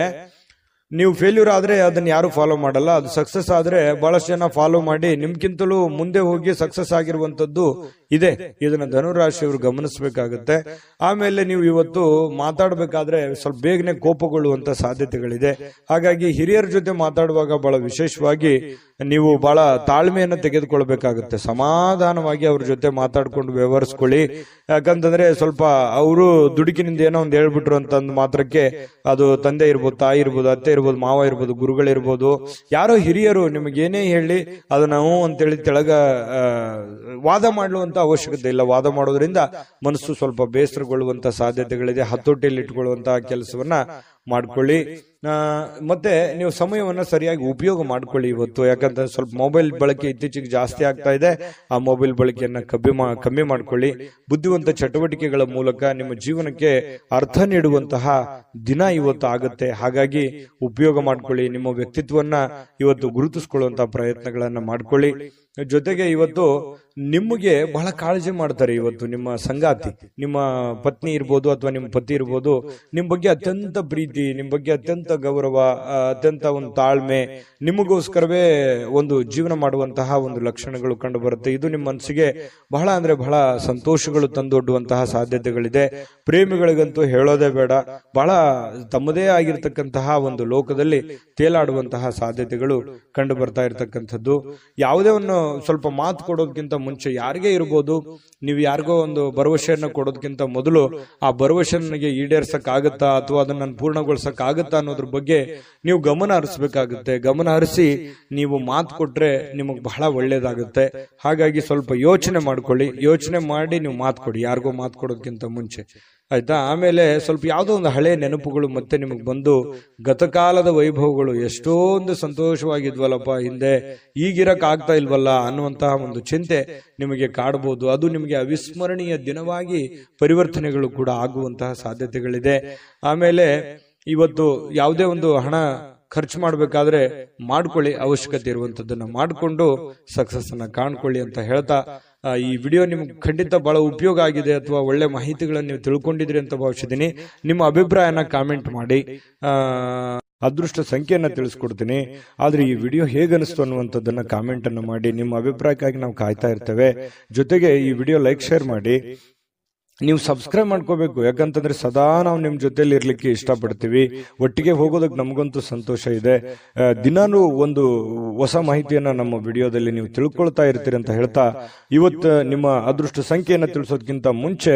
ನೀವು ಫೇಲ್ಯೂರ್ ಆದ್ರೆ ಅದನ್ನ ಯಾರು ಫಾಲೋ ಮಾಡಲ್ಲ. ಅದು ಸಕ್ಸಸ್ ಆದ್ರೆ ಬಹಳಷ್ಟು ಜನ ಫಾಲೋ ಮಾಡಿ ನಿಮ್ಗಿಂತಲೂ ಮುಂದೆ ಹೋಗಿ ಸಕ್ಸಸ್ ಆಗಿರುವಂತದ್ದು ಇದೆ. ಇದನ್ನ ಧನುರಾಶಿಯವರು ಗಮನಿಸಬೇಕಾಗುತ್ತೆ. ಆಮೇಲೆ ನೀವು ಇವತ್ತು ಮಾತಾಡಬೇಕಾದ್ರೆ ಸ್ವಲ್ಪ ಬೇಗನೆ ಕೋಪಗೊಳ್ಳುವಂತ ಸಾಧ್ಯತೆಗಳಿದೆ. ಹಾಗಾಗಿ ಹಿರಿಯರ ಜೊತೆ ಮಾತಾಡುವಾಗ ಬಹಳ ವಿಶೇಷವಾಗಿ ನೀವು ಬಹಳ ತಾಳ್ಮೆಯನ್ನು ತೆಗೆದುಕೊಳ್ಬೇಕಾಗುತ್ತೆ. ಸಮಾಧಾನವಾಗಿ ಅವ್ರ ಜೊತೆ ಮಾತಾಡ್ಕೊಂಡು ವ್ಯವಹರಿಸ್ಕೊಳ್ಳಿ. ಯಾಕಂತಂದ್ರೆ ಸ್ವಲ್ಪ ಅವರು ದುಡುಕಿನಿಂದ ಏನೋ ಒಂದು ಹೇಳ್ಬಿಟ್ರು ಅಂತಂದ್ ಮಾತ್ರಕ್ಕೆ ಅದು ತಂದೆ ಇರ್ಬೋದು, ತಾಯಿ ಇರ್ಬೋದು, ಅತ್ತೆ ಇರ್ಬೋದು, ಮಾವ ಇರ್ಬೋದು, ಗುರುಗಳಿರ್ಬೋದು, ಯಾರೋ ಹಿರಿಯರು ನಿಮಗೇನೇ ಹೇಳಿ ಅದು ನಾವು ಅಂತೇಳಿ ತೆಳಗ ವಾದ ಮಾಡುವಂತ ಅವಶ್ಯಕತೆ ಇಲ್ಲ. ವಾದ ಮಾಡೋದ್ರಿಂದ ಮನಸ್ಸು ಸ್ವಲ್ಪ ಬೇಸರಗೊಳ್ಳುವಂತ ಸಾಧ್ಯತೆಗಳಿದೆ. ಹತೋಟಿಯಲ್ಲಿ ಇಟ್ಕೊಳ್ಳುವಂತಹ ಕೆಲಸವನ್ನ ಮಾಡ್ಕೊಳ್ಳಿ. ಮತ್ತೆ ನೀವು ಸಮಯವನ್ನ ಸರಿಯಾಗಿ ಉಪಯೋಗ ಮಾಡ್ಕೊಳ್ಳಿ ಇವತ್ತು. ಯಾಕಂದ್ರೆ ಸ್ವಲ್ಪ ಮೊಬೈಲ್ ಬಳಕೆ ಇತ್ತೀಚೆಗೆ ಜಾಸ್ತಿ ಆಗ್ತಾ ಇದೆ. ಆ ಮೊಬೈಲ್ ಬಳಕೆಯನ್ನ ಕಮ್ಮಿ ಮಾಡ್ಕೊಳ್ಳಿ. ಬುದ್ಧಿವಂತ ಚಟುವಟಿಕೆಗಳ ಮೂಲಕ ನಿಮ್ಮ ಜೀವನಕ್ಕೆ ಅರ್ಥ ನೀಡುವಂತಹ ದಿನ ಇವತ್ತು ಆಗುತ್ತೆ. ಹಾಗಾಗಿ ಉಪಯೋಗ ಮಾಡ್ಕೊಳ್ಳಿ. ನಿಮ್ಮ ವ್ಯಕ್ತಿತ್ವವನ್ನ ಇವತ್ತು ಗುರುತಿಸ್ಕೊಳ್ಳುವಂತಹ ಪ್ರಯತ್ನಗಳನ್ನ ಮಾಡ್ಕೊಳ್ಳಿ. ಜೊತೆಗೆ ಇವತ್ತು ನಿಮಗೆ ಬಹಳ ಕಾಳಜಿ ಮಾಡ್ತಾರೆ. ಇವತ್ತು ನಿಮ್ಮ ಸಂಗಾತಿ, ನಿಮ್ಮ ಪತ್ನಿ ಇರ್ಬೋದು ಅಥವಾ ನಿಮ್ಮ ಪತಿ ಇರ್ಬೋದು, ನಿಮ್ ಬಗ್ಗೆ ಅತ್ಯಂತ ಪ್ರೀತಿ, ನಿಮ್ ಬಗ್ಗೆ ಅತ್ಯಂತ ಗೌರವ, ಅತ್ಯಂತ ಒಂದು ತಾಳ್ಮೆ, ನಿಮಗೋಸ್ಕರವೇ ಒಂದು ಜೀವನ ಮಾಡುವಂತಹ ಒಂದು ಲಕ್ಷಣಗಳು ಕಂಡು ಬರುತ್ತೆ. ಇದು ನಿಮ್ಮ ಮನಸ್ಸಿಗೆ ಬಹಳ ಅಂದ್ರೆ ಬಹಳ ಸಂತೋಷಗಳು ತಂದೊಡ್ಡುವಂತಹ ಸಾಧ್ಯತೆಗಳಿದೆ. ಪ್ರೇಮಿಗಳಿಗಂತೂ ಹೇಳೋದೇ ಬೇಡ, ಬಹಳ ತಮ್ಮದೇ ಆಗಿರ್ತಕ್ಕಂತಹ ಒಂದು ಲೋಕದಲ್ಲಿ ತೇಲಾಡುವಂತಹ ಸಾಧ್ಯತೆಗಳು ಕಂಡು ಬರ್ತಾ ಇರತಕ್ಕಂಥದ್ದು. ಯಾವುದೇ ಒಂದು ಸ್ವಲ್ಪ ಮಾತು ಕೊಡೋದಕ್ಕಿಂತ ಮುಂಚೆ ಯಾರಿಗೇ ಇರ್ಬೋದು, ನೀವು ಯಾರಿಗೋ ಒಂದು ಭರವಸೆಯನ್ನ ಕೊಡೋದಕ್ಕಿಂತ ಮೊದಲು ಆ ಭರವಸೆ ನನಗೆ ಈಡೇರ್ಸಕ್ ಆಗತ್ತಾ ಅಥವಾ ಅದನ್ನ ಪೂರ್ಣಗೊಳಿಸಕ್ ಆಗತ್ತಾ ಅನ್ನೋದ್ರ ಬಗ್ಗೆ ನೀವು ಗಮನ ಹರಿಸಬೇಕಾಗುತ್ತೆ. ಗಮನ ಹರಿಸಿ ನೀವು ಮಾತು ಕೊಟ್ರೆ ನಿಮಗ್ ಬಹಳ ಒಳ್ಳೇದಾಗುತ್ತೆ. ಹಾಗಾಗಿ ಸ್ವಲ್ಪ ಯೋಚನೆ ಮಾಡ್ಕೊಳ್ಳಿ. ಯೋಚನೆ ಮಾಡಿ ನೀವು ಮಾತು ಕೊಡಿ, ಯಾರಿಗೋ ಮಾತು ಕೊಡೋದಕ್ಕಿಂತ ಮುಂಚೆ. ಆಯ್ತಾ. ಆಮೇಲೆ ಸ್ವಲ್ಪ ಯಾವುದೋ ಒಂದು ಹಳೆ ನೆನಪುಗಳು ಮತ್ತೆ ನಿಮಗೆ ಬಂದು ಗತಕಾಲದ ವೈಭವಗಳು ಎಷ್ಟೊಂದು ಸಂತೋಷವಾಗಿದ್ವಲ್ಲಪ್ಪ ಹಿಂದೆ, ಈಗಿರಕ್ ಆಗ್ತಾ ಇಲ್ವಲ್ಲ ಅನ್ನುವಂತಹ ಒಂದು ಚಿಂತೆ ನಿಮಗೆ ಕಾಡಬಹುದು. ಅದು ನಿಮಗೆ ಅವಿಸ್ಮರಣೀಯ ದಿನವಾಗಿ ಪರಿವರ್ತನೆಗಳು ಕೂಡ ಆಗುವಂತಹ ಸಾಧ್ಯತೆಗಳಿದೆ. ಆಮೇಲೆ ಇವತ್ತು ಯಾವುದೇ ಒಂದು ಹಣ ಖರ್ಚು ಮಾಡಬೇಕಾದ್ರೆ ಮಾಡ್ಕೊಳ್ಳಿ, ಅವಶ್ಯಕತೆ ಇರುವಂತದ್ದನ್ನ ಮಾಡಿಕೊಂಡು ಸಕ್ಸಸ್ ಅನ್ನ ಕಾಣ್ಕೊಳ್ಳಿ ಅಂತ ಹೇಳ್ತಾ, ಈ ವಿಡಿಯೋ ನಿಮ್ಗೆ ಖಂಡಿತ ಬಹಳ ಉಪಯೋಗ ಆಗಿದೆ ಅಥವಾ ಒಳ್ಳೆ ಮಾಹಿತಿಗಳನ್ನು ನೀವು ತಿಳ್ಕೊಂಡಿದ್ರಿ ಅಂತ ಭಾವಿಸಿದ್ದೀನಿ. ನಿಮ್ಮ ಅಭಿಪ್ರಾಯನ ಕಾಮೆಂಟ್ ಮಾಡಿ. ಅದೃಷ್ಟ ಸಂಖ್ಯೆಯನ್ನ ತಿಳಿಸ್ಕೊಡ್ತೀನಿ, ಆದ್ರೆ ಈ ವಿಡಿಯೋ ಹೇಗನಿಸ್ತು ಅನ್ನುವಂಥದ್ದನ್ನ ಕಾಮೆಂಟ್ ಅನ್ನು ಮಾಡಿ. ನಿಮ್ಮ ಅಭಿಪ್ರಾಯಕ್ಕಾಗಿ ನಾವು ಕಾಯ್ತಾ ಇರ್ತೇವೆ. ಜೊತೆಗೆ ಈ ವಿಡಿಯೋ ಲೈಕ್ ಶೇರ್ ಮಾಡಿ. ನೀವು ಸಬ್ಸ್ಕ್ರೈಬ್ ಮಾಡ್ಕೋಬೇಕು, ಯಾಕಂತಂದ್ರೆ ಸದಾ ನಾವು ನಿಮ್ ಜೊತೆಲಿ ಇರ್ಲಿಕ್ಕೆ ಇಷ್ಟಪಡ್ತೀವಿ. ಒಟ್ಟಿಗೆ ಹೋಗೋದಕ್ಕೆ ನಮಗಂತೂ ಸಂತೋಷ ಇದೆ. ದಿನಾನು ಒಂದು ಹೊಸ ಮಾಹಿತಿಯನ್ನ ನಮ್ಮ ವಿಡಿಯೋದಲ್ಲಿ ನೀವು ತಿಳ್ಕೊಳ್ತಾ ಇರ್ತೀರಿ ಅಂತ ಹೇಳ್ತಾ, ಇವತ್ತು ನಿಮ್ಮ ಅದೃಷ್ಟ ಸಂಖ್ಯೆಯನ್ನ ತಿಳಿಸೋದಕ್ಕಿಂತ ಮುಂಚೆ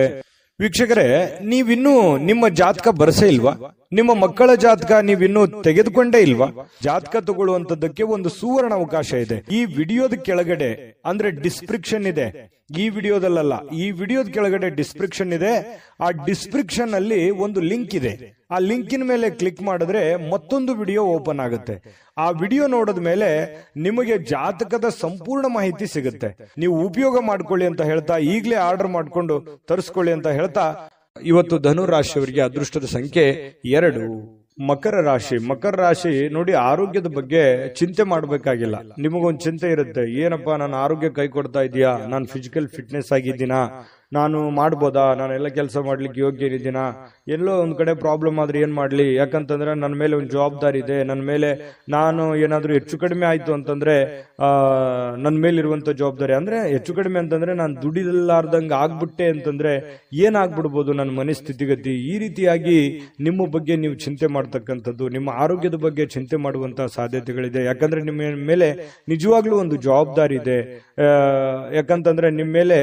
ವೀಕ್ಷಕರೇ, ನೀವಿನ್ನೂ ನಿಮ್ಮ ಜಾತಕ ಬರಸೇ ಇಲ್ವಾ? ನಿಮ್ಮ ಮಕ್ಕಳ ಜಾತಕ ನೀವಿನ್ನೂ ತೆಗೆದುಕೊಂಡೇ ಇಲ್ವಾ? ಜಾತಕ ತಗೊಳ್ಳುವಂತದ್ದಕ್ಕೆ ಒಂದು ಸುವರ್ಣ ಅವಕಾಶ ಇದೆ. ಈ ವಿಡಿಯೋದ ಕೆಳಗಡೆ ಅಂದ್ರೆ ಡಿಸ್ಕ್ರಿಪ್ಷನ್ ಇದೆ, ಈ ವಿಡಿಯೋದಲ್ಲ, ಈ ವಿಡಿಯೋದ ಕೆಳಗಡೆ ಡಿಸ್ಕ್ರಿಪ್ಷನ್ ಇದೆ. ಆ ಡಿಸ್ಕ್ರಿಪ್ಷನ್ ಅಲ್ಲಿ ಒಂದು ಲಿಂಕ್ ಇದೆ. ಆ ಲಿಂಕಿನ ಮೇಲೆ ಕ್ಲಿಕ್ ಮಾಡಿದ್ರೆ ಮತ್ತೊಂದು ವಿಡಿಯೋ ಓಪನ್ ಆಗುತ್ತೆ. ಆ ವಿಡಿಯೋ ನೋಡಿದ ಮೇಲೆ ನಿಮಗೆ ಜಾತಕದ ಸಂಪೂರ್ಣ ಮಾಹಿತಿ ಸಿಗುತ್ತೆ. ನೀವು ಉಪಯೋಗ ಮಾಡ್ಕೊಳ್ಳಿ ಅಂತ ಹೇಳ್ತಾ, ಈಗಲೇ ಆರ್ಡರ್ ಮಾಡ್ಕೊಂಡು ತರಿಸ್ಕೊಳ್ಳಿ ಅಂತ ಹೇಳ್ತಾ, ಇವತ್ತು ಧನು ರಾಶಿಯವರಿಗೆ ಅದೃಷ್ಟದ ಸಂಖ್ಯೆ 2. ಮಕರ ರಾಶಿ. ಮಕರ ರಾಶಿ ನೋಡಿ, ಆರೋಗ್ಯದ ಬಗ್ಗೆ ಚಿಂತೆ ಮಾಡಬೇಕಾಗಿಲ್ಲ. ನಿಮಗೊಂದು ಚಿಂತೆ ಇರುತ್ತೆ, ಏನಪ್ಪಾ ನನ್ನ ಆರೋಗ್ಯ ಕೈ ಕೊಡ್ತಾ ಇದೆಯಾ, ನಾನು ಫಿಸಿಕಲ್ ಫಿಟ್ನೆಸ್ ಆಗಿದ್ದೀನಾ, ನಾನು ಮಾಡ್ಬೋದಾ, ನಾನೆಲ್ಲ ಕೆಲಸ ಮಾಡ್ಲಿಕ್ಕೆ ಯೋಗ್ಯ ಇದ್ದೀನಾ, ಎಲ್ಲೋ ಒಂದ್ ಕಡೆ ಪ್ರಾಬ್ಲಮ್ ಆದ್ರೆ ಏನ್ ಮಾಡ್ಲಿ, ಯಾಕಂತಂದ್ರೆ ನನ್ನ ಮೇಲೆ ಒಂದು ಜವಾಬ್ದಾರಿ ಇದೆ, ನನ್ನ ಮೇಲೆ ನಾನು ಏನಾದ್ರೂ ಹೆಚ್ಚು ಕಡಿಮೆ ಆಯ್ತು ಅಂತಂದ್ರೆ ನನ್ನ ಮೇಲಿರುವಂತ ಜವಾಬ್ದಾರಿ, ಅಂದ್ರೆ ಹೆಚ್ಚು ಕಡಿಮೆ ಅಂತಂದ್ರೆ ನಾನು ದುಡಿಲಾರ್ದಂಗ ಆಗ್ಬಿಟ್ಟೆ ಅಂತಂದ್ರೆ ಏನಾಗ್ಬಿಡ್ಬೋದು ನನ್ನ ಮನಸ್ಥಿತಿಗತಿ. ಈ ರೀತಿಯಾಗಿ ನಿಮ್ಮ ಬಗ್ಗೆ ನೀವು ಚಿಂತೆ ಮಾಡ್ತಕ್ಕಂಥದ್ದು, ನಿಮ್ಮ ಆರೋಗ್ಯದ ಬಗ್ಗೆ ಚಿಂತೆ ಮಾಡುವಂತಹ ಸಾಧ್ಯತೆಗಳಿದೆ. ಯಾಕಂದ್ರೆ ನಿಮ್ಮ ಮೇಲೆ ನಿಜವಾಗ್ಲೂ ಒಂದು ಜವಾಬ್ದಾರಿ ಇದೆ. ಯಾಕಂತಂದ್ರೆ ನಿಮ್ಮ ಮೇಲೆ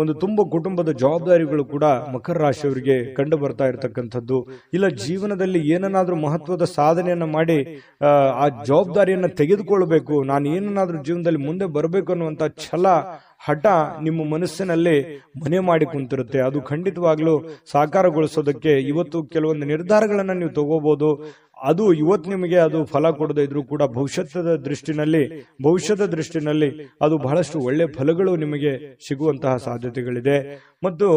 ಒಂದು ತುಂಬ ಕುಟುಂಬದ ಜವಾಬ್ದಾರಿಗಳು ಕೂಡ ಮಕರ ರಾಶಿಯವರಿಗೆ ಕಂಡು ಬರ್ತಾ ಇರತಕ್ಕಂಥದ್ದು. ಇಲ್ಲ ಜೀವನದಲ್ಲಿ ಏನನ್ನಾದ್ರೂ ಮಹತ್ವದ ಸಾಧನೆಯನ್ನ ಮಾಡಿ ಆ ಜವಾಬ್ದಾರಿಯನ್ನ ತೆಗೆದುಕೊಳ್ಬೇಕು, ನಾನು ಏನನ್ನಾದ್ರೂ ಜೀವನದಲ್ಲಿ ಮುಂದೆ ಬರಬೇಕು ಅನ್ನುವಂತ ಛಲ, ಹಠ ನಿಮ್ಮ ಮನಸ್ಸಿನಲ್ಲಿ ಮನೆ ಮಾಡಿ ಕುಂತಿರುತ್ತೆ. ಅದು ಖಂಡಿತವಾಗ್ಲೂ ಸಾಕಾರಗೊಳಿಸೋದಕ್ಕೆ ಇವತ್ತು ಕೆಲವೊಂದು ನಿರ್ಧಾರಗಳನ್ನ ನೀವು ತಗೋಬಹುದು. ಅದು ಇವತ್ತು ನಿಮಗೆ ಅದು ಫಲ ಕೊಡದೇ ಇದ್ರೂ ಕೂಡ ಭವಿಷ್ಯದ ದೃಷ್ಟಿನಲ್ಲಿ ಅದು ಬಹಳಷ್ಟು ಒಳ್ಳೆ ಫಲಗಳು ನಿಮಗೆ ಸಿಗುವಂತಹ ಸಾಧ್ಯತೆಗಳಿದೆ. ಮತ್ತು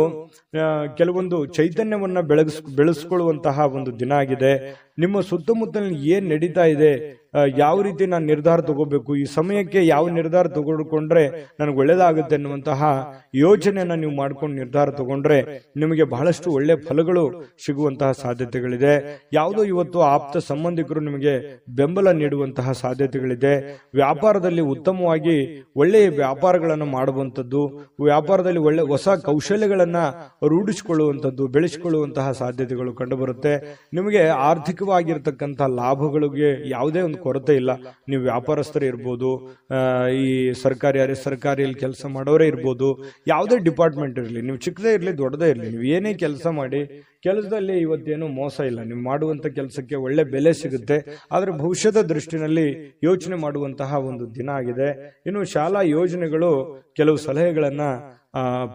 ಕೆಲವೊಂದು ಚೈತನ್ಯವನ್ನ ಬೆಳೆಸ್ಕೊಳ್ಳುವಂತಹ ಒಂದು ದಿನ ಆಗಿದೆ. ನಿಮ್ಮ ಸುತ್ತಮುತ್ತಲಿನ ಏನ್ ನಡೀತಾ ಇದೆ, ಯಾವ ರೀತಿ ನಾನು ನಿರ್ಧಾರ ತಗೋಬೇಕು, ಈ ಸಮಯಕ್ಕೆ ಯಾವ ನಿರ್ಧಾರ ತಗೊಂಡ್ರೆ ನನಗೆ ಒಳ್ಳೇದಾಗುತ್ತೆ ಅನ್ನುವಂತಹ ಯೋಚನೆಯನ್ನ ನೀವು ಮಾಡ್ಕೊಂಡು ನಿರ್ಧಾರ ತಗೊಂಡ್ರೆ ನಿಮಗೆ ಬಹಳಷ್ಟು ಒಳ್ಳೆ ಫಲಗಳು ಸಿಗುವಂತಹ ಸಾಧ್ಯತೆಗಳಿದೆ. ಯಾವುದೋ ಇವತ್ತು ಆಪ್ತ ಸಂಬಂಧಿಕರು ನಿಮಗೆ ಬೆಂಬಲ ನೀಡುವಂತಹ ಸಾಧ್ಯತೆಗಳಿದೆ. ವ್ಯಾಪಾರದಲ್ಲಿ ಉತ್ತಮವಾಗಿ ಒಳ್ಳೆಯ ವ್ಯಾಪಾರಗಳನ್ನು ಮಾಡುವಂಥದ್ದು, ವ್ಯಾಪಾರದಲ್ಲಿ ಒಳ್ಳೆ ಹೊಸ ಕೌಶಲ್ಯಗಳನ್ನ ರೂಢಿಸಿಕೊಳ್ಳುವಂಥದ್ದು, ಬೆಳೆಸಿಕೊಳ್ಳುವಂತಹ ಸಾಧ್ಯತೆಗಳು ಕಂಡುಬರುತ್ತೆ. ನಿಮಗೆ ಆರ್ಥಿಕವಾಗಿರ್ತಕ್ಕಂತಹ ಲಾಭಗಳಿಗೆ ಯಾವುದೇ ಒಂದು ಕೊರತೆ ಇಲ್ಲ. ನೀವು ವ್ಯಾಪಾರಸ್ಥರೇ ಇರ್ಬೋದು, ಈ ಸರ್ಕಾರಿಯಲ್ಲಿ ಕೆಲಸ ಮಾಡೋರೇ ಇರ್ಬೋದು, ಯಾವುದೇ ಡಿಪಾರ್ಟ್ಮೆಂಟ್ ಇರಲಿ, ನೀವು ಚಿಕ್ಕದೇ ಇರಲಿ ದೊಡ್ಡದೇ ಇರಲಿ, ನೀವು ಏನೇ ಕೆಲಸ ಮಾಡಿ, ಕೆಲಸದಲ್ಲಿ ಇವತ್ತೇನು ಮೋಸ ಇಲ್ಲ. ನೀವು ಮಾಡುವಂತ ಕೆಲಸಕ್ಕೆ ಒಳ್ಳೆ ಬೆಲೆ ಸಿಗುತ್ತೆ. ಆದ್ರೆ ಭವಿಷ್ಯದ ದೃಷ್ಟಿನಲ್ಲಿ ಯೋಚನೆ ಮಾಡುವಂತಹ ಒಂದು ದಿನ ಆಗಿದೆ. ಇನ್ನು ಶಾಲಾ ಯೋಜನೆಗಳು ಕೆಲವು ಸಲಹೆಗಳನ್ನ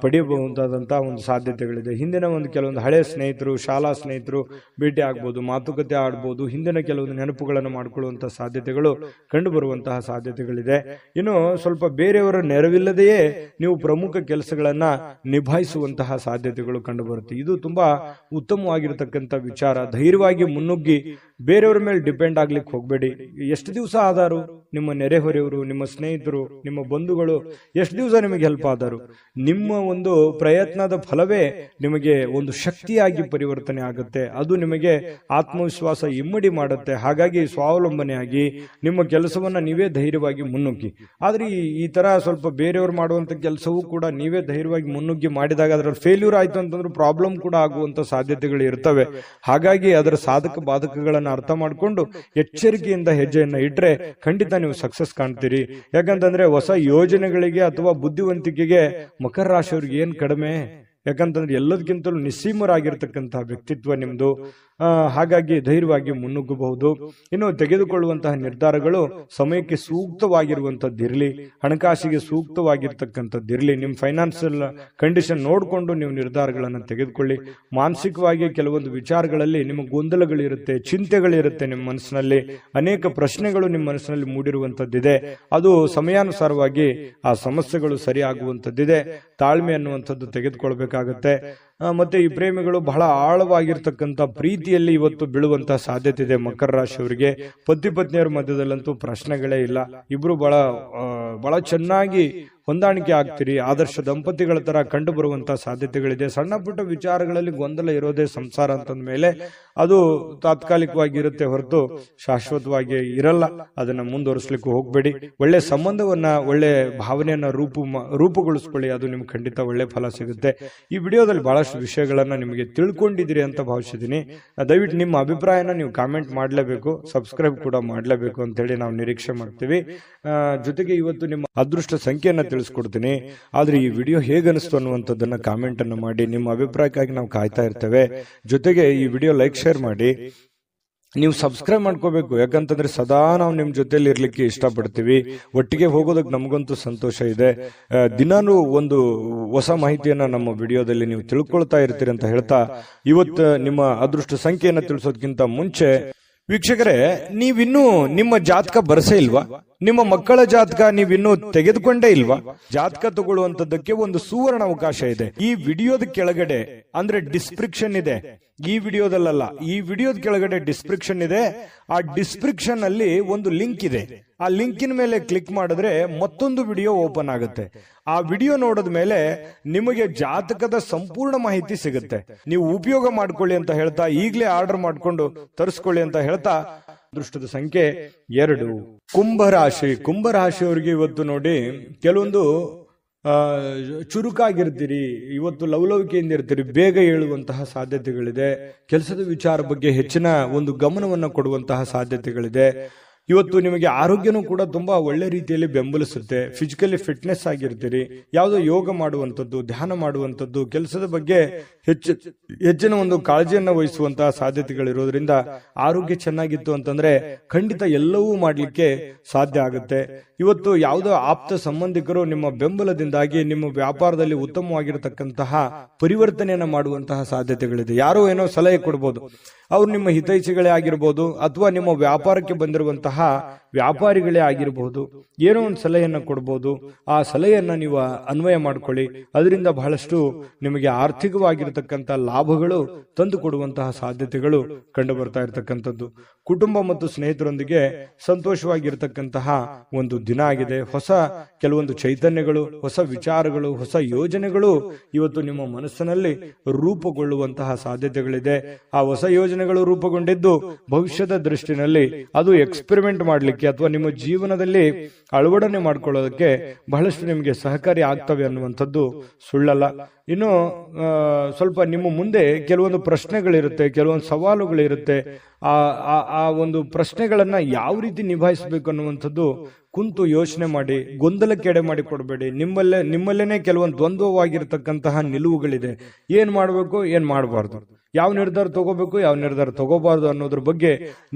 ಪಡೆಯಬಹುದಾದಂತಹ ಒಂದು ಸಾಧ್ಯತೆಗಳಿದೆ. ಹಿಂದಿನ ಒಂದು ಕೆಲವೊಂದು ಹಳೆ ಸ್ನೇಹಿತರು, ಶಾಲಾ ಸ್ನೇಹಿತರು ಭೇಟಿ ಆಗ್ಬೋದು, ಮಾತುಕತೆ ಆಡ್ಬೋದು, ಹಿಂದಿನ ಕೆಲವೊಂದು ನೆನಪುಗಳನ್ನು ಮಾಡಿಕೊಳ್ಳುವಂತಹ ಸಾಧ್ಯತೆಗಳು ಕಂಡು ಬರುವಂತಹ ಸಾಧ್ಯತೆಗಳಿದೆ. ಇನ್ನು ಸ್ವಲ್ಪ ಬೇರೆಯವರ ನೆರವಿಲ್ಲದೆಯೇ ನೀವು ಪ್ರಮುಖ ಕೆಲಸಗಳನ್ನ ನಿಭಾಯಿಸುವಂತಹ ಸಾಧ್ಯತೆಗಳು ಕಂಡು ಬರುತ್ತೆ. ಇದು ತುಂಬಾ ಉತ್ತಮವಾಗಿರತಕ್ಕಂಥ ವಿಚಾರ. ಧೈರ್ಯವಾಗಿ ಮುನ್ನುಗ್ಗಿ ಬೇರೆಯವರ ಮೇಲೆ ಡಿಪೆಂಡ್ ಆಗ್ಲಿಕ್ಕೆ ಹೋಗ್ಬೇಡಿ. ಎಷ್ಟು ದಿವಸ ಆದಾರು ನಿಮ್ಮ ನೆರೆಹೊರೆಯವರು, ನಿಮ್ಮ ಸ್ನೇಹಿತರು, ನಿಮ್ಮ ಬಂಧುಗಳು ಎಷ್ಟು ದಿವಸ ನಿಮಗೆ ಹೆಲ್ಪ್ ಆದರು? ನಿಮ್ಮ ಒಂದು ಪ್ರಯತ್ನದ ಫಲವೇ ನಿಮಗೆ ಒಂದು ಶಕ್ತಿಯಾಗಿ ಪರಿವರ್ತನೆ ಆಗುತ್ತೆ. ಅದು ನಿಮಗೆ ಆತ್ಮವಿಶ್ವಾಸ ಇಮ್ಮಡಿ ಮಾಡುತ್ತೆ. ಹಾಗಾಗಿ ಸ್ವಾವಲಂಬನೆಯಾಗಿ ನಿಮ್ಮ ಕೆಲಸವನ್ನ ನೀವೇ ಧೈರ್ಯವಾಗಿ ಮುನ್ನುಗ್ಗಿ. ಆದ್ರೆ ಈ ತರ ಸ್ವಲ್ಪ ಬೇರೆಯವರು ಮಾಡುವಂತ ಕೆಲಸವೂ ಕೂಡ ನೀವೇ ಧೈರ್ಯವಾಗಿ ಮುನ್ನುಗ್ಗಿ ಮಾಡಿದಾಗ ಅದರಲ್ಲಿ ಫೇಲ್ಯೂರ್ ಆಯ್ತು ಅಂತಂದ್ರೆ ಪ್ರಾಬ್ಲಮ್ ಕೂಡ ಆಗುವಂತ ಸಾಧ್ಯತೆಗಳು ಇರ್ತವೆ. ಹಾಗಾಗಿ ಅದರ ಸಾಧಕ ಬಾಧಕಗಳನ್ನ ಅರ್ಥ ಮಾಡಿಕೊಂಡು ಎಚ್ಚರಿಕೆಯಿಂದ ಹೆಜ್ಜೆಯನ್ನ ಇಟ್ರೆ ಖಂಡಿತ ನೀವು ಸಕ್ಸಸ್ ಕಾಣ್ತೀರಿ. ಯಾಕಂತಂದ್ರೆ ಹೊಸ ಯೋಜನೆಗಳಿಗೆ ಅಥವಾ ಬುದ್ಧಿವಂತಿಕೆಗೆ ಮಕರ ರಾಶಿಯವರಿಗೆ ಏನ್ ಕಡಿಮೆ? ಯಾಕಂತಂದ್ರೆ ಎಲ್ಲದಕ್ಕಿಂತಲೂ ನಿಸ್ಸೀಮರಾಗಿರ್ತಕ್ಕಂತಹ ವ್ಯಕ್ತಿತ್ವ ನಿಮ್ದು. ಹಾಗಾಗಿ ಧೈರ್ಯವಾಗಿ ಮುನ್ನುಗ್ಗಬಹುದು. ಇನ್ನು ತೆಗೆದುಕೊಳ್ಳುವಂತಹ ನಿರ್ಧಾರಗಳು ಸಮಯಕ್ಕೆ ಸೂಕ್ತವಾಗಿರುವಂತದ್ದಿರಲಿ, ಹಣಕಾಸಿಗೆ ಸೂಕ್ತವಾಗಿರ್ತಕ್ಕಂಥದ್ದಿರಲಿ. ನಿಮ್ಮ ಫೈನಾನ್ಷಿಯಲ್ ಕಂಡೀಷನ್ ನೋಡಿಕೊಂಡು ನೀವು ನಿರ್ಧಾರಗಳನ್ನು ತೆಗೆದುಕೊಳ್ಳಿ. ಮಾನಸಿಕವಾಗಿ ಕೆಲವೊಂದು ವಿಚಾರಗಳಲ್ಲಿ ನಿಮ್ಮ ಗೊಂದಲಗಳಿರುತ್ತೆ, ಚಿಂತೆಗಳಿರುತ್ತೆ. ನಿಮ್ಮ ಮನಸ್ಸಿನಲ್ಲಿ ಅನೇಕ ಪ್ರಶ್ನೆಗಳು ನಿಮ್ಮ ಮನಸ್ಸಿನಲ್ಲಿ ಮೂಡಿರುವಂತದ್ದಿದೆ. ಅದು ಸಮಯಾನುಸಾರವಾಗಿ ಆ ಸಮಸ್ಯೆಗಳು ಸರಿಯಾಗುವಂತದ್ದಿದೆ. ತಾಳ್ಮೆ ಅನ್ನುವಂಥದ್ದು ತೆಗೆದುಕೊಳ್ಬೇಕಾಗತ್ತೆ. ಮತ್ತೆ ಈ ಪ್ರೇಮಿಗಳು ಬಹಳ ಆಳವಾಗಿರ್ತಕ್ಕಂಥ ಪ್ರೀತಿಯಲ್ಲಿ ಇವತ್ತು ಬೀಳುವಂತಹ ಸಾಧ್ಯತೆ ಇದೆ. ಮಕರ ರಾಶಿಯವರಿಗೆ ಪತಿ ಪತ್ನಿಯರ ಮಧ್ಯದಲ್ಲಂತೂ ಪ್ರಶ್ನೆಗಳೇ ಇಲ್ಲ. ಇಬ್ರು ಬಹಳ ಚೆನ್ನಾಗಿ ಹೊಂದಾಣಿಕೆ ಆಗ್ತೀರಿ. ಆದರ್ಶ ದಂಪತಿಗಳ ತರ ಕಂಡು ಬರುವಂತಹ ಸಾಧ್ಯತೆಗಳಿದೆ. ಸಣ್ಣ ಪುಟ್ಟ ವಿಚಾರಗಳಲ್ಲಿ ಗೊಂದಲ ಇರೋದೇ ಸಂಸಾರ ಅಂತಂದ ಮೇಲೆ ಅದು ತಾತ್ಕಾಲಿಕವಾಗಿ ಇರುತ್ತೆ ಹೊರತು ಶಾಶ್ವತವಾಗಿ ಇರಲ್ಲ. ಅದನ್ನ ಮುಂದುವರಿಸಲಿಕ್ಕೆ ಹೋಗ್ಬೇಡಿ. ಒಳ್ಳೆ ಸಂಬಂಧವನ್ನ, ಒಳ್ಳೆ ಭಾವನೆಯನ್ನ ರೂಪುಗೊಳಿಸ್ಕೊಳ್ಳಿ. ಅದು ನಿಮ್ಗೆ ಖಂಡಿತ ಒಳ್ಳೆ ಫಲ ಸಿಗುತ್ತೆ. ಈ ವಿಡಿಯೋದಲ್ಲಿ ಬಹಳಷ್ಟು ವಿಷಯಗಳನ್ನ ನಿಮಗೆ ತಿಳ್ಕೊಂಡಿದ್ದೀರಿ ಅಂತ ಭಾವಿಸಿದ್ದೀನಿ. ದಯವಿಟ್ಟು ನಿಮ್ಮ ಅಭಿಪ್ರಾಯನ ನೀವು ಕಾಮೆಂಟ್ ಮಾಡಲೇಬೇಕು, ಸಬ್ಸ್ಕ್ರೈಬ್ ಕೂಡ ಮಾಡಲೇಬೇಕು ಅಂತ ಹೇಳಿ ನಾವು ನಿರೀಕ್ಷೆ ಮಾಡ್ತೀವಿ. ಜೊತೆಗೆ ಇವತ್ತು ನಿಮ್ಮ ಅದೃಷ್ಟ ಸಂಖ್ಯೆಯನ್ನ ತಿಳಿಸ್ಕೊಡ್ತೀನಿ. ಆದ್ರೆ ಈ ವಿಡಿಯೋ ಹೇಗನಿಸ್ತು ಅನ್ನುವಂಥದ್ದನ್ನ ಕಾಮೆಂಟ್ ಅನ್ನು ಮಾಡಿ. ನಿಮ್ಮ ಅಭಿಪ್ರಾಯಕ್ಕಾಗಿ ನಾವು ಕಾಯ್ತಾ ಇರ್ತೇವೆ. ಜೊತೆಗೆ ಈ ವಿಡಿಯೋ ಲೈಕ್, ಶೇರ್ ಮಾಡಿ. ನೀವು ಸಬ್ಸ್ಕ್ರೈಬ್ ಮಾಡ್ಕೋಬೇಕು. ಯಾಕಂತಂದ್ರೆ ಸದಾ ನಾವು ನಿಮ್ ಜೊತೆಲಿ ಇರ್ಲಿಕ್ಕೆ ಇಷ್ಟಪಡ್ತೀವಿ. ಒಟ್ಟಿಗೆ ಹೋಗೋದಕ್ಕೆ ನಮಗಂತೂ ಸಂತೋಷ ಇದೆ. ದಿನಾನು ಒಂದು ಹೊಸ ಮಾಹಿತಿಯನ್ನ ನಮ್ಮ ವಿಡಿಯೋದಲ್ಲಿ ನೀವು ತಿಳ್ಕೊಳ್ತಾ ಇರ್ತೀರಿ ಅಂತ ಹೇಳ್ತಾ, ಇವತ್ತು ನಿಮ್ಮ ಅದೃಷ್ಟ ಸಂಖ್ಯೆಯನ್ನ ತಿಳಿಸೋದಕ್ಕಿಂತ ಮುಂಚೆ ವೀಕ್ಷಕರೇ, ನೀವಿನ್ನೂ ನಿಮ್ಮ ಜಾತಕ ಬರಸೇ ಇಲ್ವಾ? ನಿಮ್ಮ ಮಕ್ಕಳ ಜಾತಕ ನೀವಿನ್ನೂ ತೆಗೆದುಕೊಂಡೇ ಇಲ್ವಾ? ಜಾತಕ ತಗೊಳ್ಳುವಂತದ್ದಕ್ಕೆ ಒಂದು ಸುವರ್ಣ ಅವಕಾಶ ಇದೆ. ಈ ವಿಡಿಯೋದ ಕೆಳಗಡೆ ಅಂದ್ರೆ ಡಿಸ್ಕ್ರಿಪ್ಷನ್ ಇದೆ. ಈ ವಿಡಿಯೋದಲ್ಲ, ಈ ವಿಡಿಯೋದ ಕೆಳಗಡೆ ಡಿಸ್ಕ್ರಿಪ್ಷನ್ ಇದೆ. ಆ ಡಿಸ್ಕ್ರಿಪ್ಷನ್ ಅಲ್ಲಿ ಒಂದು ಲಿಂಕ್ ಇದೆ. ಆ ಲಿಂಕಿನ ಮೇಲೆ ಕ್ಲಿಕ್ ಮಾಡಿದ್ರೆ ಮತ್ತೊಂದು ವಿಡಿಯೋ ಓಪನ್ ಆಗುತ್ತೆ. ಆ ವಿಡಿಯೋ ನೋಡಿದ ಮೇಲೆ ನಿಮಗೆ ಜಾತಕದ ಸಂಪೂರ್ಣ ಮಾಹಿತಿ ಸಿಗುತ್ತೆ. ನೀವು ಉಪಯೋಗ ಮಾಡ್ಕೊಳ್ಳಿ ಅಂತ ಹೇಳ್ತಾ, ಈಗಲೇ ಆರ್ಡರ್ ಮಾಡ್ಕೊಂಡು ತರಿಸ್ಕೊಳ್ಳಿ ಅಂತ ಹೇಳ್ತಾ, ಅದೃಷ್ಟದ ಸಂಖ್ಯೆ 2. ಕುಂಭರಾಶಿ. ಕುಂಭರಾಶಿಯವರಿಗೆ ಇವತ್ತು ನೋಡಿ, ಕೆಲವೊಂದು ಚುರುಕಾಗಿರ್ತೀರಿ, ಇವತ್ತು ಲವಲವಿಕೆಯಿಂದ ಇರ್ತೀರಿ, ಬೇಗ ಏಳುವಂತಹ ಸಾಧ್ಯತೆಗಳಿದೆ. ಕೆಲಸದ ವಿಚಾರ ಬಗ್ಗೆ ಹೆಚ್ಚಿನ ಒಂದು ಗಮನವನ್ನು ಕೊಡುವಂತಹ ಸಾಧ್ಯತೆಗಳಿದೆ. ಇವತ್ತು ನಿಮಗೆ ಆರೋಗ್ಯನೂ ಕೂಡ ತುಂಬಾ ಒಳ್ಳೆ ರೀತಿಯಲ್ಲಿ ಬೆಂಬಲಿಸುತ್ತೆ. Physically fitness ಆಗಿರ್ತೀರಿ. ಯಾವುದೋ ಯೋಗ ಮಾಡುವಂಥದ್ದು, ಧ್ಯಾನ ಮಾಡುವಂಥದ್ದು, ಕೆಲಸದ ಬಗ್ಗೆ ಹೆಚ್ಚಿನ ಒಂದು ಕಾಳಜಿಯನ್ನ ವಹಿಸುವಂತಹ ಸಾಧ್ಯತೆಗಳಿರೋದ್ರಿಂದ ಆರೋಗ್ಯ ಚೆನ್ನಾಗಿತ್ತು ಅಂತಂದ್ರೆ ಖಂಡಿತ ಎಲ್ಲವೂ ಮಾಡ್ಲಿಕ್ಕೆ ಸಾಧ್ಯ ಆಗುತ್ತೆ. ಇವತ್ತು ಯಾವುದೋ ಆಪ್ತ ಸಂಬಂಧಿಕರು ನಿಮ್ಮ ಬೆಂಬಲದಿಂದಾಗಿ ನಿಮ್ಮ ವ್ಯಾಪಾರದಲ್ಲಿ ಉತ್ತಮವಾಗಿರತಕ್ಕಂತಹ ಪರಿವರ್ತನೆಯನ್ನ ಮಾಡುವಂತಹ ಸಾಧ್ಯತೆಗಳಿದೆ. ಯಾರೋ ಏನೋ ಸಲಹೆ ಕೊಡ್ಬೋದು, ಅವ್ರು ನಿಮ್ಮ ಹಿತೈಷಿಗಳೇ ಆಗಿರ್ಬೋದು, ಅಥವಾ ನಿಮ್ಮ ವ್ಯಾಪಾರಕ್ಕೆ ಬಂದಿರುವಂತಹ ವ್ಯಾಪಾರಿಗಳೇ ಆಗಿರಬಹುದು. ಏನೋ ಒಂದು ಸಲಹೆಯನ್ನ ಕೊಡ್ಬೋದು. ಆ ಸಲಹೆಯನ್ನ ನೀವು ಅನ್ವಯ ಮಾಡ್ಕೊಳ್ಳಿ. ಅದರಿಂದ ಬಹಳಷ್ಟು ನಿಮಗೆ ಆರ್ಥಿಕವಾಗಿರತಕ್ಕಂಥ ಲಾಭಗಳು ತಂದು ಕೊಡುವಂತಹ ಸಾಧ್ಯತೆಗಳು ಕಂಡು ಬರ್ತಾ ಇರತಕ್ಕಂಥದ್ದು. ಕುಟುಂಬ ಮತ್ತು ಸ್ನೇಹಿತರೊಂದಿಗೆ ಸಂತೋಷವಾಗಿರತಕ್ಕಂತಹ ಒಂದು ದಿನ ಆಗಿದೆ. ಹೊಸ ಕೆಲವೊಂದು ಚೈತನ್ಯಗಳು, ಹೊಸ ವಿಚಾರಗಳು, ಹೊಸ ಯೋಜನೆಗಳು ಇವತ್ತು ನಿಮ್ಮ ಮನಸ್ಸಿನಲ್ಲಿ ರೂಪುಗೊಳ್ಳುವಂತಹ ಸಾಧ್ಯತೆಗಳಿದೆ. ಆ ಹೊಸ ಯೋಜನೆಗಳು ರೂಪುಗೊಂಡಿದ್ದು ಭವಿಷ್ಯದ ದೃಷ್ಟಿನಲ್ಲಿ ಅದು ಎಕ್ಸ್ಪೆರಿಮೆಂಟ್ ಮಾಡಲಿಕ್ಕೆ ಅಥವಾ ನಿಮ್ಮ ಜೀವನದಲ್ಲಿ ಅಳವಡನೆ ಮಾಡ್ಕೊಳ್ಳೋದಕ್ಕೆ ಬಹಳಷ್ಟು ನಿಮಗೆ ಸಹಕಾರಿ ಆಗ್ತವೆ ಅನ್ನುವಂಥದ್ದು ಸುಳ್ಳಲ್ಲ. ಇನ್ನು ಸ್ವಲ್ಪ ನಿಮ್ಮ ಮುಂದೆ ಕೆಲವೊಂದು ಪ್ರಶ್ನೆಗಳಿರುತ್ತೆ, ಕೆಲವೊಂದು ಸವಾಲುಗಳಿರುತ್ತೆ. ಆ ಒಂದು ಪ್ರಶ್ನೆಗಳನ್ನ ಯಾವ ರೀತಿ ನಿಭಾಯಿಸಬೇಕು ಅನ್ನುವಂಥದ್ದು ಕುಂತು ಯೋಚನೆ ಮಾಡಿ, ಗೊಂದಲಕ್ಕೆ ಎಡೆ ಮಾಡಿ ಕೊಡಬೇಡಿ. ನಿಮ್ಮಲ್ಲೇನೆ ಕೆಲವೊಂದು ದ್ವಂದ್ವವಾಗಿರ್ತಕ್ಕಂತಹ ನಿಲುವುಗಳಿದೆ. ಏನ್ ಮಾಡಬೇಕು, ಏನ್ ಮಾಡಬಾರ್ದು, ಯಾವ ನಿರ್ಧಾರ ತಗೋಬೇಕು, ಯಾವ ನಿರ್ಧಾರ ತಗೋಬಾರ್ದು ಅನ್ನೋದ್ರ ಬಗ್ಗೆ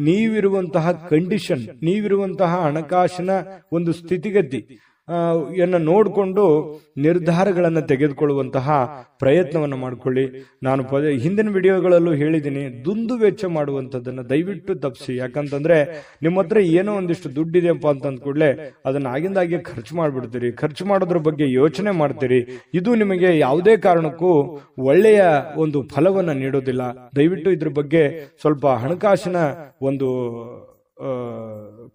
ನೀವಿರುವಂತಹ ಕಂಡೀಷನ್, ನೀವಿರುವಂತಹ ಹಣಕಾಸಿನ ಒಂದು ಸ್ಥಿತಿಗತಿ ನೋಡಿಕೊಂಡು ನಿರ್ಧಾರಗಳನ್ನು ತೆಗೆದುಕೊಳ್ಳುವಂತಹ ಪ್ರಯತ್ನವನ್ನು ಮಾಡಿಕೊಳ್ಳಿ. ನಾನು ಹಿಂದಿನ ವಿಡಿಯೋಗಳಲ್ಲೂ ಹೇಳಿದ್ದೀನಿ, ದುಂದು ವೆಚ್ಚ ಮಾಡುವಂಥದ್ದನ್ನು ದಯವಿಟ್ಟು ತಪ್ಪಿಸಿ. ಯಾಕಂತಂದ್ರೆ ನಿಮ್ಮ ಹತ್ರ ಏನೋ ಒಂದಿಷ್ಟು ದುಡ್ಡಿದೆಯಪ್ಪ ಅಂತ ಕೂಡಲೇ ಅದನ್ನ ಆಗಿಂದಾಗೆ ಖರ್ಚು ಮಾಡ್ಬಿಡ್ತೀರಿ. ಖರ್ಚು ಮಾಡೋದ್ರ ಬಗ್ಗೆ ಯೋಚನೆ ಮಾಡ್ತೀರಿ. ಇದು ನಿಮಗೆ ಯಾವುದೇ ಕಾರಣಕ್ಕೂ ಒಳ್ಳೆಯ ಒಂದು ಫಲವನ್ನ ನೀಡೋದಿಲ್ಲ. ದಯವಿಟ್ಟು ಇದ್ರ ಬಗ್ಗೆ ಸ್ವಲ್ಪ ಹಣಕಾಸಿನ ಒಂದು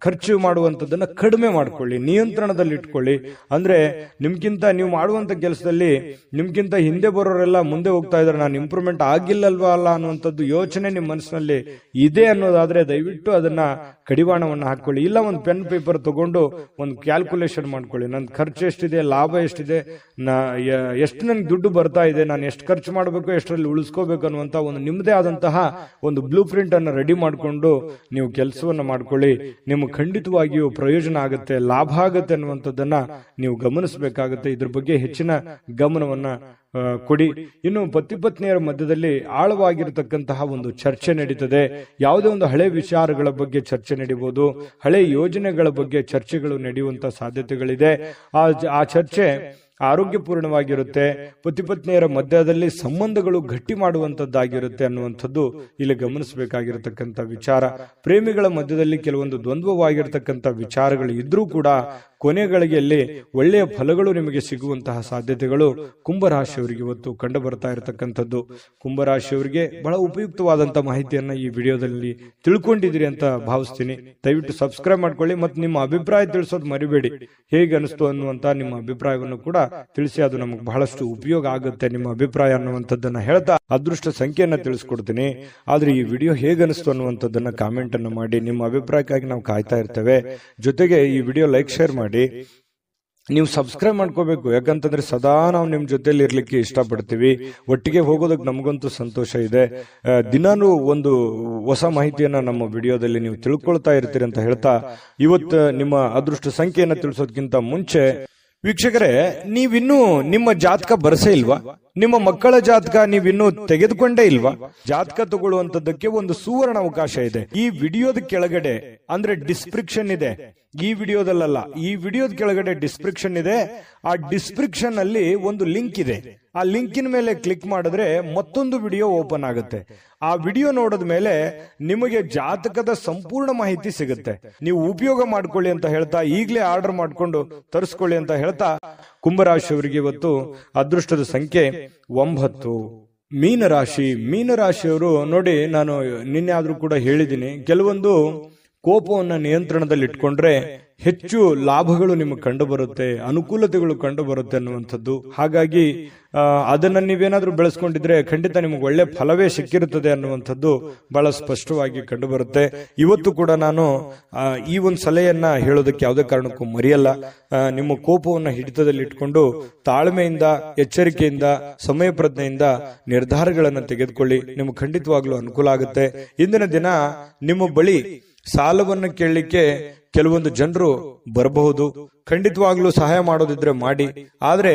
ಖರ್ಚು ಮಾಡುವಂಥದ್ದನ್ನ ಕಡಿಮೆ ಮಾಡ್ಕೊಳ್ಳಿ, ನಿಯಂತ್ರಣದಲ್ಲಿ ಇಟ್ಕೊಳ್ಳಿ. ಅಂದ್ರೆ ನಿಮ್ಗಿಂತ ನೀವು ಮಾಡುವಂತ ಕೆಲಸದಲ್ಲಿ ನಿಮ್ಗಿಂತ ಹಿಂದೆ ಬರೋರೆಲ್ಲ ಮುಂದೆ ಹೋಗ್ತಾ ಇದಾರೆ, ನಾನು ಇಂಪ್ರೂವ್ಮೆಂಟ್ ಆಗಿಲ್ಲಲ್ವಾ ಅಲ್ಲ ಅನ್ನುವಂಥದ್ದು ಯೋಚನೆ ನಿಮ್ಮ ಮನಸ್ಸಿನಲ್ಲಿ ಇದೆ ಅನ್ನೋದಾದ್ರೆ ದಯವಿಟ್ಟು ಅದನ್ನ ಕಡಿವಾಣವನ್ನು ಹಾಕೊಳ್ಳಿ. ಇಲ್ಲ ಒಂದು ಪೆನ್ ಪೇಪರ್ ತಗೊಂಡು ಒಂದು ಕ್ಯಾಲ್ಕುಲೇಷನ್ ಮಾಡ್ಕೊಳ್ಳಿ. ನನ್ನ ಖರ್ಚು ಎಷ್ಟಿದೆ, ಲಾಭ ಎಷ್ಟಿದೆ, ಎಷ್ಟು ನನ್ಗೆ ದುಡ್ಡು ಬರ್ತಾ ಇದೆ, ನಾನು ಎಷ್ಟು ಖರ್ಚು ಮಾಡಬೇಕು, ಎಷ್ಟರಲ್ಲಿ ಉಳಿಸ್ಕೋಬೇಕು ಅನ್ನುವಂತ ಒಂದು ನಿಮ್ಮದೇ ಆದಂತಹ ಒಂದು ಬ್ಲೂ ಪ್ರಿಂಟ್ ಅನ್ನು ರೆಡಿ ಮಾಡಿಕೊಂಡು ನೀವು ಕೆಲಸವನ್ನ ಮಾಡ್ಕೊಳ್ಳಿ. ನಿಮ್ಮ ನಿಮಗೆ ಖಂಡಿತವಾಗಿಯೂ ಪ್ರಯೋಜನ ಆಗುತ್ತೆ, ಲಾಭ ಆಗುತ್ತೆ ಅನ್ನುವಂಥದ್ದನ್ನ ನೀವು ಗಮನಿಸಬೇಕಾಗುತ್ತೆ. ಇದ್ರ ಬಗ್ಗೆ ಹೆಚ್ಚಿನ ಗಮನವನ್ನ ಕೊಡಿ. ಇನ್ನು ಪತಿ ಪತ್ನಿಯರ ಮಧ್ಯದಲ್ಲಿ ಆಳವಾಗಿರತಕ್ಕಂತಹ ಒಂದು ಚರ್ಚೆ ನಡೀತದೆ. ಯಾವುದೇ ಒಂದು ಹಳೆ ವಿಚಾರಗಳ ಬಗ್ಗೆ ಚರ್ಚೆ ನಡೀಬಹುದು, ಹಳೆ ಯೋಜನೆಗಳ ಬಗ್ಗೆ ಚರ್ಚೆಗಳು ನಡೆಯುವಂತ ಸಾಧ್ಯತೆಗಳಿದೆ. ಆ ಚರ್ಚೆ ಆರೋಗ್ಯಪೂರ್ಣವಾಗಿರುತ್ತೆ. ಪತಿ ಪತ್ನಿಯರ ಮಧ್ಯದಲ್ಲಿ ಸಂಬಂಧಗಳು ಗಟ್ಟಿ ಮಾಡುವಂತದ್ದಾಗಿರುತ್ತೆ ಅನ್ನುವಂಥದ್ದು ಇಲ್ಲಿ ಗಮನಿಸಬೇಕಾಗಿರತಕ್ಕಂಥ ವಿಚಾರ. ಪ್ರೇಮಿಗಳ ಮಧ್ಯದಲ್ಲಿ ಕೆಲವೊಂದು ದ್ವಂದ್ವವಾಗಿರತಕ್ಕಂಥ ವಿಚಾರಗಳು ಇದ್ರೂ ಕೂಡ ಕೊನೆಗಳಿಗೆ ಒಳ್ಳೆಯ ಫಲಗಳು ನಿಮಗೆ ಸಿಗುವಂತಹ ಸಾಧ್ಯತೆಗಳು ಕುಂಭರಾಶಿಯವರಿಗೆ ಇವತ್ತು ಕಂಡು ಬರ್ತಾ ಇರತಕ್ಕಂಥದ್ದು. ಕುಂಭರಾಶಿಯವರಿಗೆ ಬಹಳ ಉಪಯುಕ್ತವಾದಂತಹ ಮಾಹಿತಿಯನ್ನ ಈ ವಿಡಿಯೋದಲ್ಲಿ ತಿಳ್ಕೊಂಡಿದ್ದೀರಿ ಅಂತ ಭಾವಿಸ್ತೀನಿ. ದಯವಿಟ್ಟು ಸಬ್ಸ್ಕ್ರೈಬ್ ಮಾಡ್ಕೊಳ್ಳಿ ಮತ್ತು ನಿಮ್ಮ ಅಭಿಪ್ರಾಯ ತಿಳಿಸೋದು ಮರಿಬೇಡಿ. ಹೇಗೆ ಅನಿಸ್ತು ಅನ್ನುವಂತ ನಿಮ್ಮ ಅಭಿಪ್ರಾಯವನ್ನು ಕೂಡ ತಿಳಿಸಿ, ಅದು ನಮಗೆ ಬಹಳಷ್ಟು ಉಪಯೋಗ ಆಗುತ್ತೆ ನಿಮ್ಮ ಅಭಿಪ್ರಾಯ ಅನ್ನುವಂಥದ್ದನ್ನ ಹೇಳ್ತಾ ಅದೃಷ್ಟ ಸಂಖ್ಯೆಯನ್ನ ತಿಳಿಸ್ಕೊಡ್ತೀನಿ. ಆದ್ರೆ ಈ ವಿಡಿಯೋ ಹೇಗೆ ಅನಿಸ್ತು ಅನ್ನುವಂಥದ್ದನ್ನ ಕಾಮೆಂಟ್ ಅನ್ನು ಮಾಡಿ. ನಿಮ್ಮ ಅಭಿಪ್ರಾಯಕ್ಕಾಗಿ ನಾವು ಕಾಯ್ತಾ ಇರ್ತೇವೆ. ಜೊತೆಗೆ ಈ ವಿಡಿಯೋ ಲೈಕ್ ಶೇರ್ ಮಾಡಿ. ನೀವು ಸಬ್ಸ್ಕ್ರೈಬ್ ಮಾಡ್ಕೋಬೇಕು, ಯಾಕಂತಂದ್ರೆ ಸದಾ ನಾವು ನಿಮ್ ಜೊತೆಲಿ ಇರ್ಲಿಕ್ಕೆ ಇಷ್ಟಪಡ್ತೀವಿ. ಒಟ್ಟಿಗೆ ಹೋಗೋದಕ್ಕೆ ನಮಗಂತೂ ಸಂತೋಷ ಇದೆ. ದಿನಾನು ಒಂದು ಹೊಸ ಮಾಹಿತಿಯನ್ನ ನಮ್ಮ ವಿಡಿಯೋದಲ್ಲಿ ನೀವು ತಿಳ್ಕೊಳ್ತಾ ಇರ್ತೀರಿ ಅಂತ ಹೇಳ್ತಾ, ಇವತ್ತು ನಿಮ್ಮ ಅದೃಷ್ಟ ಸಂಖ್ಯೆಯನ್ನ ತಿಳಿಸೋದಕ್ಕಿಂತ ಮುಂಚೆ ವೀಕ್ಷಕರೇ, ನೀವಿನ್ನೂ ನಿಮ್ಮ ಜಾತಕ ಬರಸೇ ಇಲ್ವಾ? ನಿಮ್ಮ ಮಕ್ಕಳ ಜಾತಕ ನೀವಿನ್ನೂ ತೆಗೆದುಕೊಂಡೇ ಇಲ್ವಾ? ಜಾತಕ ತಗೊಳ್ಳುವಂತದ್ದಕ್ಕೆ ಒಂದು ಸುವರ್ಣ ಅವಕಾಶ ಇದೆ. ಈ ವಿಡಿಯೋದ ಕೆಳಗಡೆ ಅಂದ್ರೆ ಡಿಸ್ಕ್ರಿಪ್ಷನ್ ಇದೆ. ಈ ವಿಡಿಯೋದಲ್ಲ, ಈ ವಿಡಿಯೋದ ಕೆಳಗಡೆ ಡಿಸ್ಕ್ರಿಪ್ಷನ್ ಇದೆ. ಆ ಡಿಸ್ಕ್ರಿಪ್ಷನ್ ಅಲ್ಲಿ ಒಂದು ಲಿಂಕ್ ಇದೆ. ಆ ಲಿಂಕಿನ ಮೇಲೆ ಕ್ಲಿಕ್ ಮಾಡಿದ್ರೆ ಮತ್ತೊಂದು ವಿಡಿಯೋ ಓಪನ್ ಆಗುತ್ತೆ. ಆ ವಿಡಿಯೋ ನೋಡಿದ ಮೇಲೆ ನಿಮಗೆ ಜಾತಕದ ಸಂಪೂರ್ಣ ಮಾಹಿತಿ ಸಿಗುತ್ತೆ. ನೀವು ಉಪಯೋಗ ಮಾಡ್ಕೊಳ್ಳಿ ಅಂತ ಹೇಳ್ತಾ, ಈಗಲೇ ಆರ್ಡರ್ ಮಾಡ್ಕೊಂಡು ತರಿಸ್ಕೊಳ್ಳಿ ಅಂತ ಹೇಳ್ತಾ, ಕುಂಭರಾಶಿಯವರಿಗೆ ಇವತ್ತು ಅದೃಷ್ಟದ ಸಂಖ್ಯೆ 9. ಮೀನರಾಶಿಯವರು ನೋಡಿ, ನಾನು ನಿನ್ನೆ ಆದ್ರೂ ಕೂಡ ಹೇಳಿದ್ದೀನಿ, ಕೆಲವೊಂದು ಕೋಪವನ್ನ ನಿಯಂತ್ರಣದಲ್ಲಿ ಇಟ್ಕೊಂಡ್ರೆ ಹೆಚ್ಚು ಲಾಭಗಳು ನಿಮಗೆ ಕಂಡು ಬರುತ್ತೆ, ಅನುಕೂಲತೆಗಳು ಕಂಡು ಬರುತ್ತೆ ಅನ್ನುವಂಥದ್ದು. ಹಾಗಾಗಿ ಅದನ್ನ ನೀವೇನಾದ್ರೂ ಬೆಳೆಸ್ಕೊಂಡಿದ್ರೆ ಖಂಡಿತ ನಿಮಗೆ ಒಳ್ಳೆ ಫಲವೇ ಸಿಕ್ಕಿರುತ್ತದೆ ಅನ್ನುವಂಥದ್ದು ಬಹಳ ಸ್ಪಷ್ಟವಾಗಿ ಕಂಡು ಬರುತ್ತೆ. ಇವತ್ತು ಕೂಡ ನಾನು ಈ ಒಂದು ಸಲಹೆಯನ್ನ ಹೇಳೋದಕ್ಕೆ ಯಾವುದೇ ಕಾರಣಕ್ಕೂ ಮರೆಯಲ್ಲ. ನಿಮ್ಮ ಕೋಪವನ್ನ ಹಿಡಿತದಲ್ಲಿ ಇಟ್ಕೊಂಡು ತಾಳ್ಮೆಯಿಂದ, ಎಚ್ಚರಿಕೆಯಿಂದ, ಸಮಯ ಪ್ರಜ್ಞೆಯಿಂದ ನಿರ್ಧಾರಗಳನ್ನು ತೆಗೆದುಕೊಳ್ಳಿ. ನಿಮಗೆ ಖಂಡಿತವಾಗ್ಲೂ ಅನುಕೂಲ ಆಗುತ್ತೆ. ಇಂದಿನ ದಿನ ನಿಮ್ಮ ಬಳಿ ಸಾಲವನ್ನು ಕೇಳಲಿಕ್ಕೆ ಕೆಲವೊಂದು ಜನರು ಬರಬಹುದು. ಖಂಡಿತವಾಗ್ಲೂ ಸಹಾಯ ಮಾಡೋದಿದ್ರೆ ಮಾಡಿ. ಆದ್ರೆ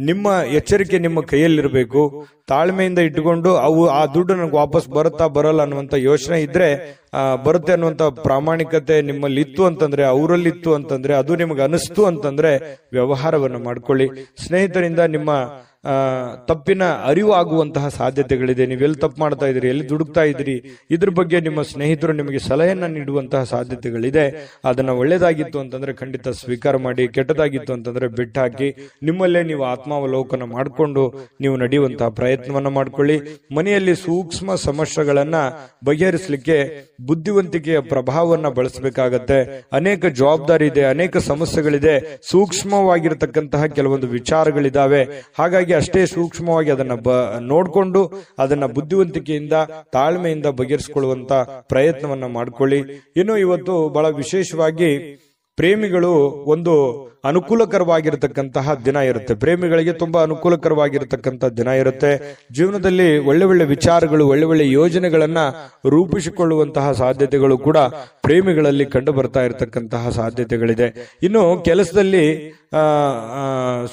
ನಿಮ್ಮ ಎಚ್ಚರಿಕೆ ನಿಮ್ಮ ಕೈಯಲ್ಲಿರಬೇಕು. ತಾಳ್ಮೆಯಿಂದ ಇಟ್ಟುಕೊಂಡು ಆ ದುಡ್ಡು ನನಗೆ ವಾಪಸ್ ಬರುತ್ತಾ ಬರಲ್ಲ ಅನ್ನುವಂತ ಯೋಚನೆ ಇದ್ರೆ, ಬರುತ್ತೆ ಅನ್ನುವಂತ ಪ್ರಾಮಾಣಿಕತೆ ನಿಮ್ಮಲ್ಲಿ ಇತ್ತು ಅಂತಂದ್ರೆ, ಅವರಲ್ಲಿ ಇತ್ತು ಅಂತಂದ್ರೆ, ಅದು ನಿಮಗೆ ಅನಿಸ್ತು ಅಂತಂದ್ರೆ ವ್ಯವಹಾರವನ್ನು ಮಾಡ್ಕೊಳ್ಳಿ. ಸ್ನೇಹಿತರಿಂದ ನಿಮ್ಮ ತಪ್ಪಿನ ಅರಿವು ಆಗುವಂತಹ ಸಾಧ್ಯತೆಗಳಿದೆ. ನೀವೆಲ್ಲಿ ತಪ್ಪು ಮಾಡ್ತಾ ಇದ್ದೀರಿ, ಎಲ್ಲಿ ದುಡುಕ್ತಾ ಇದ್ದೀರಿ, ಇದ್ರ ಬಗ್ಗೆ ನಿಮ್ಮ ಸ್ನೇಹಿತರು ನಿಮಗೆ ಸಲಹೆಯನ್ನ ನೀಡುವಂತಹ ಸಾಧ್ಯತೆಗಳಿದೆ. ಅದನ್ನ ಒಳ್ಳೇದಾಗಿತ್ತು ಅಂತಂದ್ರೆ ಖಂಡಿತ ಸ್ವೀಕಾರ ಮಾಡಿ, ಕೆಟ್ಟದಾಗಿತ್ತು ಅಂತಂದ್ರೆ ಬಿಟ್ಟಾಕಿ ನಿಮ್ಮಲ್ಲೇ ನೀವು ಆತ್ಮಾವಲೋಕನ ಮಾಡಿಕೊಂಡು ನೀವು ನಡೆಯುವಂತಹ ಪ್ರಯತ್ನವನ್ನ ಮಾಡ್ಕೊಳ್ಳಿ. ಮನೆಯಲ್ಲಿ ಸೂಕ್ಷ್ಮ ಸಮಸ್ಯೆಗಳನ್ನ ಬಗೆಹರಿಸಲಿಕ್ಕೆ ಬುದ್ಧಿವಂತಿಕೆಯ ಪ್ರಭಾವವನ್ನ ಬಳಸಬೇಕಾಗತ್ತೆ. ಅನೇಕ ಜವಾಬ್ದಾರಿ ಇದೆ, ಅನೇಕ ಸಮಸ್ಯೆಗಳಿದೆ, ಸೂಕ್ಷ್ಮವಾಗಿರತಕ್ಕಂತಹ ಕೆಲವೊಂದು ವಿಚಾರಗಳಿದಾವೆ. ಹಾಗಾಗಿ ಅಷ್ಟೇ ಸೂಕ್ಷ್ಮವಾಗಿ ಅದನ್ನ ನೋಡ್ಕೊಂಡು ಅದನ್ನ ಬುದ್ಧಿವಂತಿಕೆಯಿಂದ, ತಾಳ್ಮೆಯಿಂದ ಬಗೆಹರಿಸಿಕೊಳ್ಳುವಂತ ಪ್ರಯತ್ನವನ್ನ ಮಾಡ್ಕೊಳ್ಳಿ. ಇನ್ನು ಇವತ್ತು ಬಹಳ ವಿಶೇಷವಾಗಿ ಪ್ರೇಮಿಗಳು ಒಂದು ಅನುಕೂಲಕರವಾಗಿರತಕ್ಕಂತಹ ದಿನ ಇರುತ್ತೆ. ಪ್ರೇಮಿಗಳಿಗೆ ತುಂಬಾ ಅನುಕೂಲಕರವಾಗಿರತಕ್ಕಂತಹ ದಿನ ಇರುತ್ತೆ. ಜೀವನದಲ್ಲಿ ಒಳ್ಳೆ ಒಳ್ಳೆ ವಿಚಾರಗಳು, ಒಳ್ಳೆ ಒಳ್ಳೆ ಯೋಜನೆಗಳನ್ನ ರೂಪಿಸಿಕೊಳ್ಳುವಂತಹ ಸಾಧ್ಯತೆಗಳು ಕೂಡ ಪ್ರೇಮಿಗಳಲ್ಲಿ ಕಂಡು ಬರ್ತಾ ಇರತಕ್ಕಂತಹ ಸಾಧ್ಯತೆಗಳಿದೆ. ಇನ್ನು ಕೆಲಸದಲ್ಲಿ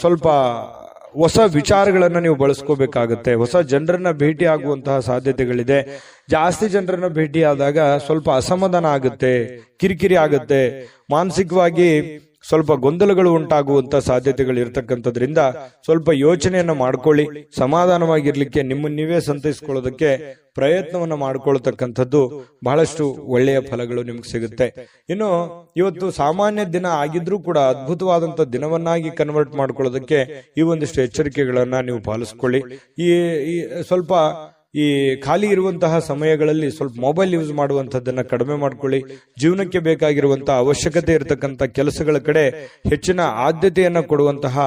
ಸ್ವಲ್ಪ ಹೊಸ ವಿಚಾರಗಳನ್ನ ನೀವು ಬಳಸ್ಕೋಬೇಕಾಗತ್ತೆ. ಹೊಸ ಜನರನ್ನ ಭೇಟಿ ಆಗುವಂತಹ ಸಾಧ್ಯತೆಗಳಿದೆ. ಜಾಸ್ತಿ ಜನರನ್ನ ಭೇಟಿ ಆದಾಗ ಸ್ವಲ್ಪ ಅಸಮಾಧಾನ ಆಗುತ್ತೆ, ಕಿರಿಕಿರಿ ಆಗುತ್ತೆ, ಮಾನಸಿಕವಾಗಿ ಸ್ವಲ್ಪ ಗೊಂದಲಗಳು ಉಂಟಾಗುವಂತ ಸಾಧ್ಯತೆಗಳು ಇರತಕ್ಕಂಥದ್ರಿಂದ ಸ್ವಲ್ಪ ಯೋಚನೆಯನ್ನ ಮಾಡ್ಕೊಳ್ಳಿ. ಸಮಾಧಾನವಾಗಿರ್ಲಿಕ್ಕೆ, ನಿಮ್ಮನ್ನ ನೀವೇ ಸಂತೈಸ್ಕೊಳ್ಳೋದಕ್ಕೆ ಪ್ರಯತ್ನವನ್ನ ಮಾಡ್ಕೊಳ್ತಕ್ಕಂಥದ್ದು ಬಹಳಷ್ಟು ಒಳ್ಳೆಯ ಫಲಗಳು ನಿಮ್ಗೆ ಸಿಗುತ್ತೆ. ಇನ್ನು ಇವತ್ತು ಸಾಮಾನ್ಯ ದಿನ ಆಗಿದ್ರೂ ಕೂಡ ಅದ್ಭುತವಾದಂತ ದಿನವನ್ನಾಗಿ ಕನ್ವರ್ಟ್ ಮಾಡ್ಕೊಳ್ಳೋದಕ್ಕೆ ಈ ಒಂದಿಷ್ಟು ಎಚ್ಚರಿಕೆಗಳನ್ನ ನೀವು ಪಾಲಿಸ್ಕೊಳ್ಳಿ. ಈ ಸ್ವಲ್ಪ ಈ ಖಾಲಿ ಇರುವಂತಹ ಸಮಯಗಳಲ್ಲಿ ಸ್ವಲ್ಪ ಮೊಬೈಲ್ ಯೂಸ್ ಮಾಡುವಂತದ್ದನ್ನ ಕಡಿಮೆ ಮಾಡ್ಕೊಳ್ಳಿ. ಜೀವನಕ್ಕೆ ಬೇಕಾಗಿರುವಂತಹ ಅವಶ್ಯಕತೆ ಇರತಕ್ಕಂತ ಕೆಲಸಗಳ ಕಡೆ ಹೆಚ್ಚಿನ ಆದ್ಯತೆಯನ್ನ ಕೊಡುವಂತಹ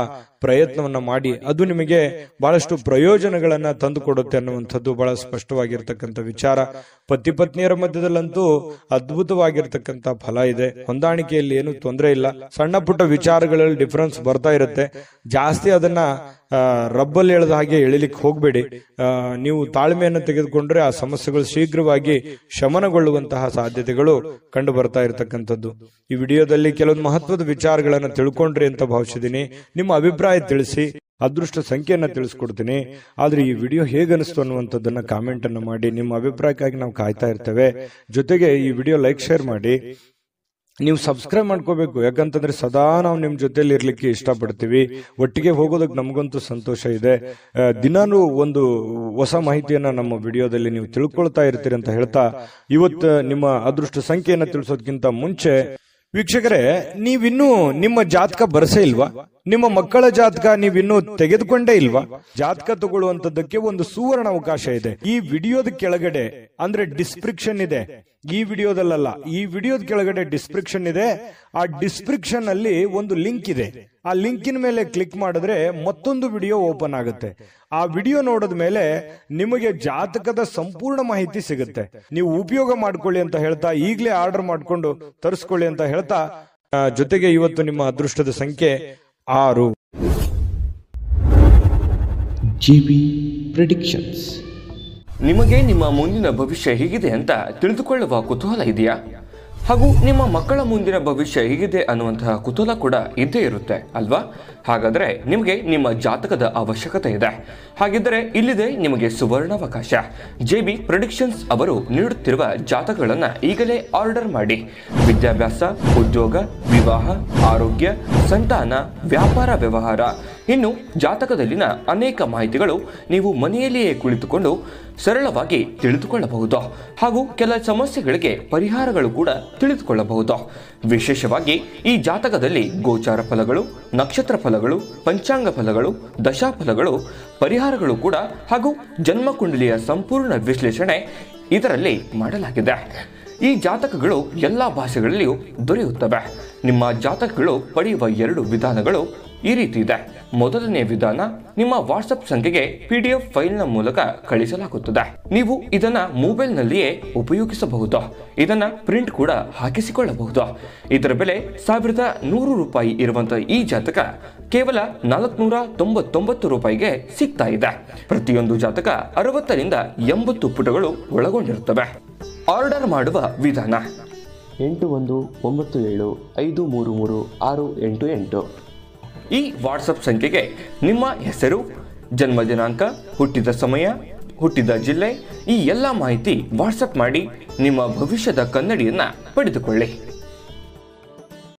ಪ್ರಯತ್ನವನ್ನ ಮಾಡಿ. ಅದು ನಿಮಗೆ ಬಹಳಷ್ಟು ಪ್ರಯೋಜನಗಳನ್ನ ತಂದುಕೊಡುತ್ತೆ ಅನ್ನುವಂಥದ್ದು ಬಹಳ ಸ್ಪಷ್ಟವಾಗಿರ್ತಕ್ಕಂಥ ವಿಚಾರ. ಪತಿ ಪತ್ನಿಯರ ಮಧ್ಯದಲ್ಲಂತೂ ಅದ್ಭುತವಾಗಿರ್ತಕ್ಕಂಥ ಫಲ ಇದೆ. ಹೊಂದಾಣಿಕೆಯಲ್ಲಿ ಏನು ತೊಂದರೆ ಇಲ್ಲ. ಸಣ್ಣ ಪುಟ್ಟ ವಿಚಾರಗಳಲ್ಲಿ ಡಿಫರೆನ್ಸ್ ಬರ್ತಾ ಇರುತ್ತೆ. ಜಾಸ್ತಿ ಅದನ್ನ ರಬ್ಬಲ್ಲಿ ಎಳೆದ ಹಾಗೆ ಎಳಿಲಿಕ್ಕೆ ಹೋಗ್ಬೇಡಿ. ನೀವು ತಾಳ್ಮೆಯನ್ನು ತೆಗೆದುಕೊಂಡ್ರೆ ಆ ಸಮಸ್ಯೆಗಳು ಶೀಘ್ರವಾಗಿ ಶಮನಗೊಳ್ಳುವಂತಹ ಸಾಧ್ಯತೆಗಳು ಕಂಡು ಬರ್ತಾ ಇರತಕ್ಕಂಥದ್ದು. ಈ ವಿಡಿಯೋದಲ್ಲಿ ಕೆಲವೊಂದು ಮಹತ್ವದ ವಿಚಾರಗಳನ್ನು ತಿಳ್ಕೊಂಡ್ರಿ ಅಂತ ಭಾವಿಸಿದ್ದೀನಿ. ನಿಮ್ಮ ಅಭಿಪ್ರಾಯ ತಿಳಿಸಿ. ಅದೃಷ್ಟ ಸಂಖ್ಯೆಯನ್ನ ತಿಳಿಸ್ಕೊಡ್ತೀನಿ. ಆದ್ರೆ ಈ ವಿಡಿಯೋ ಹೇಗನಿಸ್ತು ಅನ್ನುವಂಥದ್ದನ್ನ ಕಾಮೆಂಟ್ ಅನ್ನು ಮಾಡಿ. ನಿಮ್ಮ ಅಭಿಪ್ರಾಯಕ್ಕಾಗಿ ನಾವು ಕಾಯ್ತಾ ಇರ್ತೇವೆ. ಜೊತೆಗೆ ಈ ವಿಡಿಯೋ ಲೈಕ್ ಶೇರ್ ಮಾಡಿ. ನೀವು ಸಬ್ಸ್ಕ್ರೈಬ್ ಮಾಡ್ಕೋಬೇಕು. ಯಾಕಂತಂದ್ರೆ ಸದಾ ನಾವು ನಿಮ್ ಜೊತೆಲಿ ಇರ್ಲಿಕ್ಕೆ ಇಷ್ಟಪಡ್ತೀವಿ. ಒಟ್ಟಿಗೆ ಹೋಗೋದಕ್ಕೆ ನಮಗಂತೂ ಸಂತೋಷ ಇದೆ. ದಿನಾನು ಒಂದು ಹೊಸ ಮಾಹಿತಿಯನ್ನ ನಮ್ಮ ವಿಡಿಯೋದಲ್ಲಿ ನೀವು ತಿಳ್ಕೊಳ್ತಾ ಇರ್ತೀರಿ ಅಂತ ಹೇಳ್ತಾ, ಇವತ್ತು ನಿಮ್ಮ ಅದೃಷ್ಟ ಸಂಖ್ಯೆಯನ್ನ ತಿಳಿಸೋದಕ್ಕಿಂತ ಮುಂಚೆ ವೀಕ್ಷಕರೇ, ನೀವಿನ್ನೂ ನಿಮ್ಮ ಜಾತಕ ಬರಸೇ ಇಲ್ವಾ? ನಿಮ್ಮ ಮಕ್ಕಳ ಜಾತಕ ನೀವಿನ್ನೂ ತೆಗೆದುಕೊಂಡೇ ಇಲ್ವಾ? ಜಾತಕ ತಗೊಳ್ಳುವಂತದ್ದಕ್ಕೆ ಒಂದು ಸುವರ್ಣ ಅವಕಾಶ ಇದೆ. ಈ ವಿಡಿಯೋದ ಕೆಳಗಡೆ ಅಂದ್ರೆ ಡಿಸ್ಕ್ರಿಪ್ಷನ್ ಇದೆ. ಈ ವಿಡಿಯೋದಲ್ಲ, ಈ ವಿಡಿಯೋದ ಕೆಳಗಡೆ ಡಿಸ್ಕ್ರಿಪ್ಷನ್ ಇದೆ. ಆ ಡಿಸ್ಕ್ರಿಪ್ಷನ್ ಅಲ್ಲಿ ಒಂದು ಲಿಂಕ್ ಇದೆ. ಆ ಲಿಂಕಿನ ಮೇಲೆ ಕ್ಲಿಕ್ ಮಾಡಿದ್ರೆ ಮತ್ತೊಂದು ವಿಡಿಯೋ ಓಪನ್ ಆಗುತ್ತೆ. ಆ ವಿಡಿಯೋ ನೋಡಿದ ಮೇಲೆ ನಿಮಗೆ ಜಾತಕದ ಸಂಪೂರ್ಣ ಮಾಹಿತಿ ಸಿಗುತ್ತೆ. ನೀವು ಉಪಯೋಗ ಮಾಡ್ಕೊಳ್ಳಿ ಅಂತ ಹೇಳ್ತಾ, ಈಗಲೇ ಆರ್ಡರ್ ಮಾಡ್ಕೊಂಡು ತರಿಸ್ಕೊಳ್ಳಿ ಅಂತ ಹೇಳ್ತಾ, ಜೊತೆಗೆ ಇವತ್ತು ನಿಮ್ಮ ಅದೃಷ್ಟದ ಸಂಖ್ಯೆ 6. GB predictions. ನಿಮಗೆ ನಿಮ್ಮ ಮುಂದಿನ ಭವಿಷ್ಯ ಹೇಗಿದೆ ಅಂತ ತಿಳಿದುಕೊಳ್ಳುವ ಕುತೂಹಲ ಇದೆಯಾ? ಹಾಗೂ ನಿಮ್ಮ ಮಕ್ಕಳ ಮುಂದಿನ ಭವಿಷ್ಯ ಹೇಗಿದೆ ಅನ್ನುವಂತಹ ಕುತೂಹಲ ಕೂಡ ಇದ್ದೇ ಇರುತ್ತೆ ಅಲ್ವಾ? ಹಾಗಾದರೆ ನಿಮಗೆ ನಿಮ್ಮ ಜಾತಕದ ಅವಶ್ಯಕತೆ ಇದೆ. ಹಾಗಿದ್ದರೆ ಇಲ್ಲಿದೆ ನಿಮಗೆ ಸುವರ್ಣಾವಕಾಶ. JB ಪ್ರೆಡಿಕ್ಷನ್ಸ್ ಅವರು ನೀಡುತ್ತಿರುವ ಜಾತಕಗಳನ್ನು ಈಗಲೇ ಆರ್ಡರ್ ಮಾಡಿ. ವಿದ್ಯಾಭ್ಯಾಸ, ಉದ್ಯೋಗ, ವಿವಾಹ, ಆರೋಗ್ಯ, ಸಂತಾನ, ವ್ಯಾಪಾರ ವ್ಯವಹಾರ, ಇನ್ನು ಜಾತಕದಲ್ಲಿನ ಅನೇಕ ಮಾಹಿತಿಗಳು ನೀವು ಮನೆಯಲ್ಲಿಯೇ ಕುಳಿತುಕೊಂಡು ಸರಳವಾಗಿ ತಿಳಿದುಕೊಳ್ಳಬಹುದು. ಹಾಗೂ ಕೆಲ ಸಮಸ್ಯೆಗಳಿಗೆ ಪರಿಹಾರಗಳು ಕೂಡ ತಿಳಿದುಕೊಳ್ಳಬಹುದು. ವಿಶೇಷವಾಗಿ ಈ ಜಾತಕದಲ್ಲಿ ಗೋಚಾರ ಫಲಗಳು, ನಕ್ಷತ್ರ ಫಲಗಳು, ಪಂಚಾಂಗ ಫಲಗಳು, ದಶಾಫಲಗಳು, ಪರಿಹಾರಗಳು ಕೂಡ ಹಾಗೂ ಜನ್ಮಕುಂಡಲಿಯ ಸಂಪೂರ್ಣ ವಿಶ್ಲೇಷಣೆ ಇದರಲ್ಲಿ ಮಾಡಲಾಗಿದೆ. ಈ ಜಾತಕಗಳು ಎಲ್ಲ ಭಾಷೆಗಳಲ್ಲಿಯೂ ದೊರೆಯುತ್ತವೆ. ನಿಮ್ಮ ಜಾತಕಗಳು ಪಡೆಯುವ 2 ವಿಧಾನಗಳು ಈ ರೀತಿ ಇದೆ. ಮೊದಲನೇ ವಿಧಾನ, ನಿಮ್ಮ ವಾಟ್ಸಪ್ ಸಂಖ್ಯೆಗೆ PDF ಫೈಲ್ನ ಮೂಲಕ ಕಳಿಸಲಾಗುತ್ತದೆ. ನೀವು ಇದನ್ನ ಮೊಬೈಲ್ನಲ್ಲಿಯೇ ಉಪಯೋಗಿಸಬಹುದು. ಇದನ್ನ ಪ್ರಿಂಟ್ ಕೂಡ ಹಾಕಿಸಿಕೊಳ್ಳಬಹುದು. ಇದರ ಬೆಲೆ 1100 ರೂಪಾಯಿ ಇರುವಂತಹ ಈ ಜಾತಕ ಕೇವಲ 499 ರೂಪಾಯಿಗೆ ಸಿಗ್ತಾ ಇದೆ. ಪ್ರತಿಯೊಂದು ಜಾತಕ 60 ರಿಂದ 80 ಪುಟಗಳು ಒಳಗೊಂಡಿರುತ್ತವೆ. ಆರ್ಡರ್ ಮಾಡುವ ವಿಧಾನ: 8197533688. ಈ ವಾಟ್ಸಪ್ ಸಂಖ್ಯೆಗೆ ನಿಮ್ಮ ಹೆಸರು, ಜನ್ಮ ದಿನಾಂಕ, ಹುಟ್ಟಿದ ಸಮಯ, ಹುಟ್ಟಿದ ಜಿಲ್ಲೆ, ಈ ಎಲ್ಲ ಮಾಹಿತಿ ವಾಟ್ಸಪ್ ಮಾಡಿ ನಿಮ್ಮ ಭವಿಷ್ಯದ ಕನ್ನಡಿಯನ್ನ ಪಡೆದುಕೊಳ್ಳಿ.